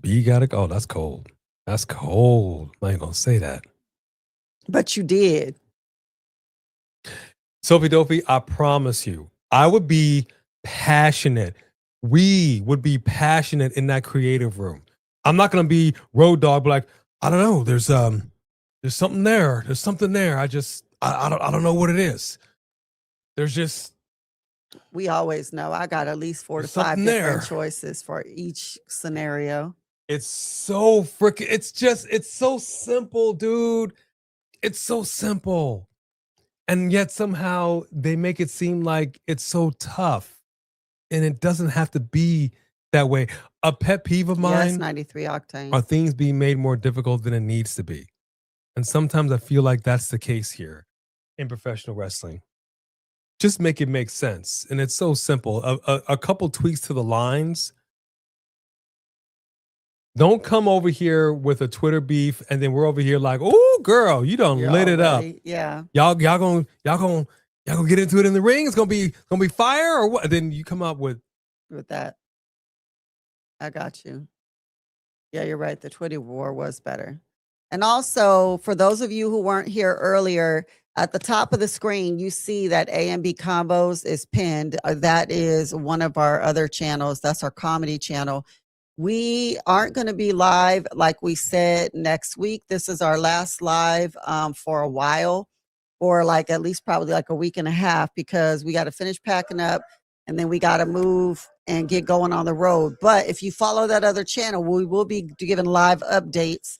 B gotta go. Oh, that's cold. That's cold. I ain't gonna say that. But you did. Sophie Dopey, I promise you, I would be passionate. We would be passionate in that creative room. I'm not gonna be Road Dogg, but like, I don't know. There's something there. There's something there. I don't know what it is. There's just. We always know. I got at least 4 to 5 different choices for each scenario. It's so freaking. It's so simple, dude. It's so simple, and yet somehow they make it seem like it's so tough, and it doesn't have to be that way. A pet peeve of mine. Yes, 93 octane. Are things being made more difficult than it needs to be? And sometimes I feel like that's the case here in professional wrestling. Just make it make sense. And it's so simple. A couple tweaks to the lines. Don't come over here with a Twitter beef and then we're over here like, oh girl, you done lit it up. Yeah. Y'all gonna get into it in the ring? It's gonna be fire or what? Then you come up with that. I got you. Yeah, you're right. The Twitter war was better. And also, for those of you who weren't here earlier, at the top of the screen, you see that A&B Convos is pinned. That is one of our other channels. That's our comedy channel. We aren't going to be live, like we said, next week. This is our last live for a while, or like at least probably like a week and a half, because we got to finish packing up and then we got to move and get going on the road. But if you follow that other channel, we will be giving live updates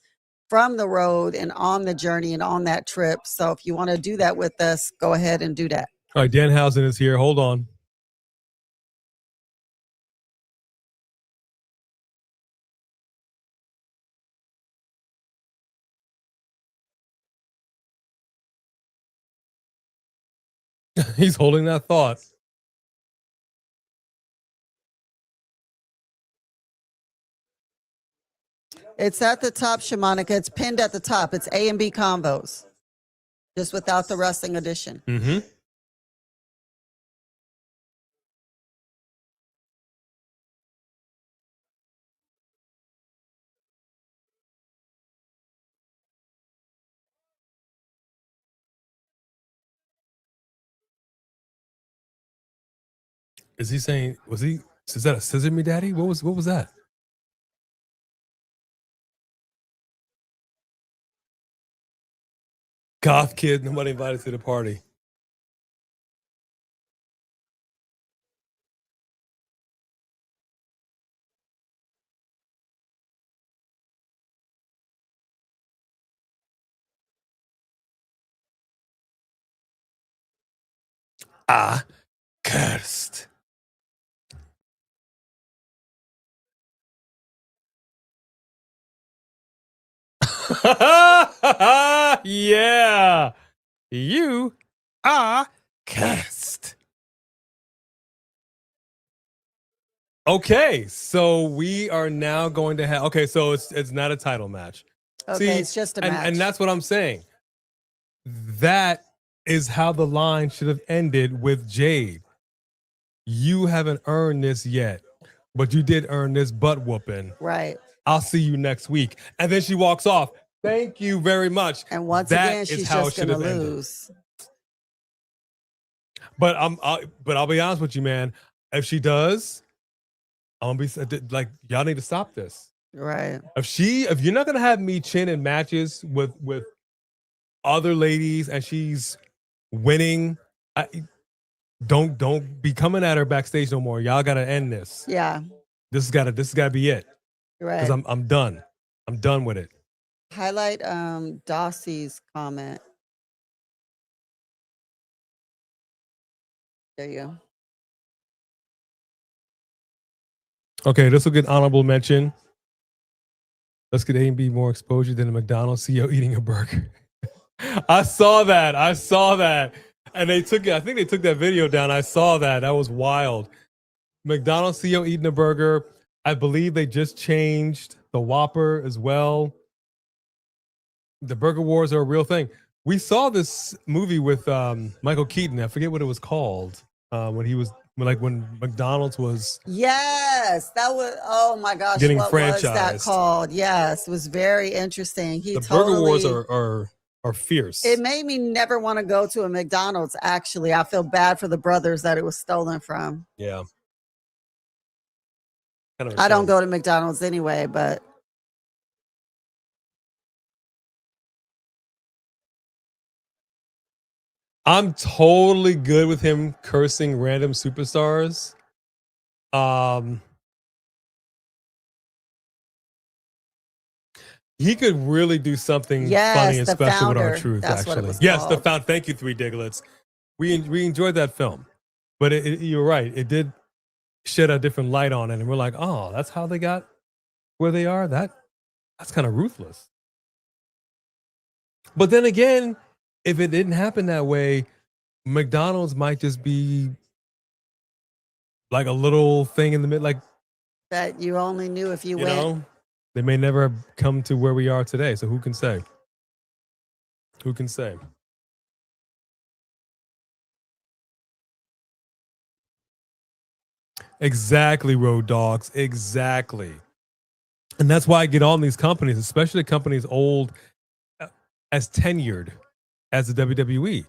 from the road and on the journey and on that trip. So if you want to do that with us, go ahead and do that. All right, Danhausen is here. Hold on. He's holding that thought. It's at the top, Shamanica. It's pinned at the top. It's A and B Convos, just without the wrestling edition. Mm-hmm. Is he saying, is that a scissor me daddy? What was that? Goth kid, nobody invited to the party. Cursed. Yeah. You are cursed. Okay, so we are now going to have. Okay, so it's not a title match. Okay, See, it's just a match. And that's what I'm saying. That is how the line should have ended with Jade. You haven't earned this yet, but you did earn this butt whooping. Right. I'll see you next week. And then she walks off. Thank you very much. And once That again, is she's how it just should going to have ended. lose. But I'll be honest with you, man. If she does, I'm gonna be like, y'all need to stop this. Right. If you're not gonna have me chin in matches with other ladies and she's winning, don't be coming at her backstage no more. Y'all gotta end this. Yeah. This has gotta be it. Right. Because I'm done. I'm done with it. Highlight Dossie's comment. There you go. Okay, this will get honorable mention. Let's get A and B more exposure than a McDonald's CEO eating a burger. I saw that. And they took it. I think they took that video down. I saw that. That was wild. McDonald's CEO eating a burger. I believe they just changed the Whopper as well. The burger wars are a real thing. We saw this movie with Michael Keaton. I forget what it was called. When McDonald's was that was, oh my gosh, getting what franchised. was that called? Yes, it was very interesting. Burger wars are fierce. It made me never want to go to a McDonald's. Actually, I feel bad for the brothers that it was stolen from. Yeah. I don't go to McDonald's anyway, but I'm totally good with him cursing random superstars. He could really do something funny and special with our truth. That's actually, what it was yes, called. the found. Thank you, Three Diglets. We enjoyed that film, but you're right. It did shed a different light on it, and we're like, oh, that's how they got where they are. That's kind of ruthless. But then again, if it didn't happen that way, McDonald's might just be like a little thing in the mid, like that you only knew if you went. Know, they may never have come to where we are today. So who can say? Who can say? Exactly, Road Dogs. Exactly. And that's why I get on these companies, especially companies old, as tenured as the WWE.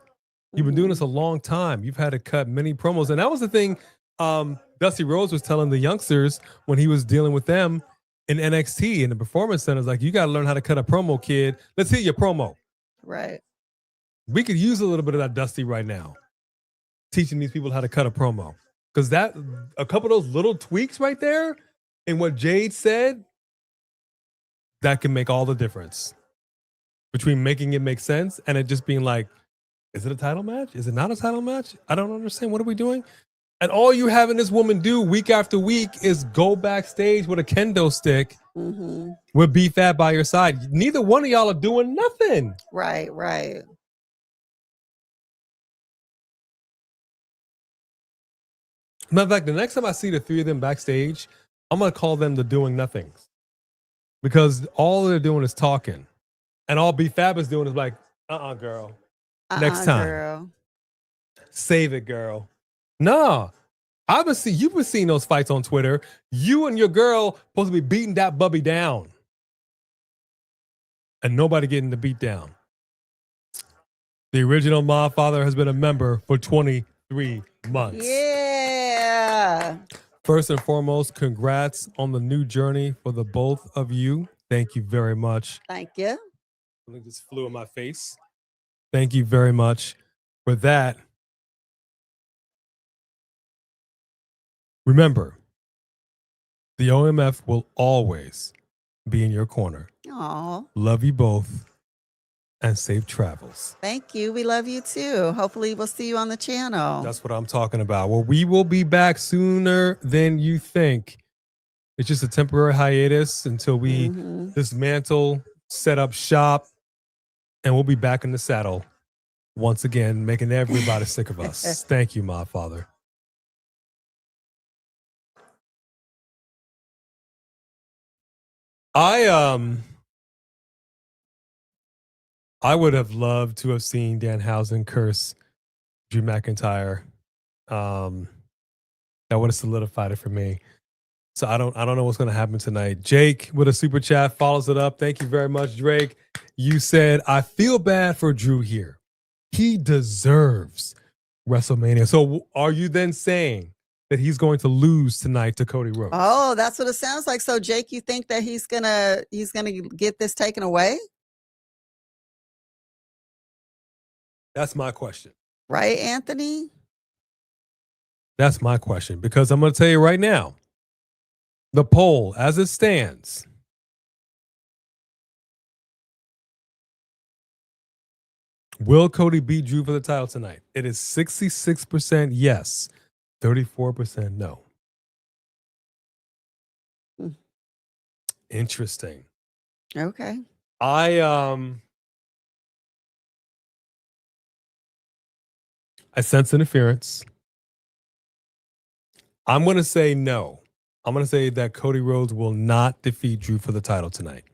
You've been doing this a long time. You've had to cut many promos. And that was the thing Dusty Rhodes was telling the youngsters when he was dealing with them in NXT in the performance centers. Like, you got to learn how to cut a promo, kid. Let's hear your promo. Right. We could use a little bit of that Dusty right now, teaching these people how to cut a promo. Because a couple of those little tweaks right there in what Jade said, that can make all the difference between making it make sense and it just being like, is it a title match? Is it not a title match? I don't understand. What are we doing? And all you having this woman do week after week is go backstage with a kendo stick with B-Fab by your side. Neither one of y'all are doing nothing. Right, right. Matter of fact, the next time I see the three of them backstage, I'm gonna call them the doing nothings, because all they're doing is talking, and all B Fab is doing is like, girl, next time, girl. Save it, girl. No, you've been seeing those fights on Twitter. You and your girl supposed to be beating that bubby down, and nobody getting the beat down. The original Mob Father has been a member for 23 months. Yeah. First and foremost, congrats on the new journey for the both of you. Thank you very much. Thank you. Something just flew in my face. Thank you very much for that. Remember, the OMF will always be in your corner. Aw. Love you both, and safe travels. Thank you. We love you too. Hopefully we'll see you on the channel. That's what I'm talking about. Well, we will be back sooner than you think. It's just a temporary hiatus until we dismantle, set up shop, and we'll be back in the saddle once again, making everybody sick of us. Thank you, my father. I would have loved to have seen Danhausen curse Drew McIntyre. That would have solidified it for me. So I don't know what's going to happen tonight. Jake with a super chat follows it up. Thank you very much, Drake. You said, I feel bad for Drew here. He deserves WrestleMania. So are you then saying that he's going to lose tonight to Cody Rhodes? Oh, that's what it sounds like. So Jake, you think that he's gonna get this taken away? That's my question. Right, Anthony? That's my question, because I'm going to tell you right now, the poll as it stands, will Cody beat Drew for the title tonight? It is 66% yes, 34% no. Interesting. Okay. I sense interference. I'm going to say no. I'm going to say that Cody Rhodes will not defeat Drew for the title tonight.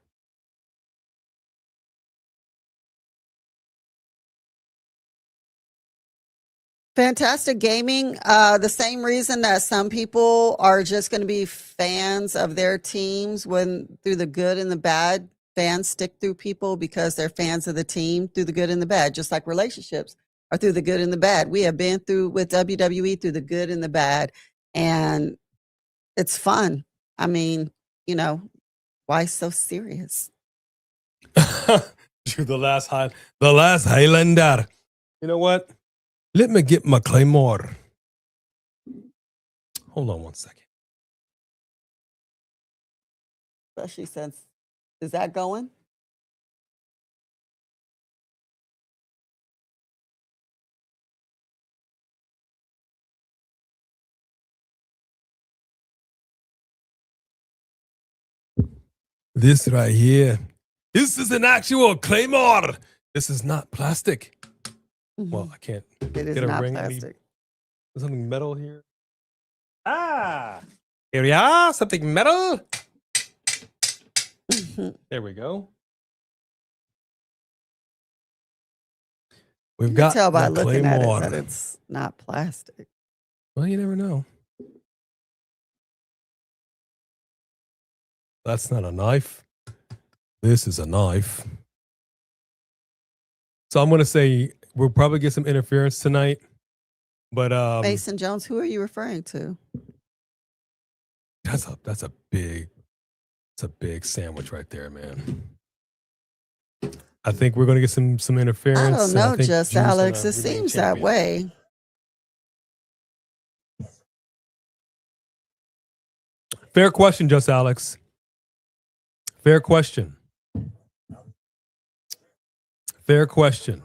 Fantastic Gaming. The same reason that some people are just going to be fans of their teams when through the good and the bad, fans stick through people because they're fans of the team through the good and the bad, just like relationships are through the good and the bad. We have been through with WWE through the good and the bad, and it's fun. I mean, you know, why so serious? Drew, the last Highlander. You know what? Let me get my Claymore. Hold on one second. Especially since, is that going? This right here. This is an actual Claymore. This is not plastic. Well, I can't It is get a not ring. plastic. There's something metal here. Here we are. Something metal. There we go. We've got tell by the looking at it Claymore. that it's not plastic. Well, you never know. That's not a knife. This is a knife. So I'm going to say we'll probably get some interference tonight. But Mason Jones, who are you referring to? That's a big sandwich right there, man. I think we're going to get some interference. I don't know, just Drew's Alex. gonna It remain seems that champion. way. Fair question, just Alex. Fair question. Fair question.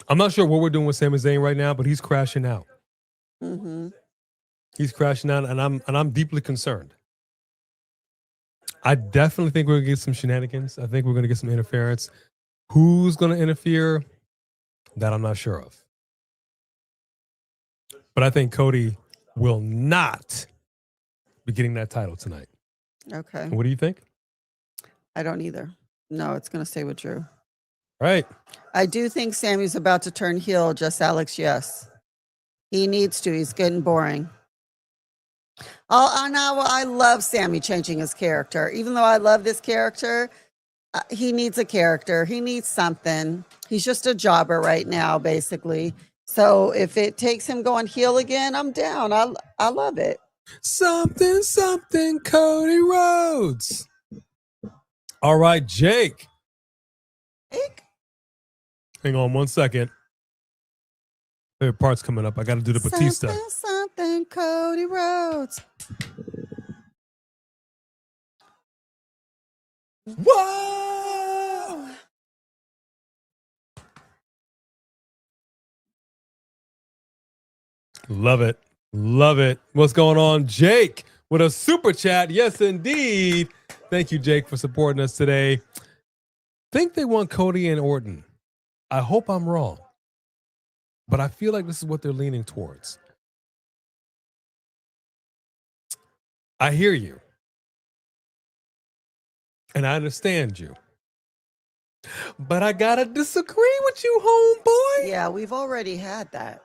I'm not sure what we're doing with Sami Zayn right now, but he's crashing out. He's crashing out, and I'm deeply concerned. I definitely think we're gonna get some shenanigans. I think we're gonna get some interference. Who's gonna interfere? That I'm not sure of. But I think Cody will not be getting that title tonight. Okay. What do you think? I don't either. No, it's going to stay with Drew. Right. I do think Sammy's about to turn heel, just Alex, yes. He needs to. He's getting boring. Oh, now I love Sammy changing his character. Even though I love this character, he needs a character. He needs something. He's just a jobber right now, basically. So if it takes him going heel again, I'm down. I love it. Something, Cody Rhodes. All right, Jake. Hang on 1 second. Favorite part's coming up. I got to do the Batista. Something, Cody Rhodes. Whoa! Love it. Love it. What's going on, Jake? With a super chat. Yes, indeed. Thank you, Jake, for supporting us today. Think they want Cody and Orton. I hope I'm wrong. But I feel like this is what they're leaning towards. I hear you. And I understand you. But I gotta disagree with you, homeboy. Yeah, we've already had that.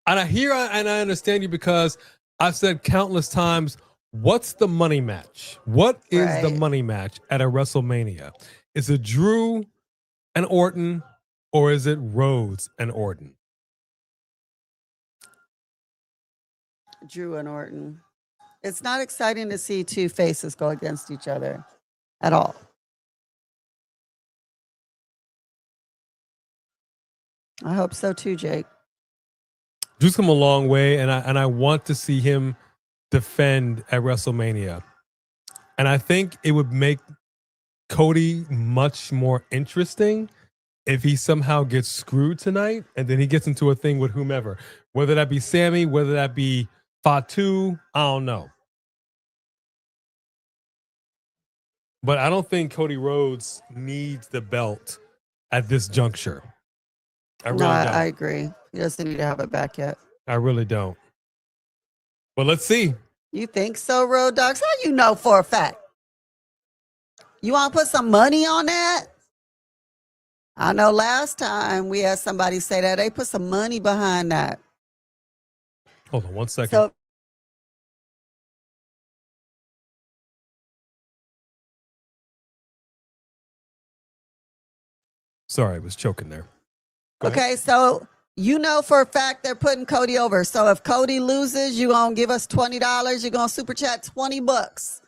And I hear and I understand you because I've said countless times, what's the money match? What is the money match at a WrestleMania? Is it Drew and Orton, or is it Rhodes and Orton? Drew and Orton. It's not exciting to see two faces go against each other at all. I hope so too, Jake. Drew's come a long way, and I want to see him defend at WrestleMania. And I think it would make Cody much more interesting if he somehow gets screwed tonight and then he gets into a thing with whomever, whether that be Sammy, whether that be Fatu, I don't know. But I don't think Cody Rhodes needs the belt at this juncture. I really don't. I agree. He doesn't need to have it back yet. I really don't. But let's see. You think so, Road Dogs? How you know for a fact? You want to put some money on that? I know last time we had somebody say that. They put some money behind that. Hold on 1 second. So, sorry, I was choking there. Go ahead. okay, so you know for a fact they're putting Cody over. So if Cody loses, you're going to give us $20. You're going to super chat $20.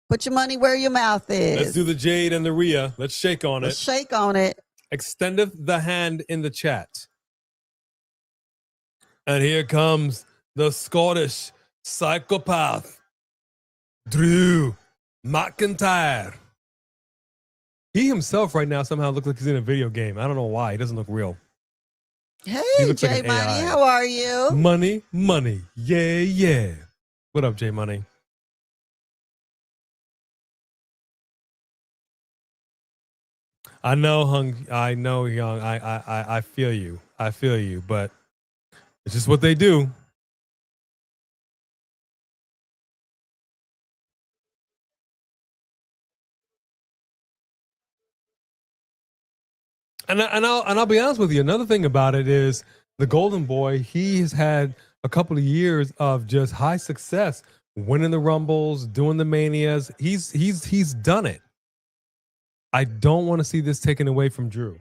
Put your money where your mouth is. Let's do the Jade and the Rhea. Let's shake on Let's it. shake on it. Extendeth the hand in the chat. And here comes the Scottish psychopath, Drew McIntyre. He himself right now somehow looks like he's in a video game. I don't know why. He doesn't look real. Hey, looks like J an Money, AI. how are you? Money, money. Yeah, yeah. What up, J Money? I know, Young. I feel you. I feel you, but it's just what they do. And I'll be honest with you. Another thing about it is the Golden Boy. He has had a couple of years of just high success, winning the Rumbles, doing the Manias. He's done it. I don't want to see this taken away from Drew.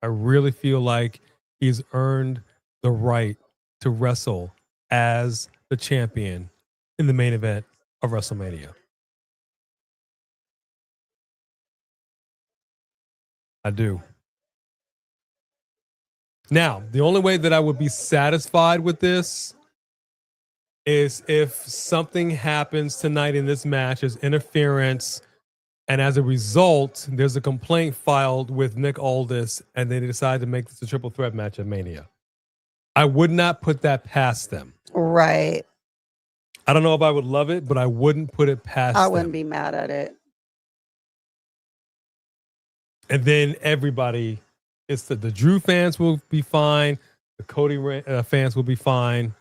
I really feel like he's earned the right to wrestle as the champion in the main event of WrestleMania. I do. Now, the only way that I would be satisfied with this is if something happens tonight in this match, there's interference, and as a result, there's a complaint filed with Nick Aldis, and they decide to make this a triple threat match at Mania. I would not put that past them. Right. I don't know if I would love it, but I wouldn't put it past them. I wouldn't be mad at it. And then everybody, it's the Drew fans will be fine. The Cody fans will be fine.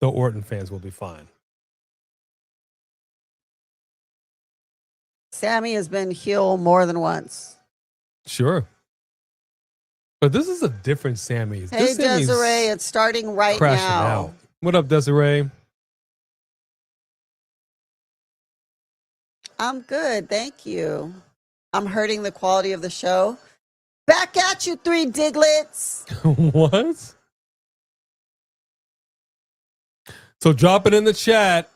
The Orton fans will be fine. Sammy has been heel more than once. Sure. But this is a different Sammy. Hey, Desiree, it's starting right now. Out. What up, Desiree? I'm good. Thank you. I'm hurting the quality of the show. Back at you, 3 Diglets. What? So drop it in the chat.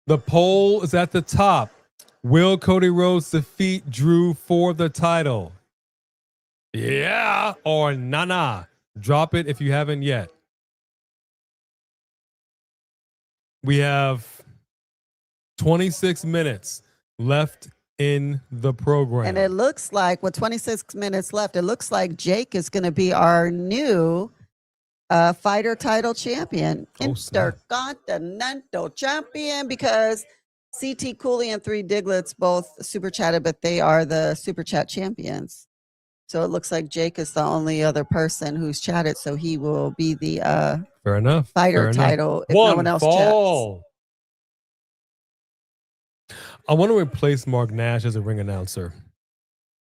The poll is at the top. Will Cody Rhodes defeat Drew for the title? Yeah or nah? Drop it if you haven't yet. We have 26 minutes left in the program. And it looks like, with 26 minutes left, it looks like Jake is going to be our new fighter title champion. Intercontinental champion, because CT Cooley and 3 Diglets both super chatted, but they are the super chat champions. So it looks like Jake is the only other person who's chatted, so he will be the fair enough fighter title if no one else chats. I want to replace Mark Nash as a ring announcer.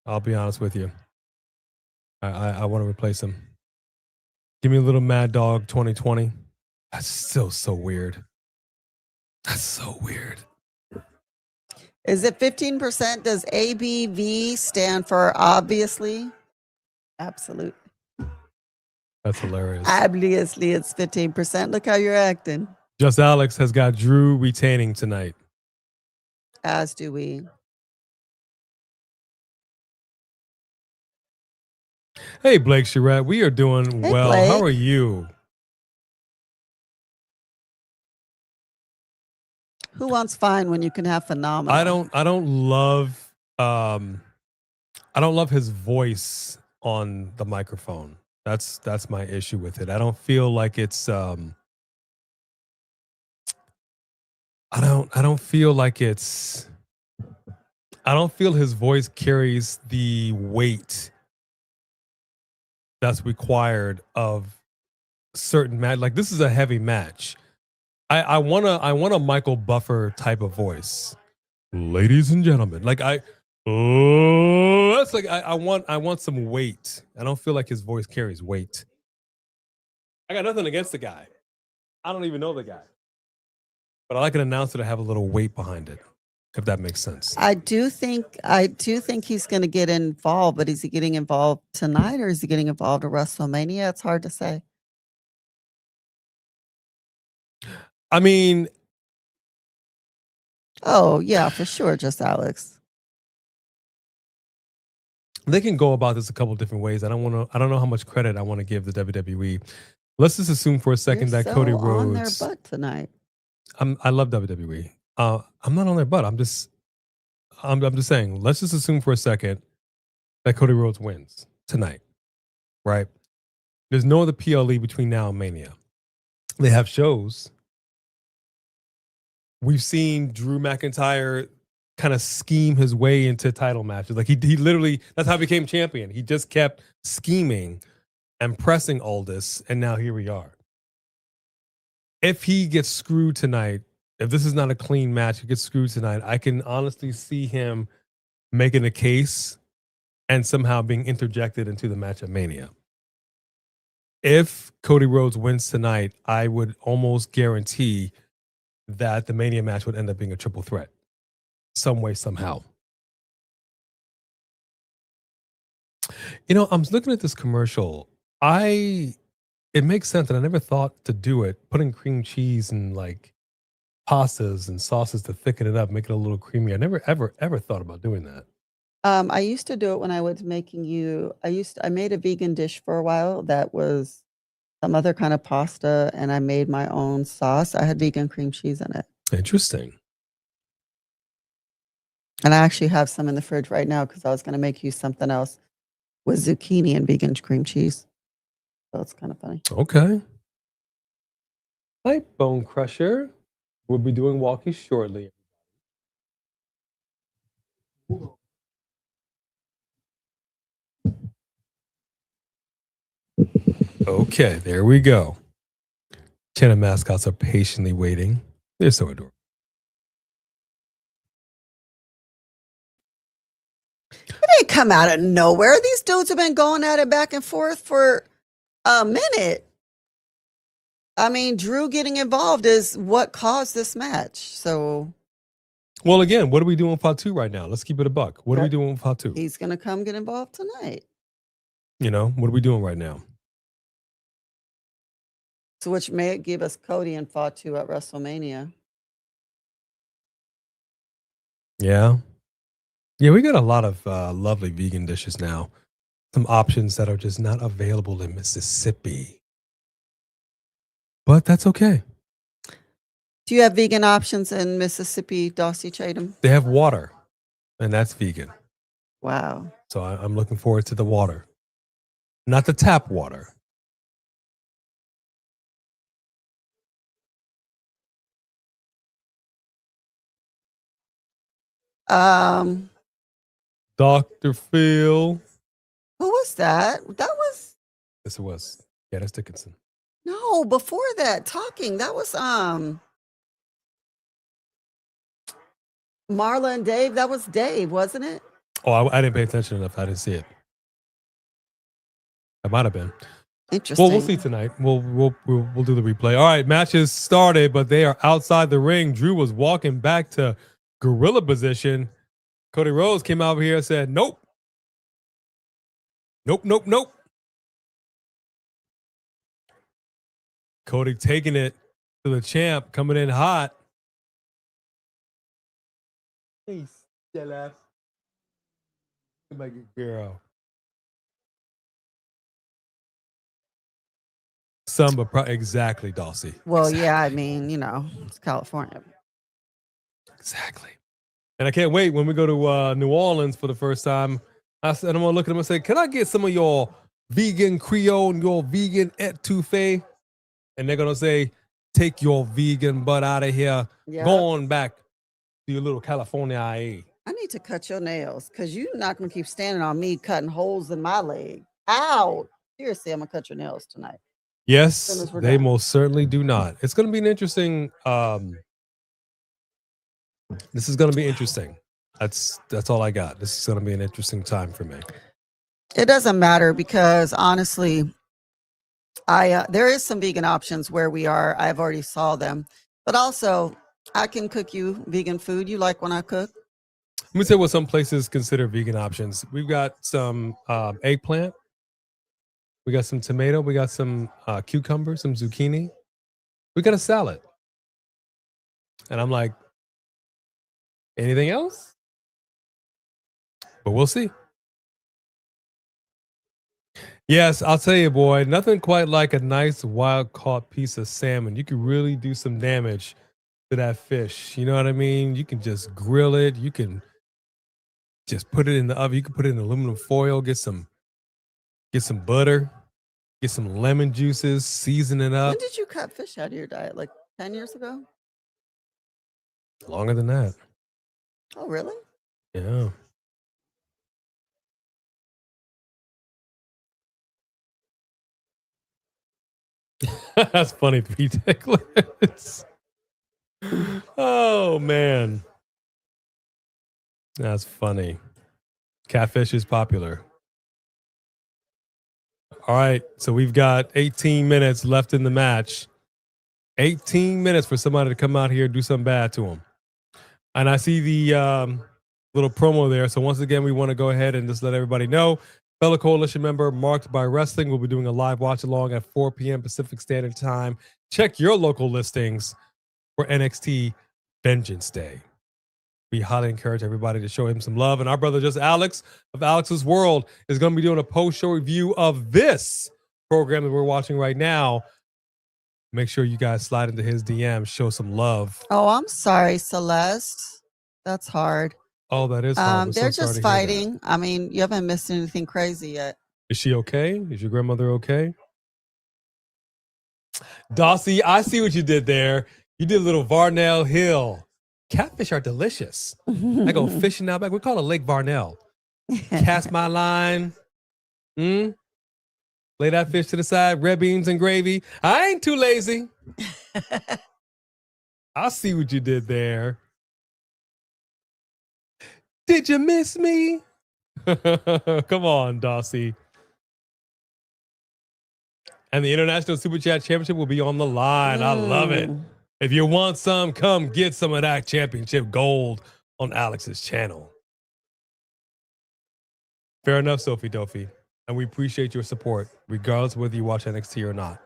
I'll be honest with you. I want to replace him. Give me a little Mad Dog 2020. That's still so weird. That's so weird. Is it 15%? Does ABV stand for obviously? Absolute. That's hilarious. Obviously, it's 15%. Look how you're acting. Just Alex has got Drew retaining tonight. As do we. Hey, Blake Charette, we are doing well. Blake. How are you? Who wants fine when you can have phenomenal? I don't love his voice on the microphone. That's my issue with it. I don't feel like it's I don't feel his voice carries the weight that's required of certain match. Like, this is a heavy match. I want a Michael Buffer type of voice. Ladies and gentlemen, like I want some weight. I don't feel like his voice carries weight. I got nothing against the guy. I don't even know the guy. But I like an announcer to have a little weight behind it, if that makes sense. I do think he's going to get involved, but is he getting involved tonight or is he getting involved at WrestleMania? It's hard to say. I mean, oh yeah, for sure, just Alex. They can go about this a couple different ways. I don't know how much credit I want to give the WWE. Let's just assume for a second that Cody Rhodes on their butt tonight. I love WWE. I'm not on their butt. I'm just saying, let's just assume for a second that Cody Rhodes wins tonight, right? There's no other PLE between now and Mania. They have shows. We've seen Drew McIntyre kind of scheme his way into title matches. Like he literally, that's how he became champion. He just kept scheming and pressing all this, and now here we are. If he gets screwed tonight, if this is not a clean match, he gets screwed tonight, I can honestly see him making a case and somehow being interjected into the match at Mania. If Cody Rhodes wins tonight, I would almost guarantee that the Mania match would end up being a triple threat some way, somehow. You know, I'm looking at this commercial. It makes sense, and I never thought to do it, putting cream cheese and like pastas and sauces to thicken it up, make it a little creamy. I never, ever thought about doing that. I used to do it when I was making I made a vegan dish for a while that was some other kind of pasta, and I made my own sauce. I had vegan cream cheese in it. Interesting. And I actually have some in the fridge right now because I was going to make you something else with zucchini and vegan cream cheese. So it's kind of funny. Okay. Hi, Bone Crusher. We'll be doing walkies shortly. Okay, there we go. Channel mascots are patiently waiting. They're so adorable. It didn't come out of nowhere. These dudes have been going at it back and forth for a minute. I mean, Drew getting involved is what caused this match. So, well, again, what are we doing with Fatu right now? Let's keep it a buck. What are we doing with Fatu? He's going to come get involved tonight. You know, what are we doing right now? So, which may give us Cody and Fatu at WrestleMania. Yeah. Yeah, we got a lot of lovely vegan dishes now. Some options that are just not available in Mississippi. But that's okay. Do you have vegan options in Mississippi, Dawsey Chatham? They have water, and that's vegan. Wow. So I'm looking forward to the water. Not the tap water. Dr. Phil. Who was that? That was Yes, it was. Janice Dickinson. no, before that, talking. That was Marla and Dave. That was Dave, wasn't it? Oh, I didn't pay attention enough. I didn't see it. It might have been. Interesting. Well, we'll see tonight. We'll do the replay. All right, matches started, but they are outside the ring. Drew was walking back to gorilla position. Cody Rhodes came out here and said, "Nope, nope, nope, nope." Cody taking it to the champ, coming in hot. Hey, Stella. My good girl. Exactly, Dawsey. Well, exactly. yeah, I mean, you know, it's California. Exactly. And I can't wait when we go to New Orleans for the first time. I'm going to look at them and say, can I get some of your vegan Creole and your vegan etouffee? And they're going to say, take your vegan butt out of here. Yeah. Go on back to your little California IA. I need to cut your nails because you're not going to keep standing on me cutting holes in my leg. Ow. Seriously, I'm going to cut your nails tonight. Yes, they most certainly do not. It's going to be an interesting. This is going to be interesting. That's all I got. This is going to be an interesting time for me. It doesn't matter because honestly, there is some vegan options where we are. I've already saw them, but also I can cook you vegan food. You like when I cook? Let me say what some places consider vegan options. We've got some eggplant. We got some tomato. We got some cucumber, some zucchini. We got a salad. And I'm like, anything else? But we'll see. Yes, I'll tell you, boy, nothing quite like a nice wild caught piece of salmon. You can really do some damage to that fish. You know what I mean? You can just grill it. You can just put it in the oven. You can put it in aluminum foil, get some butter, get some lemon juices, season it up. When did you cut fish out of your diet? Like 10 years ago? Longer than that. Oh, really? Yeah. That's funny, Pete. Oh, man. That's funny. Catfish is popular. All right, so we've got 18 minutes left in the match. 18 minutes for somebody to come out here and do something bad to them. And I see the little promo there. So once again, we want to go ahead and just let everybody know. Fellow Coalition member Marked by Wrestling will be doing a live watch along at 4 p.m. Pacific Standard Time. Check your local listings for NXT Vengeance Day. We highly encourage everybody to show him some love. And our brother, just Alex of Alex's World, is going to be doing a post-show review of this program that we're watching right now. Make sure you guys slide into his DM, show some love. Oh, I'm sorry, Celeste. That's hard. Oh, that is hard. They're just fighting. I mean, you haven't missed anything crazy yet. Is she okay? Is your grandmother okay? Dawsey, I see what you did there. You did a little Varnell Hill. Catfish are delicious. I go fishing out back. We call it Lake Varnell. Cast my line. Lay that fish to the side, red beans and gravy. I ain't too lazy. I see what you did there. Did you miss me? Come on, Dossie. And the International Super Chat Championship will be on the line. I love it. If you want some, come get some of that championship gold on Alex's channel. Fair enough, Sophie Dophie. And we appreciate your support, regardless of whether you watch NXT or not.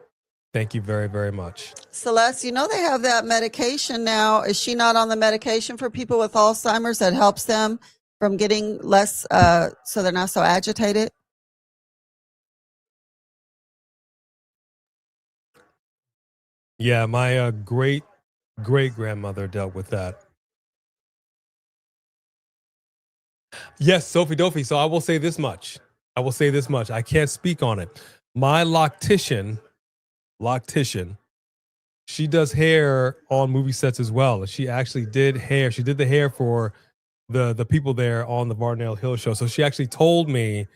Thank you very, very much. Celeste, you know they have that medication now. Is she not on the medication for people with Alzheimer's that helps them from getting less, so they're not so agitated? Yeah, my great-great-grandmother dealt with that. Yes, Sophie Dophie. So I will say this much. I can't speak on it. My loctician, she does hair on movie sets as well. She actually did hair. She did the hair for the people there on the Varnell Hill show. So she actually told me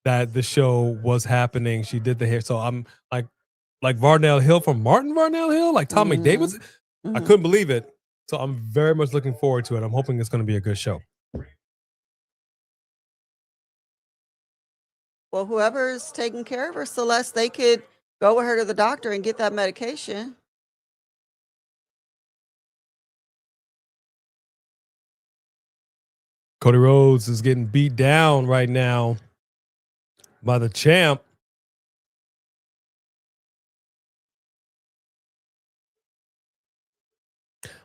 that the show was happening. She did the hair. So I'm like Varnell Hill from Martin Varnell Hill, like Tom McDavid. I couldn't believe it. So I'm very much looking forward to it. I'm hoping it's going to be a good show. Well, whoever's taking care of her, Celeste, they could go with her to the doctor and get that medication. Cody Rhodes is getting beat down right now by the champ.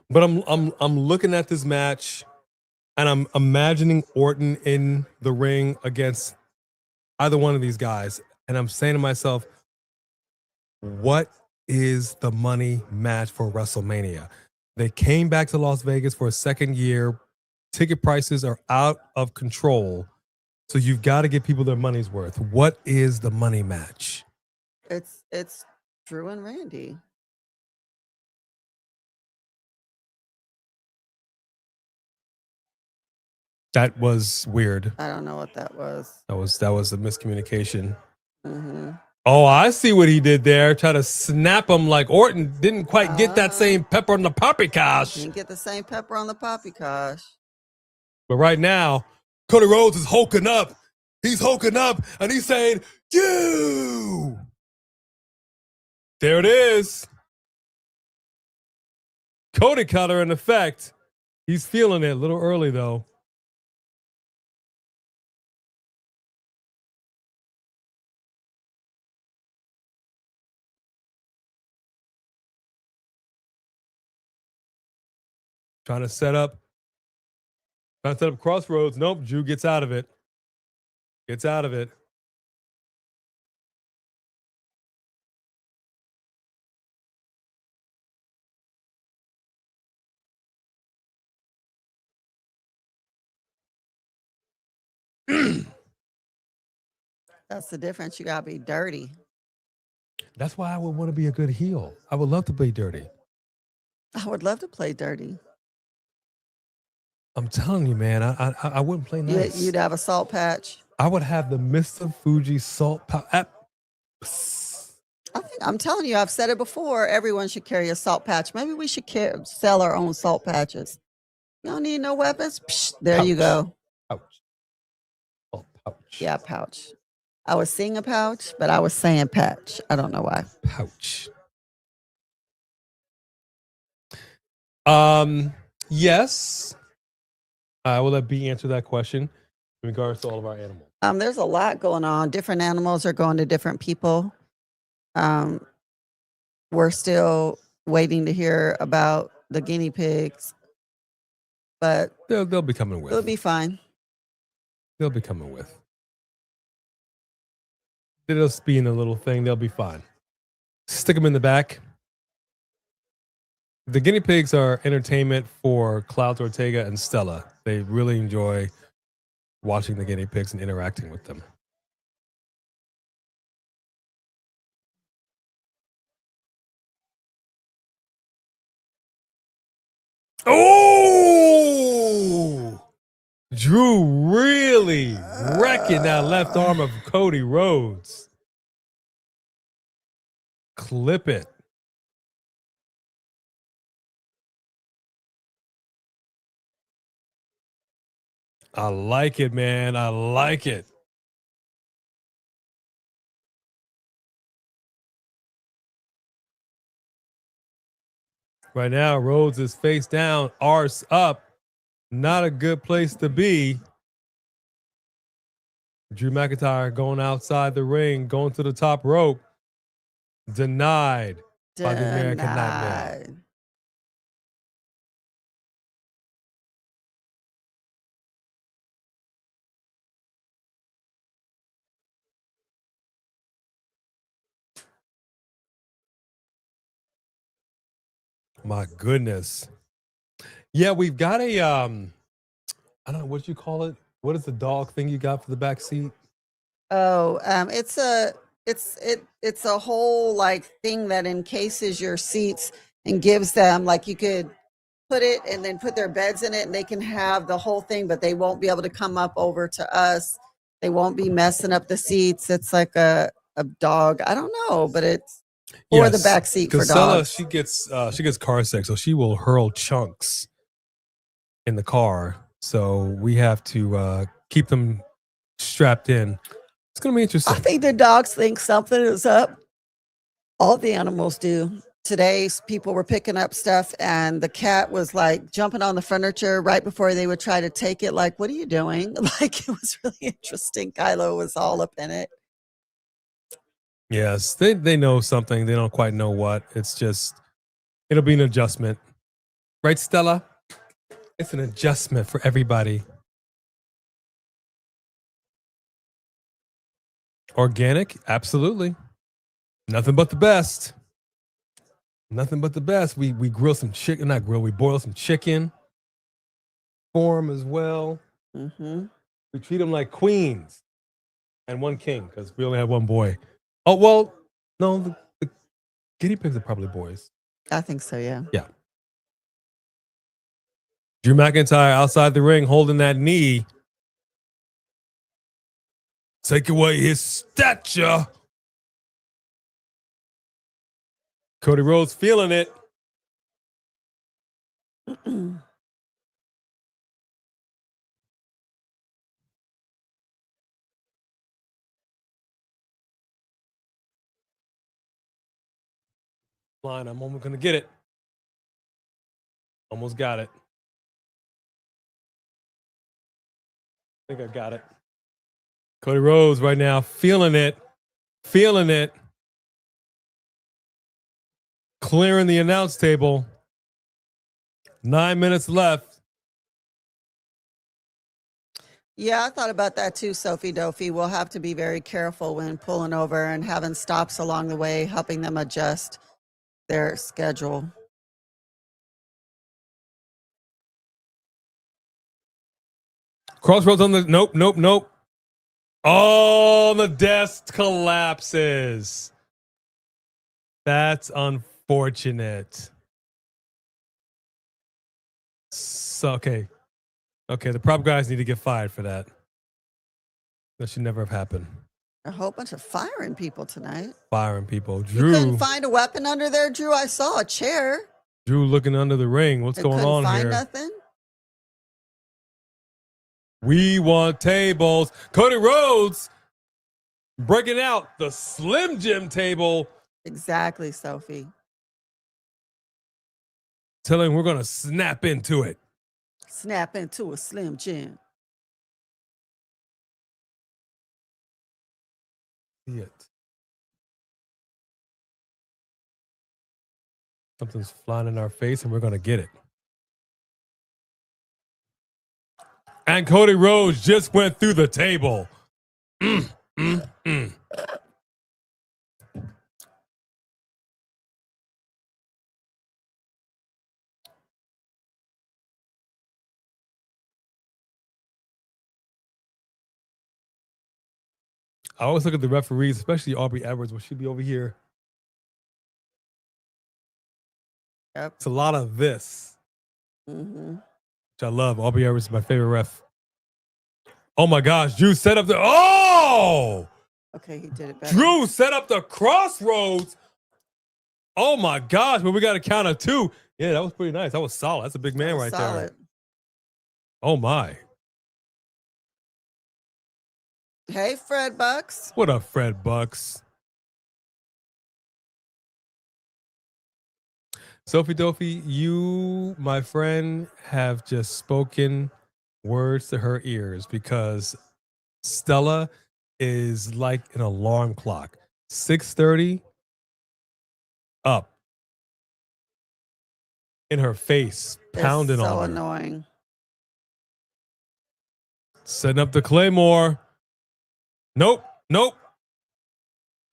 But I'm looking at this match and I'm imagining Orton in the ring against either one of these guys. And I'm saying to myself, what is the money match for WrestleMania? They came back to Las Vegas for a second year. Ticket prices are out of control. So you've got to give people their money's worth. What is the money match? It's Drew and Randy. That was weird. I don't know what that was. That was a miscommunication. Mm-hmm. Oh, I see what he did there. Try to snap him like Orton didn't quite get that same pepper on the poppycock. Didn't get the same pepper on the poppycock. But right now, Cody Rhodes is hulking up. He's hulking up and he's saying, "You." There it is. Cody cutter in effect. He's feeling it a little early though. Trying to set up crossroads. Nope, Drew gets out of it. Gets out of it. That's the difference. You gotta be dirty. That's why I would want to be a good heel. I would love to play dirty. I would love to play dirty. I'm telling you, man, I wouldn't play nice. You'd have a salt patch. I would have the Mr. Fuji salt pouch. I'm telling you, I've said it before. Everyone should carry a salt patch. Maybe we should sell our own salt patches. You don't need no weapons. Psh, there pouch. You go. Pouch. Oh, pouch. Yeah, pouch. I was seeing a pouch, but I was saying patch. I don't know why. Pouch. Yes. I will let B answer that question in regards to all of our animals. There's a lot going on. Different animals are going to different people. We're still waiting to hear about the guinea pigs, but they'll be coming with. It'll be fine. They'll be coming with. They'll just be in a little thing. They'll be fine. Stick them in the back. The guinea pigs are entertainment for Cloud Ortega and Stella. They really enjoy watching the guinea pigs and interacting with them. Oh! Drew really wrecking that left arm of Cody Rhodes. clip it. I like it, man. I like it. Right now, Rhodes is face down, arse up. Not a good place to be. Drew McIntyre going outside the ring, going to the top rope. Denied by the American Nightmare. My goodness. Yeah, we've got a I don't know what you call it. What is the dog thing you got for the back seat? Oh, it's a whole like thing that encases your seats and gives them, like, you could put it and then put their beds in it and they can have the whole thing, but they won't be able to come up over to us. They won't be messing up the seats. It's like a dog. I don't know, but it's for the back seat for dogs. She gets car sick, so she will hurl chunks in the car. So we have to keep them strapped in. It's gonna be interesting. I think the dogs think something is up. All the animals do. Today, people were picking up stuff and the cat was like jumping on the furniture right before they would try to take it. Like, what are you doing? Like, it was really interesting. Kylo was all up in it. Yes, they know something. They don't quite know what. It's just, it'll be an adjustment. Right, Stella? It's an adjustment for everybody. Organic? Absolutely. Nothing but the best. Nothing but the best. We grill some chicken, not grill, we boil some chicken for them as well. Mm-hmm. We treat them like queens and one king because we only have one boy. Oh, well, no, the guinea pigs are probably boys. I think so, yeah. Yeah. Drew McIntyre outside the ring holding that knee. Take away his stature. Cody Rhodes feeling it. Line, I'm almost going to get it. Almost got it. I think I got it. Cody Rhodes right now feeling it. Feeling it. Clearing the announce table. 9 minutes left. Yeah, I thought about that too, Sophie Dophie. We'll have to be very careful when pulling over and having stops along the way, helping them adjust their schedule. Crossroads on the nope. Oh, the desk collapses. That's unfortunate. So, okay, the prop guys need to get fired for that. That should never have happened. A whole bunch of firing people tonight. Firing people. Drew. You couldn't find a weapon under there, Drew? I saw a chair. Drew looking under the ring. What's going on here? Couldn't find nothing? We want tables. Cody Rhodes breaking out the Slim Jim table. Exactly, Sophie. Telling him we're going to snap into it. Snap into a Slim Jim. See it. Something's flying in our face and we're going to get it. And Cody Rhodes just went through the table. I always look at the referees, especially Aubrey Edwards. Will she be over here? Yep. It's a lot of this. Mm-hmm. Which I love. Aubrey Edwards is my favorite ref. Oh my gosh, Drew set up the oh! Okay, he did it better. Drew set up the crossroads. Oh my gosh, but we got a count of 2. Yeah, that was pretty nice. That was solid. That's a big man right solid. there. Oh my. Hey, Fred Bucks. What up, Fred Bucks? Sophie Dophie, you, my friend, have just spoken words to her ears because Stella is like an alarm clock. 6:30 up in her face, pounding it's so on her. Annoying. Setting up the Claymore. Nope.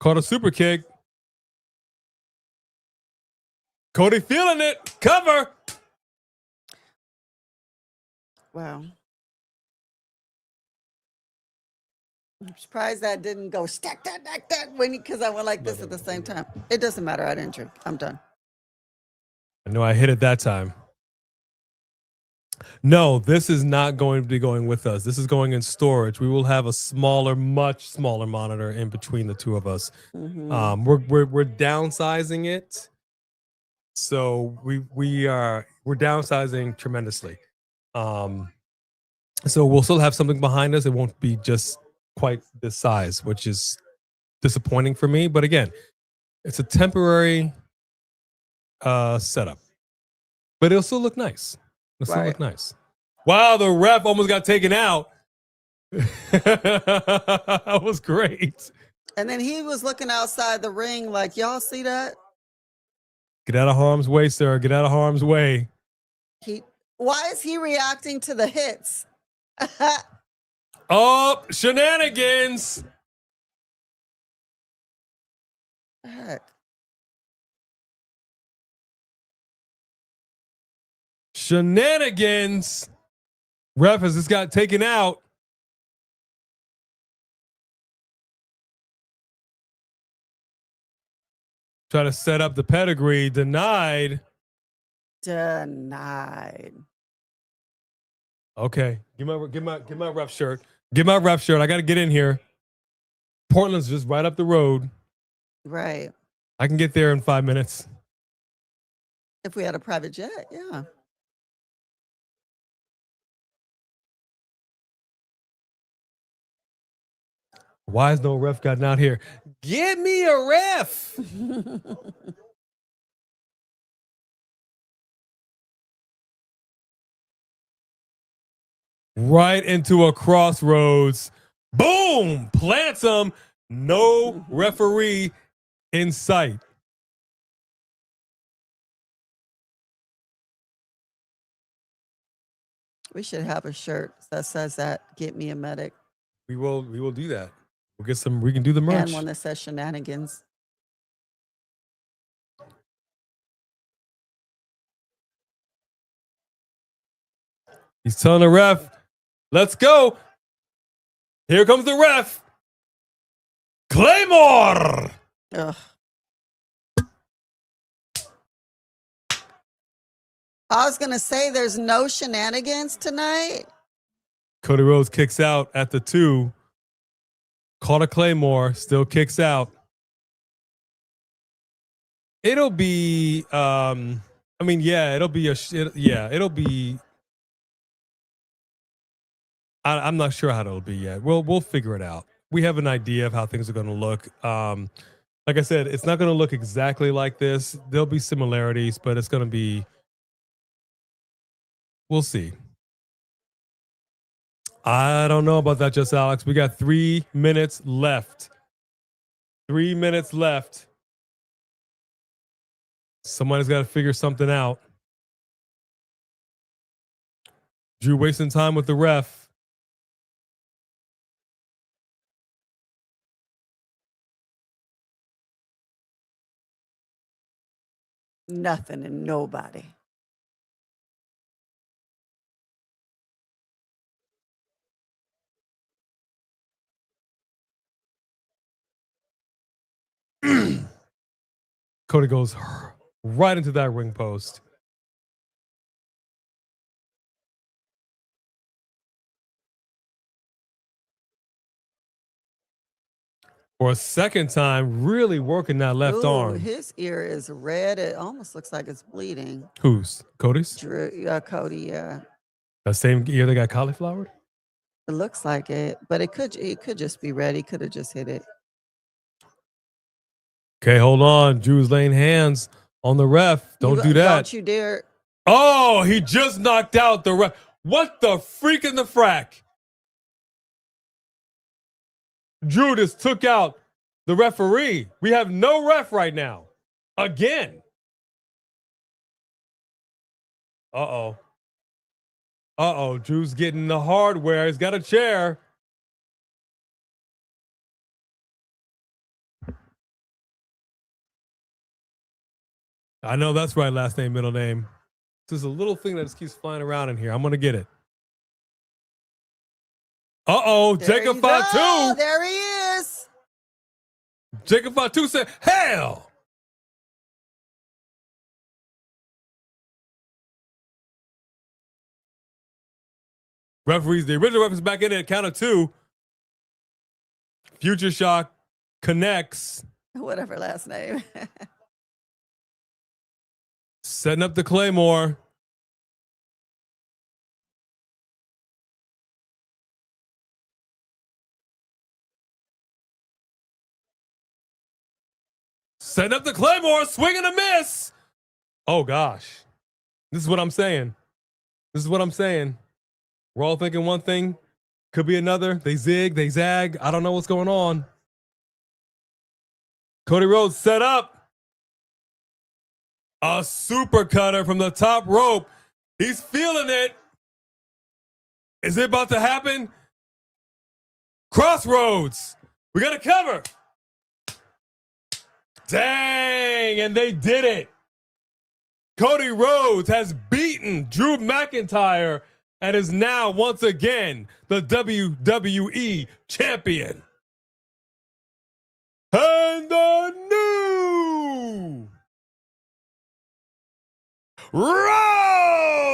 Caught a super kick. Cody feeling it. Cover. Wow. I'm surprised that didn't go stack that because I went like this at the same time. It doesn't matter. I didn't drink. I'm done. I know I hit it that time. No, this is not going to be going with us. This is going in storage. We will have a smaller, much smaller monitor in between the two of us. Mm-hmm. We're downsizing it. So we're downsizing tremendously. So we'll still have something behind us. It won't be just quite this size, which is disappointing for me. But again, it's a temporary setup. But it'll still look nice. It'll still look nice. Wow, the ref almost got taken out. That was great. And then he was looking outside the ring like, y'all see that? Get out of harm's way, sir. Get out of harm's way. Why is he reacting to the hits? Oh, shenanigans. Heck. Shenanigans. Ref has just got taken out. Try to set up the pedigree. Denied. Okay. Give my ref shirt. Give my ref shirt. I got to get in here. Portland's just right up the road. Right. I can get there in 5 minutes. If we had a private jet, yeah. Why is no ref gotten out here? Get me a ref. Right into a crossroads. Boom! Plants him. No referee in sight. We should have a shirt that says that. Get me a medic. We will do that. We'll get some. We can do the merch. And one that says shenanigans. He's telling the ref, let's go. Here comes the ref. Claymore. Ugh. I was going to say there's no shenanigans tonight. Cody Rhodes kicks out at the 2. Caught a Claymore, still kicks out. It'll be, it'll be I'm not sure how it'll be yet. We'll figure it out. We have an idea of how things are going to look. Like I said, it's not going to look exactly like this. There'll be similarities, but it's going to be, we'll see. I don't know about that, just Alex. We got 3 minutes left. 3 minutes left. Somebody's got to figure something out. Drew wasting time with the ref. Nothing and nobody. Cody goes right into that ring post. for a second time, really working that left arm. His ear is red. It almost looks like it's bleeding. Who's? Cody's? Cody, yeah. That same ear that got cauliflowered? It looks like it, but it could just be red. He could have just hit it. Okay, hold on. Drew's laying hands on the ref. Don't do that. Don't you dare. Oh, he just knocked out the ref. What the freak in the frack? Drew just took out the referee. We have no ref right now. Again. Uh-oh. Uh-oh. Drew's getting the hardware. He's got a chair. I know that's right. Last name, middle name. This is a little thing that just keeps flying around in here. I'm going to get it. Uh-oh. Jacob Fatu. There he is. Jacob Fatu said, hell. Referees, the original referees back in at count of 2. Future Shock connects. Whatever last name. Setting up the Claymore. Setting up the Claymore, swing and a miss. Oh, gosh. This is what I'm saying. This is what I'm saying. We're all thinking one thing. Could be another. They zig, they zag. I don't know what's going on. Cody Rhodes set up. A super cutter from the top rope. He's feeling it. Is it about to happen? Crossroads. We got to cover. Dang, and they did it. Cody Rhodes has beaten Drew McIntyre and is now once again the WWE Champion. And the new Rhodes.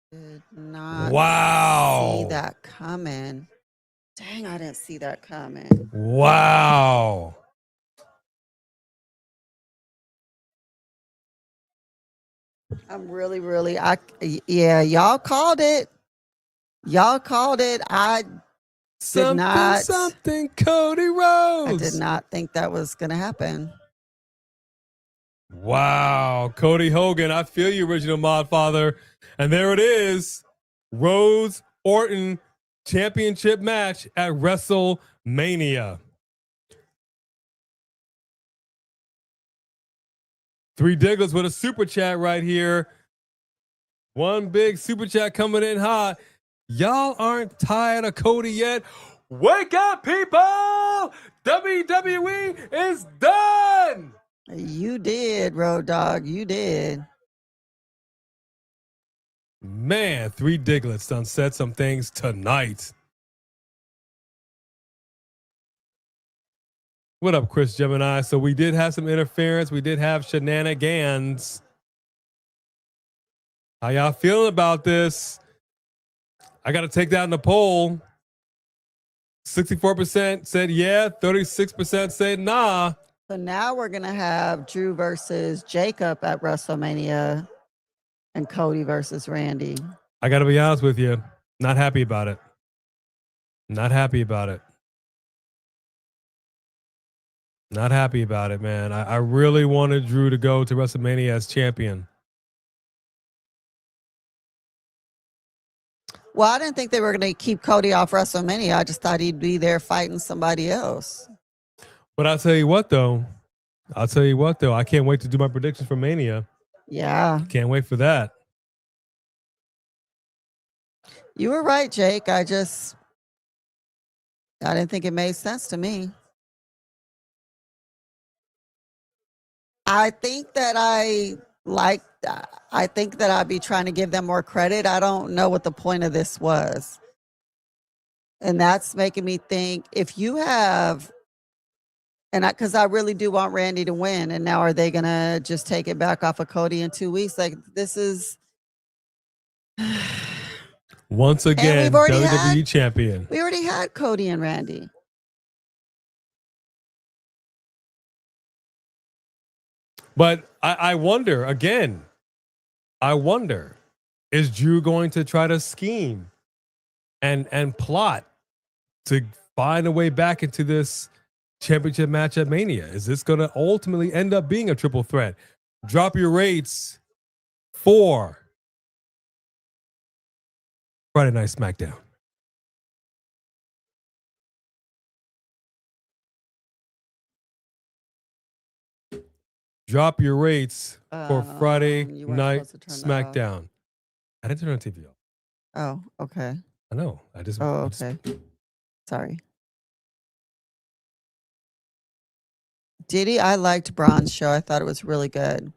Did not see that coming. Dang, I didn't see that coming. Wow. I'm really, yeah, y'all called it. Y'all called it. I did not. Something, Cody Rhodes. I did not think that was going to happen. Wow. Cody Hogan, I feel you, original mod father. And there it is. Rhodes Orton championship match at WrestleMania. 3 Digglers with a super chat right here. One big super chat coming in hot. Y'all aren't tired of Cody yet? Wake up, people! WWE is done! You did, Road Dogg. You did. Man, 3 Diglets done said some things tonight. What up, Chris Gemini? So we did have some interference. We did have shenanigans. How y'all feeling about this? I got to take that in the poll. 64% said yeah. 36% said nah. So now we're going to have Drew versus Jacob at WrestleMania and Cody versus Randy. I got to be honest with you. Not happy about it. Not happy about it. Not happy about it, man. I really wanted Drew to go to WrestleMania as champion. Well, I didn't think they were going to keep Cody off WrestleMania. I just thought he'd be there fighting somebody else. But I'll tell you what, though. I can't wait to do my predictions for Mania. Yeah. Can't wait for that. You were right, Jake. I didn't think it made sense to me. I think that I'd be trying to give them more credit. I don't know what the point of this was. And that's making me think if you have, because I really do want Randy to win. And now are they going to just take it back off of Cody in 2 weeks? Like this is. Once again, WWE champion. We already had Cody and Randy. But I wonder, again, is Drew going to try to scheme and plot to find a way back into this championship match at Mania? Is this going to ultimately end up being a triple threat? Drop your rates for Friday Night Smackdown. Drop your rates for Friday Night Smackdown. I didn't turn the TV off. Oh, okay. I know. Okay. Sorry. Diddy, I liked Braun's show. I thought it was really good.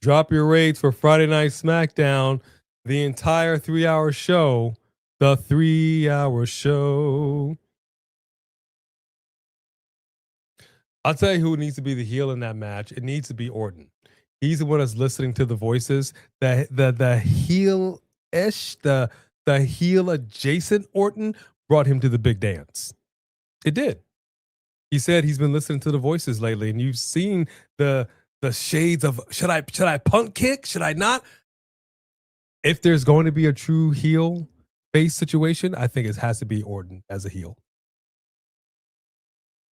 Drop your rates for Friday Night Smackdown. The entire 3-hour show. The 3-hour show. I'll tell you who needs to be the heel in that match. It needs to be Orton. He's the one that's listening to the voices. The heel-ish, the heel adjacent Orton brought him to the big dance. It did. He said he's been listening to the voices lately, and you've seen the shades of should I punt kick? Should I not? If there's going to be a true heel face situation, I think it has to be Orton as a heel.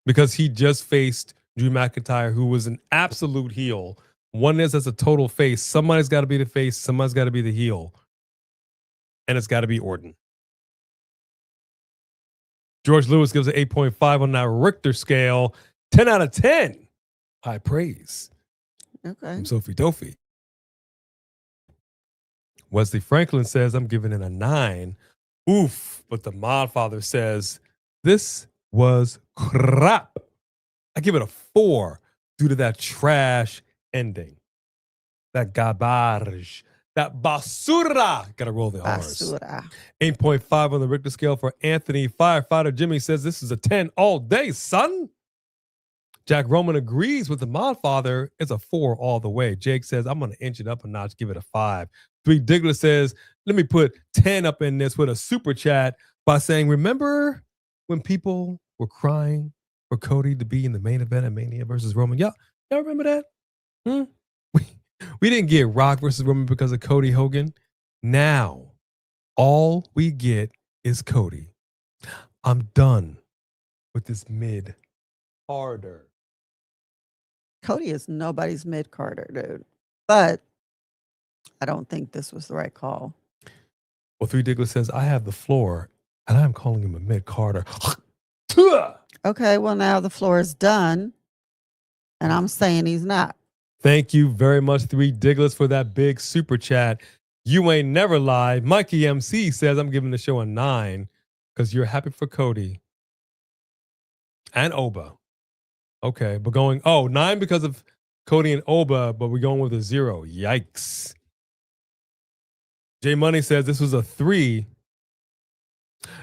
Because he just faced Drew McIntyre, who was an absolute heel. One is as a total face. Somebody's got to be the face. Somebody's got to be the heel. And it's got to be Orton. George Lewis gives it 8.5 on that Richter scale. 10 out of 10. High praise. Okay. From Sophie Dophie. Wesley Franklin says, I'm giving it a 9. Oof. But the Modfather says, this was crap. I give it a 4 due to that trash ending. That garbage. That basura. Gotta roll the R's. Basura. 8.5 on the Richter scale for Anthony. Firefighter Jimmy says this is a 10 all day, son. Jack Roman agrees with the Modfather. It's a 4 all the way. Jake says, I'm going to inch it up a notch, give it a 5. 3 Diggler says, let me put 10 up in this with a super chat by saying, remember when people were crying for Cody to be in the main event at Mania versus Roman? Y'all remember that? We didn't get Rock versus Roman because of Cody Hogan. Now, all we get is Cody. I'm done with this mid-carder. Cody is nobody's mid-carder, dude. But I don't think this was the right call. Well, 3 Diggler says, I have the floor, and I'm calling him a mid-carder. Okay, well, now the floor is done, and I'm saying he's not. Thank you very much, 3 Digglers, for that big super chat. You ain't never lied. Mikey MC says, I'm giving the show a 9 because you're happy for Cody and Oba. Okay, but 9 because of Cody and Oba, but we're going with a 0. Yikes. J Money says this was a 3.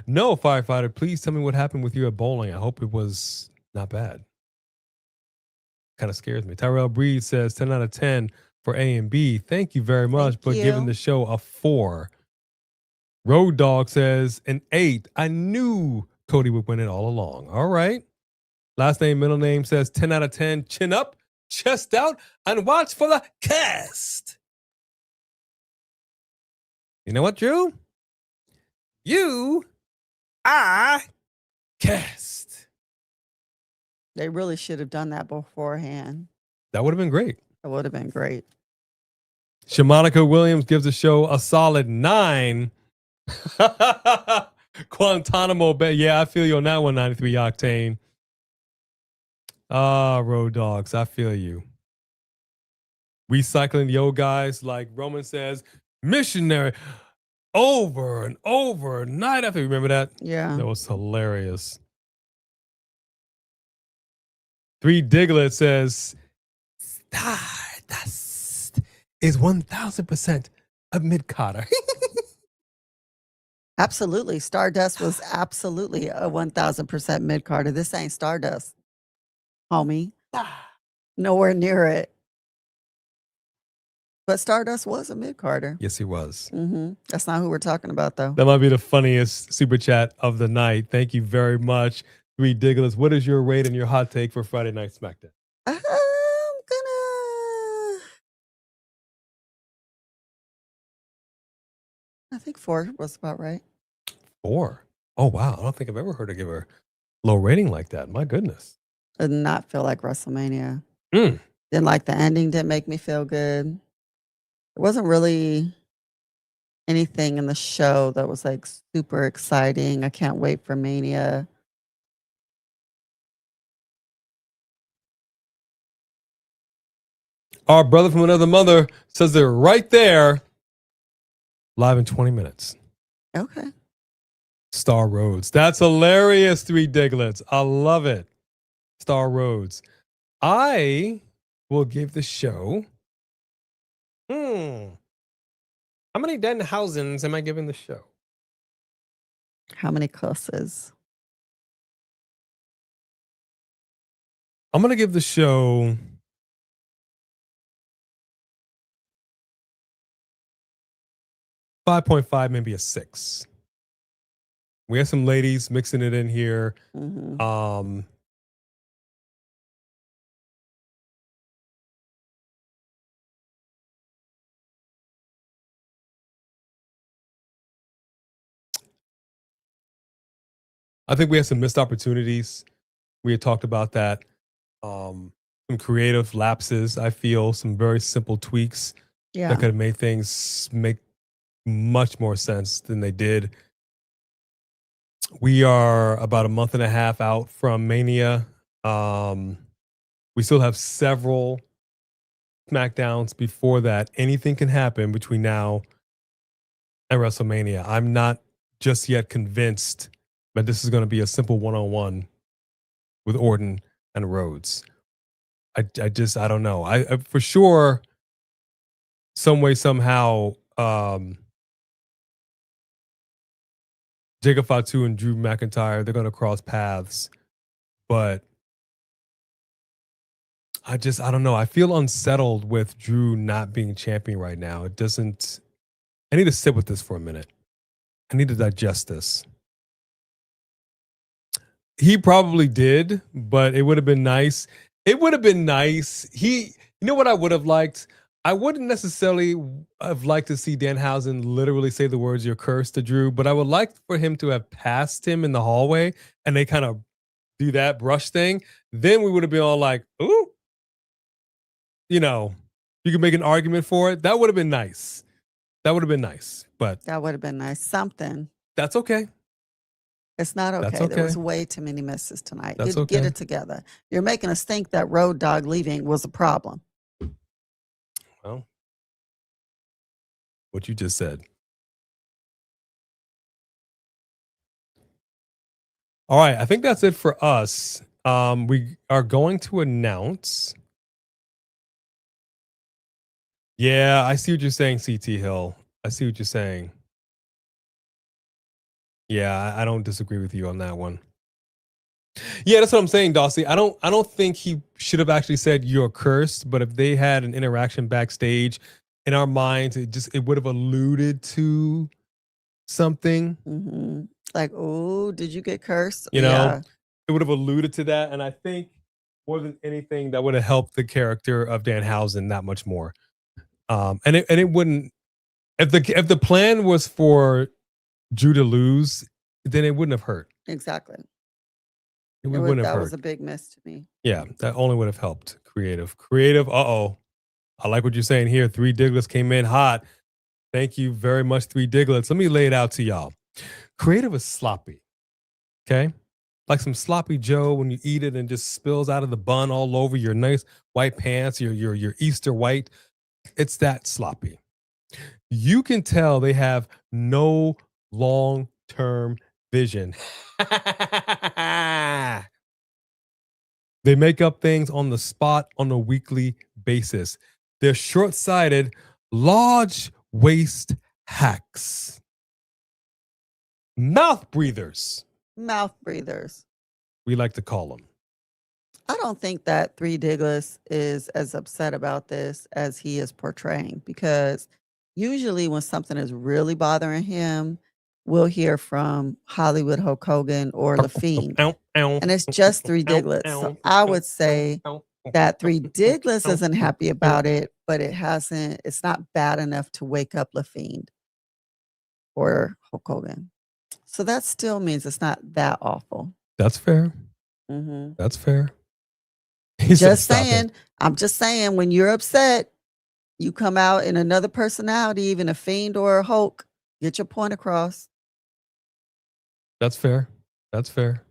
No, Firefighter, please tell me what happened with you at bowling. I hope it was not bad. Kind of scares me. Tyrell Breed says 10 out of 10 for A and B. Thank you very much, but giving the show a 4. Road Dog says an 8. I knew Cody would win it all along. All right. Last name, middle name says 10 out of 10. Chin up, chest out, and watch for the cast. You know what, Drew? You are cast. They really should have done that beforehand. That would have been great. That would have been great. Shamanica Williams gives the show a solid 9. Guantanamo Bay. Yeah, I feel you on that one, 93 Octane. Road Dogs, I feel you. Recycling the old guys, like Roman says, missionary over and over, night after. Remember that? Yeah. That was hilarious. 3 Diglett says, Stardust is 1,000% a mid-carder. Absolutely. Stardust was absolutely a 1,000% mid-carder. This ain't Stardust, homie. Nowhere near it. But Stardust was a mid-carder. Yes, he was. That's not who we're talking about, though. That might be the funniest super chat of the night. Thank you very much. 3 Diglets, what is your rate and your hot take for Friday Night Smackdown? I think 4 was about right. 4. Oh, wow. I don't think I've ever heard her give her low rating like that. My goodness. Did not feel like WrestleMania. Mm. Didn't like the ending. Didn't make me feel good. It wasn't really anything in the show that was like super exciting. I can't wait for Mania. Our brother from another mother says they're right there, live in 20 minutes. Okay. Star Rhodes. That's hilarious, 3 Diglets. I love it. Star Rhodes. I will give the show. How many Denhausens am I giving the show? How many cusses? I'm going to give the show 5.5, maybe a 6. We have some ladies mixing it in here. Mm-hmm. I think we had some missed opportunities. We had talked about that. Some creative lapses, I feel, some very simple tweaks that could have made things make much more sense than they did. We are about a month and a half out from Mania. We still have several Smackdowns before that. Anything can happen between now and WrestleMania. I'm not just yet convinced that this is going to be a simple one-on-one with Orton and Rhodes. I don't know. I for sure, some way, somehow, Jacob Fatu and Drew McIntyre, they're going to cross paths. But I don't know. I feel unsettled with Drew not being champion right now. It doesn't. I need to sit with this for a minute. I need to digest this. He probably did, but it would have been nice. It would have been nice. You know what I would have liked? I wouldn't necessarily have liked to see Danhausen literally say the words "you're cursed" to Drew, but I would like for him to have passed him in the hallway and they kind of do that brush thing. Then we would have been all like, ooh, you know, you could make an argument for it. That would have been nice. That would have been nice, but That would have been nice. Something. that's okay. It's not okay. That's okay. There was way too many misses tonight. That's Get okay. it together. You're making us think that Road Dogg leaving was a problem. Well, what you just said. All right, I think that's it for us. We are going to announce. Yeah, I see what you're saying, CT Hill. I see what you're saying. Yeah, I don't disagree with you on that one. Yeah, that's what I'm saying, Dawsey. I don't think he should have actually said you're cursed, but if they had an interaction backstage, in our minds, it would have alluded to something. Mm-hmm. Like, oh, did you get cursed? You know, it would have alluded to that, and I think more than anything, that would have helped the character of Danhausen that much more. And it wouldn't, if the plan was for Drew to lose, then it wouldn't have hurt. Exactly. Wouldn't have that hurt. was a big miss to me. Yeah, that only would have helped. Creative. I like what you're saying here. 3 Diglets came in hot. Thank you very much, 3 Diglets. Let me lay it out to y'all. Creative is sloppy. Okay? Like some sloppy Joe when you eat it and just spills out of the bun all over your nice white pants, your Easter white. It's that sloppy. You can tell they have no long-term vision. They make up things on the spot on a weekly basis. They're short-sighted, large waist hacks. Mouth breathers. Mouth breathers. We like to call them. I don't think that 3 Diglets is as upset about this as he is portraying, because usually when something is really bothering him, we'll hear from Hollywood Hulk Hogan or The Fiend. And it's just 3 Diglets. So I would say that 3 Diglets isn't happy about it, but it's not bad enough to wake up The Fiend. or Hulk Hogan. So that still means it's not that awful. That's fair. Mm-hmm. That's fair. Just saying. I'm just saying, when you're upset, you come out in another personality, even a Fiend or a Hulk. Get your point across. That's fair. That's fair.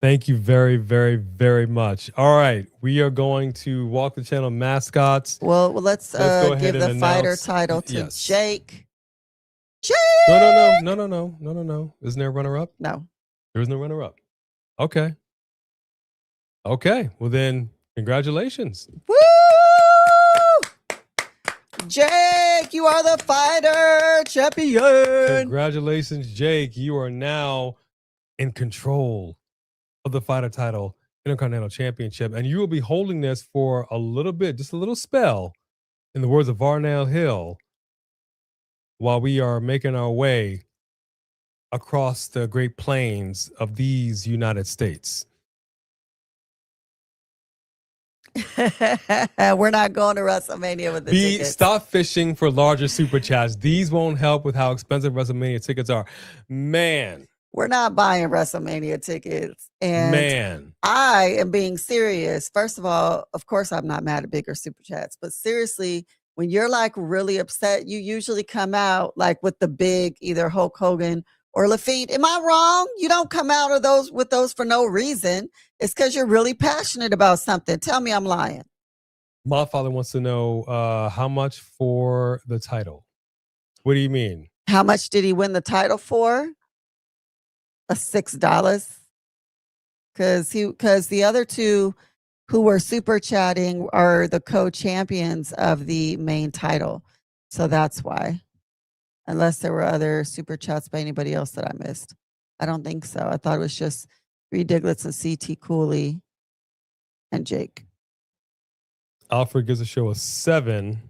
Thank you very, very, very much. All right. We are going to walk the channel mascots. Well, let's go ahead give and the fighter announce- title to yes. Jake. Jake! No. Isn't there a runner-up? No. There is no runner-up. Okay. Okay. Well, then, congratulations. Woo! Jake, you are the fighter champion. Congratulations, Jake. You are now in control of the fighter title, Intercontinental Championship, and you will be holding this for a little bit, just a little spell, in the words of Varnell Hill, while we are making our way across the Great Plains of these United States. We're not going to WrestleMania with the tickets. Stop fishing for larger super chats. These won't help with how expensive WrestleMania tickets are. Man. We're not buying WrestleMania tickets. And man, I am being serious. First of all, of course, I'm not mad at bigger super chats, but seriously, when you're like really upset, you usually come out like with the big either Hulk Hogan or Le Fiend. Am I wrong? You don't come out of those with those for no reason. It's because you're really passionate about something. Tell me I'm lying. My father wants to know how much for the title. What do you mean? How much did he win the title for? $6. Because the other two who were super chatting are the co-champions of the main title. So that's why. Unless there were other super chats by anybody else that I missed. I don't think so. I thought it was just Reed Diglitz and CT Cooley and Jake. Alfred gives the show a 7.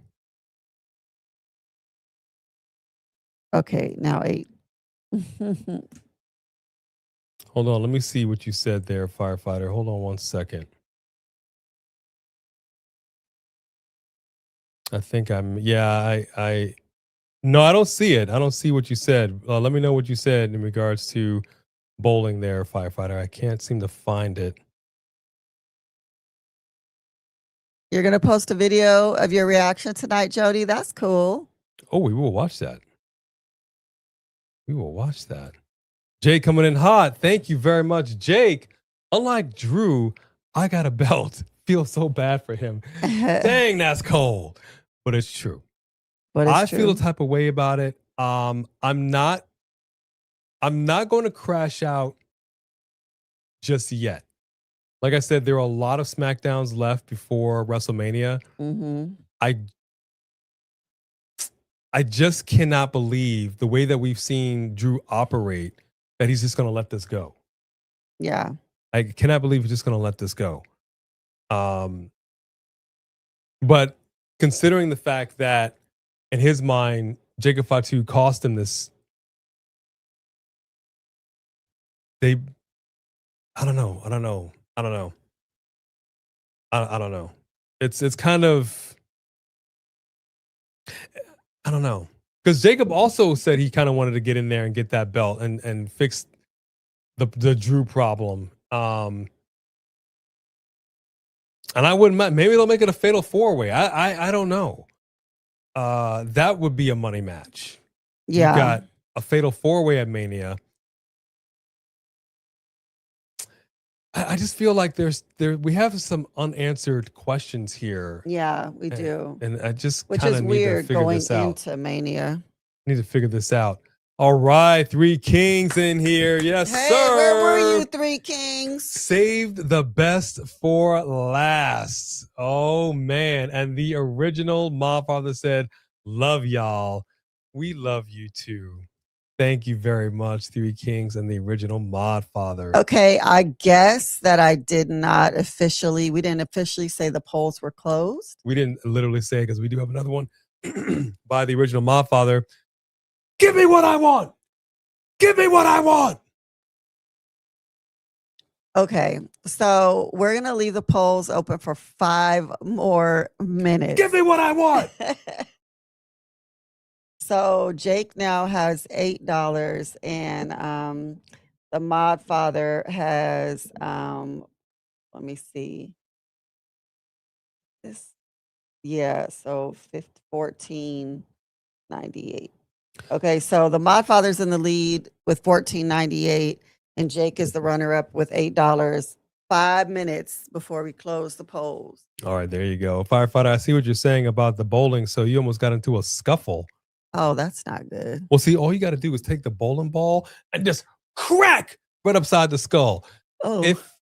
Okay, now 8. Hold on, let me see what you said there, firefighter. Hold on one second. I think no, I don't see it. I don't see what you said. Let me know what you said in regards to bowling there, firefighter. I can't seem to find it. You're going to post a video of your reaction tonight, Jody? That's cool. Oh, we will watch that. We will watch that. Jake coming in hot. Thank you very much, Jake. Unlike Drew, I got a belt. Feel so bad for him. Dang, that's cold. But it's true. But it's I true. feel a type of way about it. I'm not going to crash out just yet. Like I said, there are a lot of Smackdowns left before WrestleMania. Mm-hmm. I just cannot believe the way that we've seen Drew operate, that he's just going to let this go. Yeah. I cannot believe he's just going to let this go. But considering the fact that in his mind, Jacob Fatu cost him this, I don't know. It's kind of, I don't know. Because Jacob also said he kind of wanted to get in there and get that belt and fix the Drew problem. And I wouldn't mind. Maybe they'll make it a fatal 4-way. I don't know. That would be a money match. Yeah. You got a fatal 4-way at Mania. I just feel like we have some unanswered questions here. Yeah, we do. And I just which kind is of need weird to figure going this out. into Mania. Need to figure this out. All right, 3 Kings in here. Yes, hey, sir. Where were you, 3 Kings? Saved the best for last. Oh, man. And the original Mom Father said, love y'all. We love you too. Thank you very much, 3 Kings and the original Mod Father. Okay, I guess that we didn't officially say the polls were closed. We didn't literally say it because we do have another one by the original Mod Father. Give me what I want. Give me what I want. Okay, so we're going to leave the polls open for 5 more minutes. Give me what I want. So Jake now has $8, and the Mod Father has let me see this. Yeah, so 14.98. Okay, so the Mod Father's in the lead with 14.98, and Jake is the runner-up with $8. 5 minutes before we close the polls. All right, there you go. Firefighter, I see what you're saying about the bowling. So you almost got into a scuffle. Oh, that's not good. Well, see, all you got to do is take the bowling ball and just crack right upside the skull. Oh, If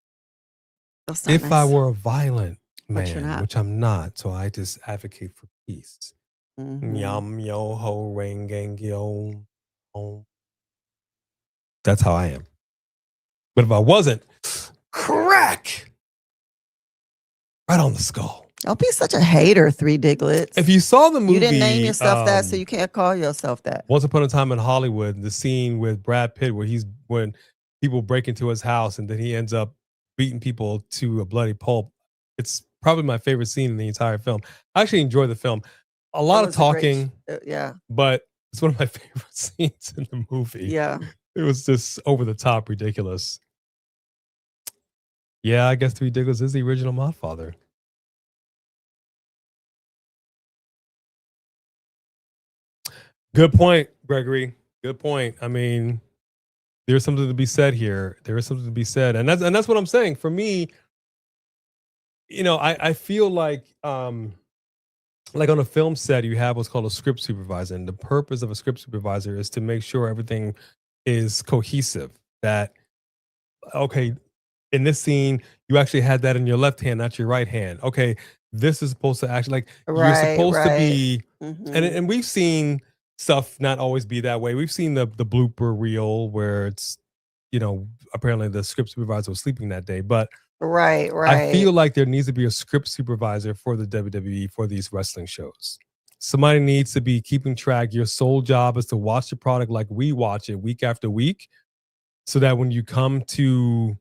nice. I were a violent man, not. which I'm not, so I just advocate for peace. Mhm. Yum yo ho ring gang yo. That's how I am. But if I wasn't, crack right on the skull. Don't be such a hater, Three Diglets. If you saw the movie, you didn't name yourself that, so you can't call yourself that. Once Upon a Time in Hollywood, the scene with Brad Pitt when people break into his house and then he ends up beating people to a bloody pulp. It's probably my favorite scene in the entire film. I actually enjoy the film. A lot of talking, yeah, but it's one of my favorite scenes in the movie. Yeah, it was just over the top ridiculous. Yeah, I guess Three Diglets is the original Mod Father. Good point, Gregory. Good point. I mean, there's something to be said here. There is something to be said, and that's what I'm saying. For me, you know, I feel like on a film set, you have what's called a script supervisor, and the purpose of a script supervisor is to make sure everything is cohesive. That okay, in this scene, you actually had that in your left hand, not your right hand. Okay, this is supposed to actually you're supposed to be, and we've seen stuff not always be that way. We've seen the blooper reel where it's, you know, apparently the script supervisor was sleeping that day. But right. I feel like there needs to be a script supervisor for the WWE for these wrestling shows. Somebody needs to be keeping track. Your sole job is to watch the product like we watch it week after week, so that when you come to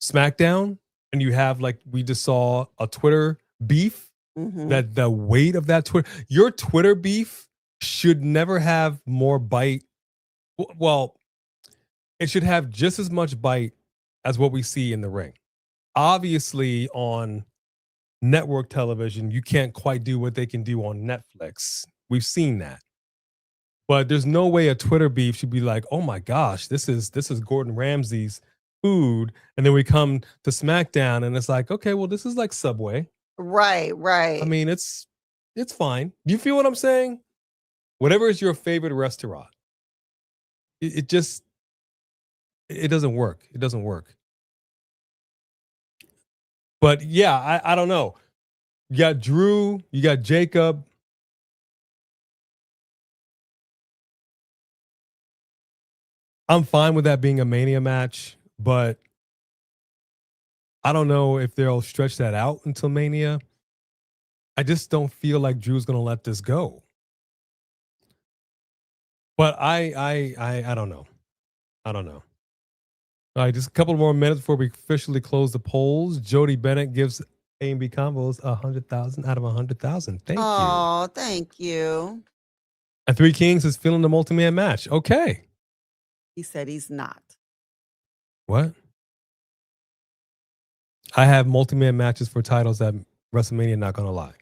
Smackdown and you have, like we just saw, a Twitter beef, that the weight of that your Twitter beef should never have more bite. Well, it should have just as much bite as what we see in the ring. Obviously, on network television, you can't quite do what they can do on Netflix. We've seen that. But there's no way a Twitter beef should be like, oh my gosh, this is Gordon Ramsay's food. And then we come to SmackDown and it's like, okay, well, this is like Subway. Right. I mean, it's fine. Do you feel what I'm saying? Whatever is your favorite restaurant, it doesn't work. It doesn't work. But yeah, I don't know. You got Drew, you got Jacob. I'm fine with that being a Mania match, but I don't know if they'll stretch that out until Mania. I just don't feel like Drew's going to let this go. But I don't know. I don't know. All right, just a couple more minutes before we officially close the polls. Jody Bennett gives A&B Convos 100,000 out of 100,000. Thank you. Oh, thank you. And Three Kings is feeling the multi-man match. Okay. He said he's not. What? I have multi-man matches for titles at WrestleMania, not gonna lie.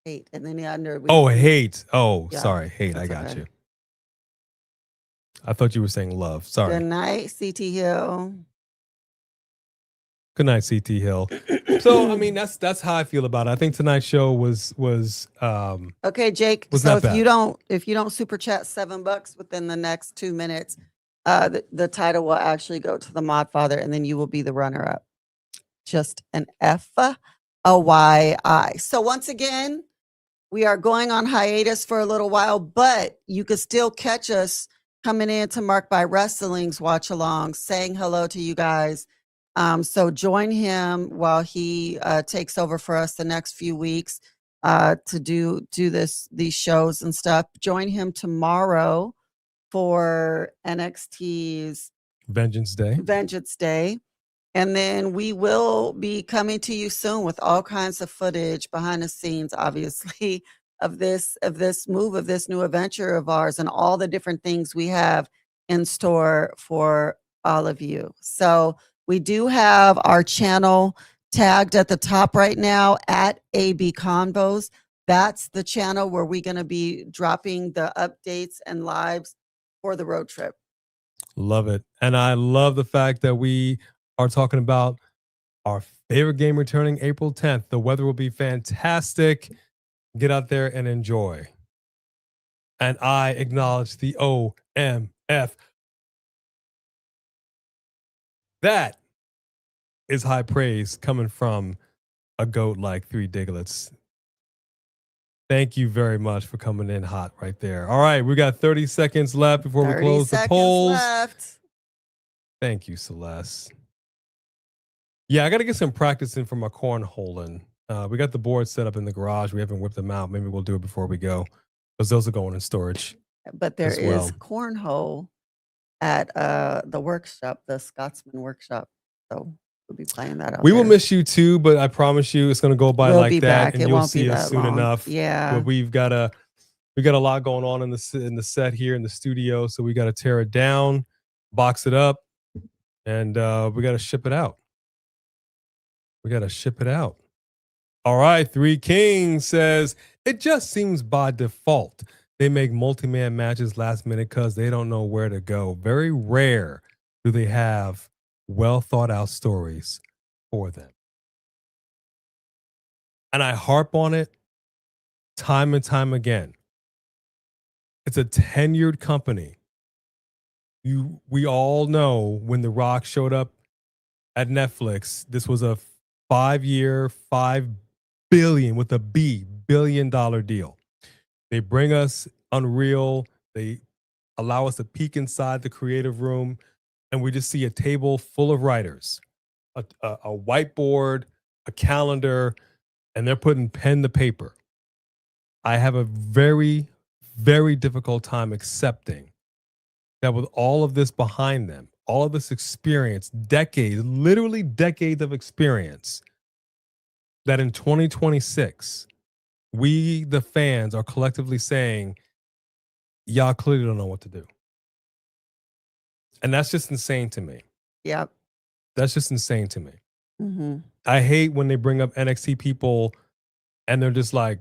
Hate. And then under. Hate. Oh, yeah, sorry. Hate. I got okay. you. I thought you were saying love. Sorry. Good night, CT Hill. Good night, CT Hill. So, I mean, that's how I feel about it. I think tonight's show was okay, Jake. So if you don't super chat $7 within the next 2 minutes, the title will actually go to the Mod Father, and then you will be the runner up. Just an FYI. So once again, we are going on hiatus for a little while, but you could still catch us coming in to Mark by Wrestling's watch along, saying hello to you guys. So join him while he takes over for us the next few weeks to do these shows and stuff. Join him tomorrow for NXT's Vengeance Day. And then we will be coming to you soon with all kinds of footage behind the scenes, obviously, of this new adventure of ours and all the different things we have in store for all of you. So we do have our channel tagged at the top right now at AB Convos. That's the channel where we're going to be dropping the updates and lives for the road trip. Love it. And I love the fact that we are talking about our favorite game returning April 10th. The weather will be fantastic. Get out there and enjoy. And I acknowledge the OMF. That is high praise coming from a goat like Three Diglets. Thank you very much for coming in hot right there. All right, we got 30 seconds left before we close the polls. Left. Thank you, Celeste. Yeah, I got to get some practice in for my cornholing. We got the board set up in the garage. We haven't whipped them out. Maybe we'll do it before we go, because those are going in storage. But there is cornhole at the workshop, the Scotsman workshop. So we'll be playing that out We there. will miss you too, but I promise you it's going to go by like that, back. and It you'll won't see be us that soon long. enough. Yeah. But we got a lot going on in the set here in the studio, so we got to tear it down, box it up, and we got to ship it out. All right, Three Kings says, it just seems by default they make multi-man matches last minute because they don't know where to go. Very rare do they have well thought out stories for them. And I harp on it time and time again. It's a tenured company. We all know when The Rock showed up at Netflix, this was a 5-year, $5 billion with a B, $1 billion deal. They bring us Unreal. They allow us to peek inside the creative room, and we just see a table full of writers, a whiteboard, a calendar, and they're putting pen to paper. I have a very, very difficult time accepting that with all of this behind them, all of this experience, decades, literally decades of experience, that in 2026, we, the fans, are collectively saying, y'all clearly don't know what to do. And that's just insane to me. Yep. That's just insane to me. Mm-hmm. I hate when they bring up NXT people and they're just like,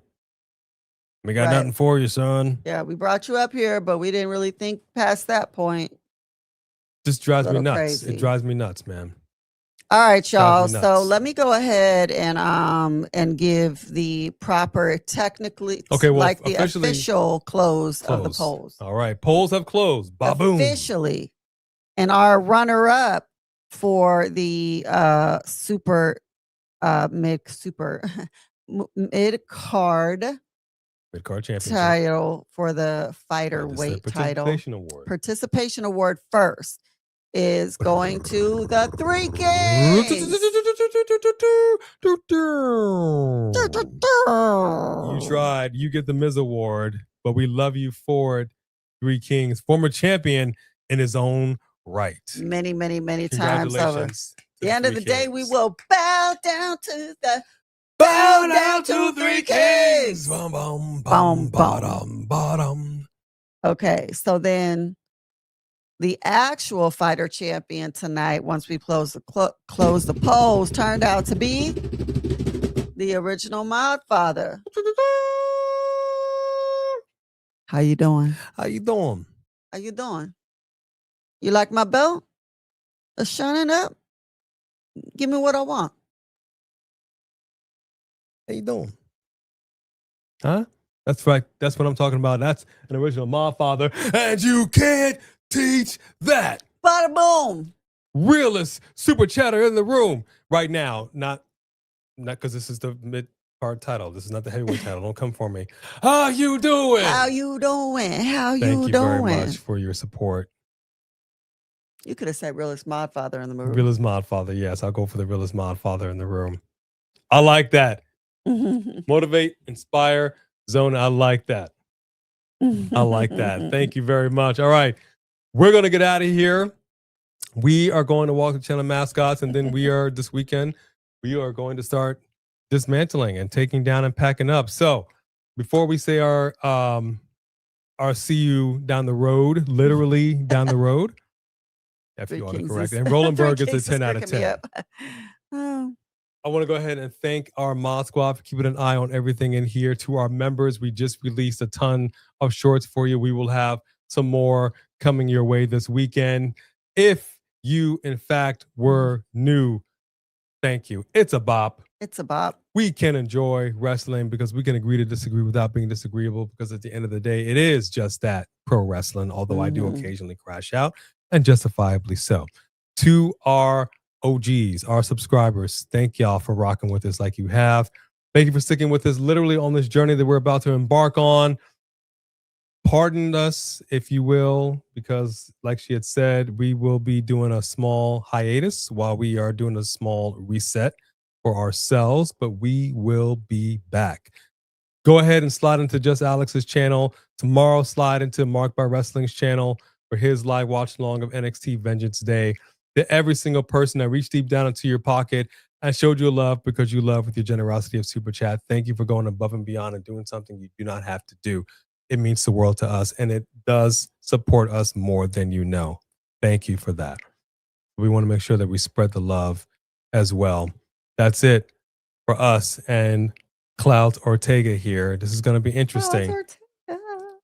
we got nothing for you, son. Yeah, we brought you up here, but we didn't really think past that point. Just drives me nuts. Crazy. It drives me nuts, man. All right, y'all. So let me go ahead and give the proper the official close of the polls. All right, polls have closed. Ba-boom. Officially. And our runner-up for the mid-card championship title for the fighter weight title. Participation award first is going to the Three Kings. You tried. You get the Miz Award, but we love you for it. Three Kings, former champion in his own right. Many, many, many times over. At the end of the day, we will bow down to Three Kings. Okay, so then the actual fighter champion tonight, once we close the polls, turned out to be the original Mod Father. How you doing? You like my belt? It's shining up. Give me what I want. How you doing? Huh? That's right. That's what I'm talking about. That's an original Mod Father, and you can't teach that. Bada boom. Realist super chatter in the room right now. Not because this is the mid-card title. This is not the heavyweight title. Don't come for me. How you doing? Thank you very much for your support. You could have said realist Mod Father in the room. Realist Mod Father. Yes, I'll go for the realist Mod Father in the room. I like that. Motivate, inspire, zone. I like that. Thank you very much. All right. We're going to get out of here. We are going to walk the channel mascots, and then this weekend, we are going to start dismantling and taking down and packing up. So before we say our see you down the road, literally down the road, if you want to correct it. And Roland Berg is a 10 out of 10. Oh. I want to go ahead and thank our mod squad for keeping an eye on everything in here. To our members, we just released a ton of shorts for you. We will have some more coming your way this weekend. If you, in fact, were new, thank you. It's a bop. It's a bop. We can enjoy wrestling because we can agree to disagree without being disagreeable, because at the end of the day, it is just that, pro wrestling, although I do occasionally crash out, and justifiably so. To our OGs, our subscribers, thank y'all for rocking with us like you have. Thank you for sticking with us literally on this journey that we're about to embark on. Pardon us, if you will, because like she had said, we will be doing a small hiatus while we are doing a small reset for ourselves, but we will be back. Go ahead and slide into Just Alex's channel. Tomorrow, slide into Marked by Wrestling's channel for his live watch along of NXT Vengeance Day. To every single person that reached deep down into your pocket and showed you love because you love with your generosity of super chat, thank you for going above and beyond and doing something you do not have to do. It means the world to us, and it does support us more than you know. Thank you for that. We want to make sure that we spread the love as well. That's it for us and Clout Ortega here. This is going to be interesting.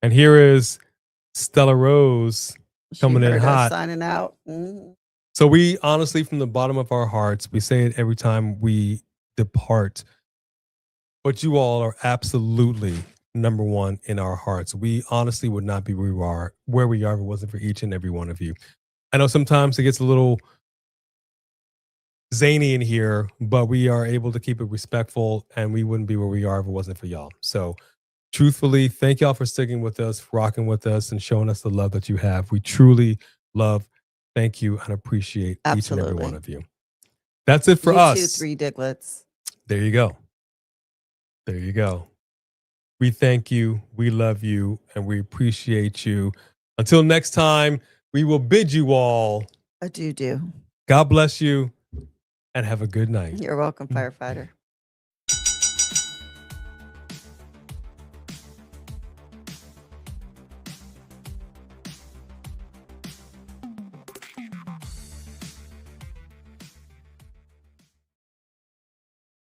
And here is Stella Rose coming in hot. Signing out. So we honestly, from the bottom of our hearts, we say it every time we depart, but you all are absolutely number one in our hearts. We honestly would not be where we are if it wasn't for each and every one of you. I know sometimes it gets a little zany in here, but we are able to keep it respectful, and we wouldn't be where we are if it wasn't for y'all. So truthfully, thank y'all for sticking with us, rocking with us, and showing us the love that you have. We truly love, thank you, and appreciate each and every one of you. That's it for us. 2, 3 Diglets. There you go. There you go. We thank you, we love you, and we appreciate you. Until next time, we will bid you all adieu. God bless you, and have a good night. You're welcome, firefighter.